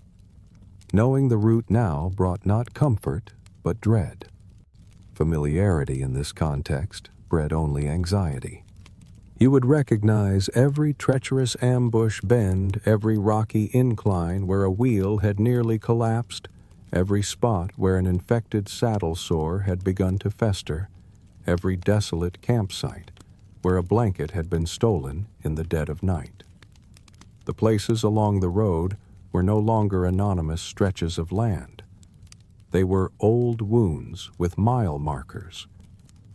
Knowing the route now brought not comfort, but dread. Familiarity in this context bred only anxiety. You would recognize every treacherous ambush bend, every rocky incline where a wheel had nearly collapsed, every spot where an infected saddle sore had begun to fester, every desolate campsite where a blanket had been stolen in the dead of night. The places along the road were no longer anonymous stretches of land. They were old wounds with mile markers,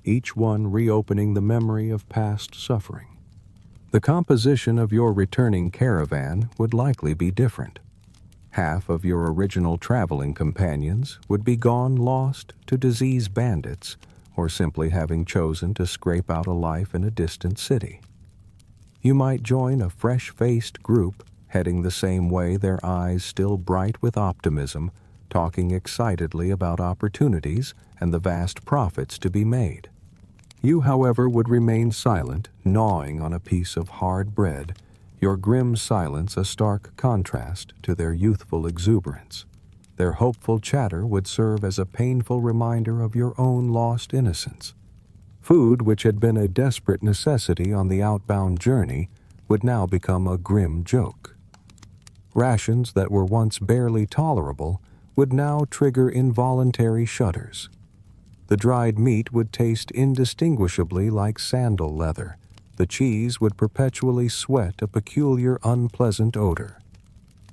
each one reopening the memory of past suffering. The composition of your returning caravan would likely be different. Half of your original traveling companions would be gone lost to disease bandits or simply having chosen to scrape out a life in a distant city. You might join a fresh-faced group heading the same way, their eyes still bright with optimism, talking excitedly about opportunities and the vast profits to be made. You, however, would remain silent, gnawing on a piece of hard bread, your grim silence a stark contrast to their youthful exuberance. Their hopeful chatter would serve as a painful reminder of your own lost innocence. Food, which had been a desperate necessity on the outbound journey, would now become a grim joke. Rations that were once barely tolerable would now trigger involuntary shudders. The dried meat would taste indistinguishably like sandal leather. The cheese would perpetually sweat a peculiar, unpleasant odor.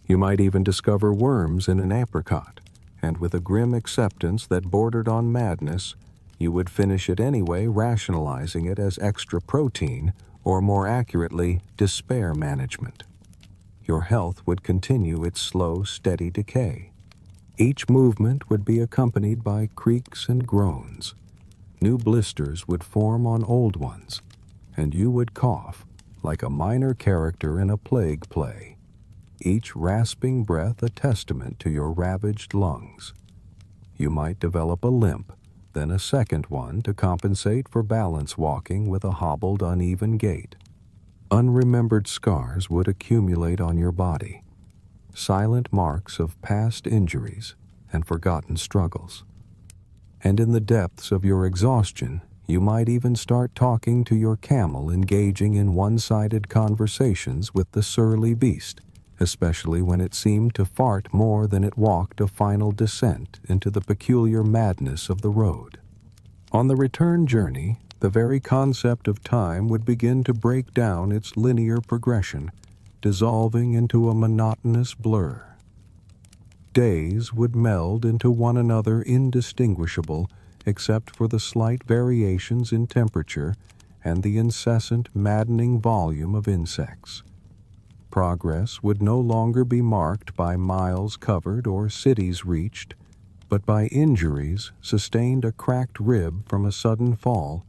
You might even discover worms in an apricot, and with a grim acceptance that bordered on madness, you would finish it anyway, rationalizing it as extra protein, or more accurately, despair management. Your health would continue its slow, steady decay. Each movement would be accompanied by creaks and groans. New blisters would form on old ones, and you would cough like a minor character in a plague play, each rasping breath a testament to your ravaged lungs. You might develop a limp, then a second one to compensate for balance walking with a hobbled, uneven gait. Unremembered scars would accumulate on your body, silent marks of past injuries, and forgotten struggles. And in the depths of your exhaustion, you might even start talking to your camel, engaging in one-sided conversations with the surly beast, especially when it seemed to fart more than it walked a final descent into the peculiar madness of the road. On the return journey, the very concept of time would begin to break down its linear progression, dissolving into a monotonous blur. Days would meld into one another indistinguishable except for the slight variations in temperature and the incessant, maddening volume of insects. Progress would no longer be marked by miles covered or cities reached, but by injuries sustained, a cracked rib from a sudden fall,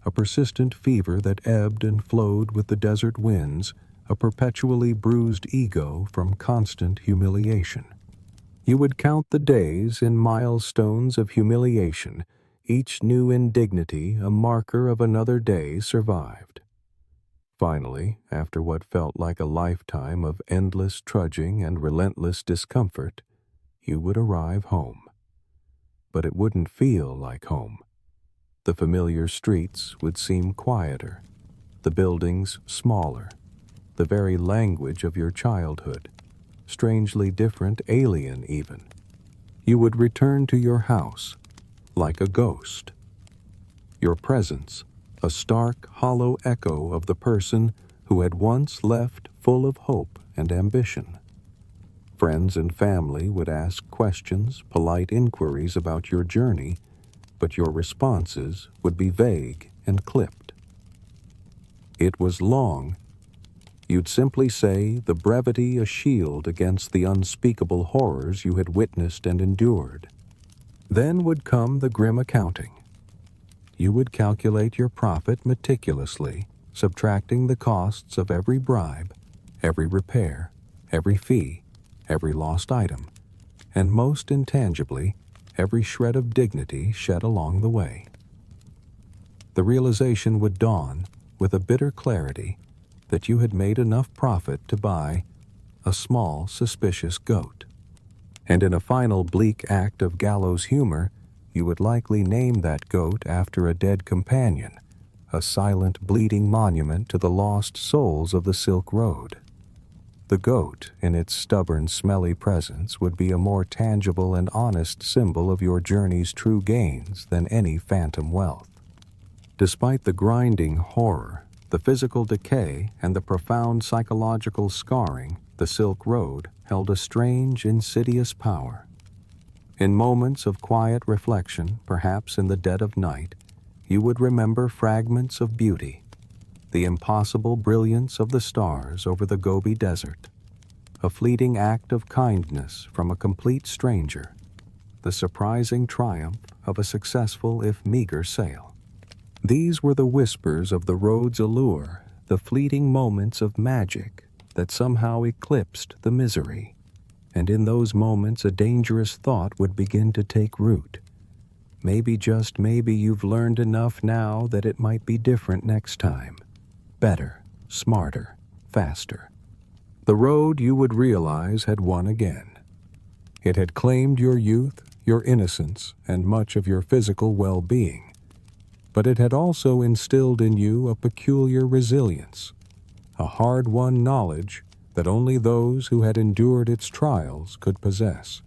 a persistent fever that ebbed and flowed with the desert winds, a perpetually bruised ego from constant humiliation. You would count the days in milestones of humiliation, each new indignity a marker of another day survived. Finally, after what felt like a lifetime of endless trudging and relentless discomfort, you would arrive home. But it wouldn't feel like home. The familiar streets would seem quieter, the buildings smaller, the very language of your childhood, strangely different, alien even. You would return to your house like a ghost. Your presence, a stark, hollow echo of the person who had once left full of hope and ambition. Friends and family would ask questions, polite inquiries about your journey, but your responses would be vague and clipped. It was long. You'd simply say the brevity a shield against the unspeakable horrors you had witnessed and endured. Then would come the grim accounting. You would calculate your profit meticulously, subtracting the costs of every bribe, every repair, every fee, every lost item, and most intangibly, every shred of dignity shed along the way. The realization would dawn with a bitter clarity that you had made enough profit to buy a small, suspicious goat. And in a final bleak act of gallows humor, you would likely name that goat after a dead companion, a silent, bleeding monument to the lost souls of the Silk Road. The goat, in its stubborn, smelly presence, would be a more tangible and honest symbol of your journey's true gains than any phantom wealth. Despite the grinding horror, the physical decay, and the profound psychological scarring, the Silk Road held a strange, insidious power. In moments of quiet reflection, perhaps in the dead of night, you would remember fragments of beauty, the impossible brilliance of the stars over the Gobi Desert, a fleeting act of kindness from a complete stranger, the surprising triumph of a successful if meager sail. These were the whispers of the road's allure, the fleeting moments of magic that somehow eclipsed the misery. And in those moments a dangerous thought would begin to take root. Maybe, just maybe, you've learned enough now that it might be different next time. Better, smarter, faster. The road, you would realize, had won again. It had claimed your youth, your innocence, and much of your physical well-being. But it had also instilled in you a peculiar resilience, a hard-won knowledge that only those who had endured its trials could possess.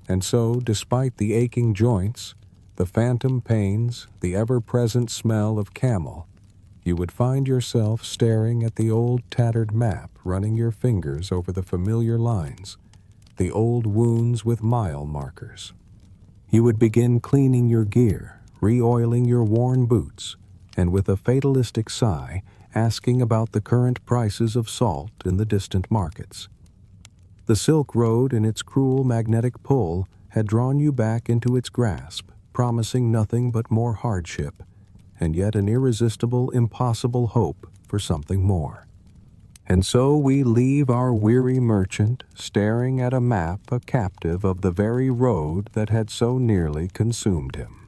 And so, despite the aching joints, the phantom pains, the ever-present smell of camel, you would find yourself staring at the old tattered map, running your fingers over the familiar lines, the old wounds with mile markers. You would begin cleaning your gear, re-oiling your worn boots, and with a fatalistic sigh, asking about the current prices of salt in the distant markets. The Silk Road, in its cruel magnetic pull, had drawn you back into its grasp, promising nothing but more hardship, and yet an irresistible, impossible hope for something more. And so we leave our weary merchant staring at a map, a captive of the very road that had so nearly consumed him.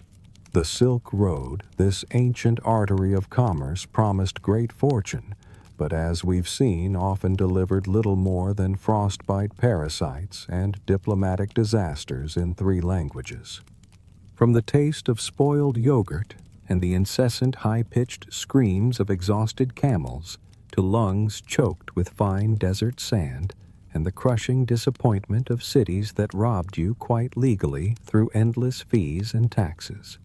The Silk Road, this ancient artery of commerce, promised great fortune, but as we've seen, often delivered little more than frostbite parasites and diplomatic disasters in 3 languages. From the taste of spoiled yogurt and the incessant high-pitched screams of exhausted camels to lungs choked with fine desert sand and the crushing disappointment of cities that robbed you quite legally through endless fees and taxes.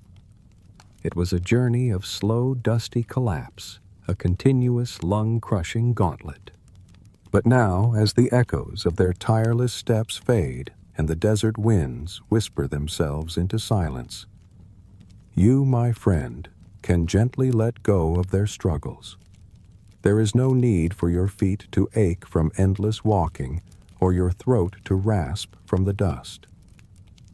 It was a journey of slow, dusty collapse, a continuous lung-crushing gauntlet. But now, as the echoes of their tireless steps fade and the desert winds whisper themselves into silence, you, my friend, can gently let go of their struggles. There is no need for your feet to ache from endless walking or your throat to rasp from the dust.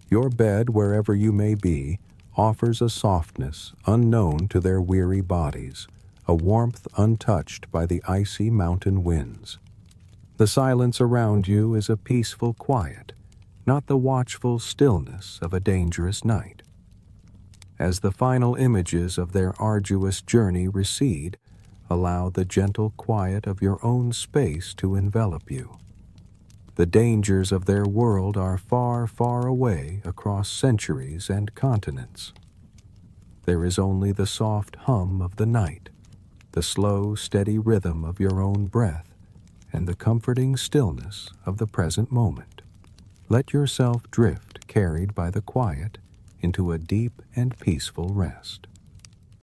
Your bed, wherever you may be, offers a softness unknown to their weary bodies, a warmth untouched by the icy mountain winds. The silence around you is a peaceful quiet, not the watchful stillness of a dangerous night. As the final images of their arduous journey recede, allow the gentle quiet of your own space to envelop you. The dangers of their world are far, far away across centuries and continents. There is only the soft hum of the night, the slow, steady rhythm of your own breath, and the comforting stillness of the present moment. Let yourself drift, carried by the quiet, into a deep and peaceful rest.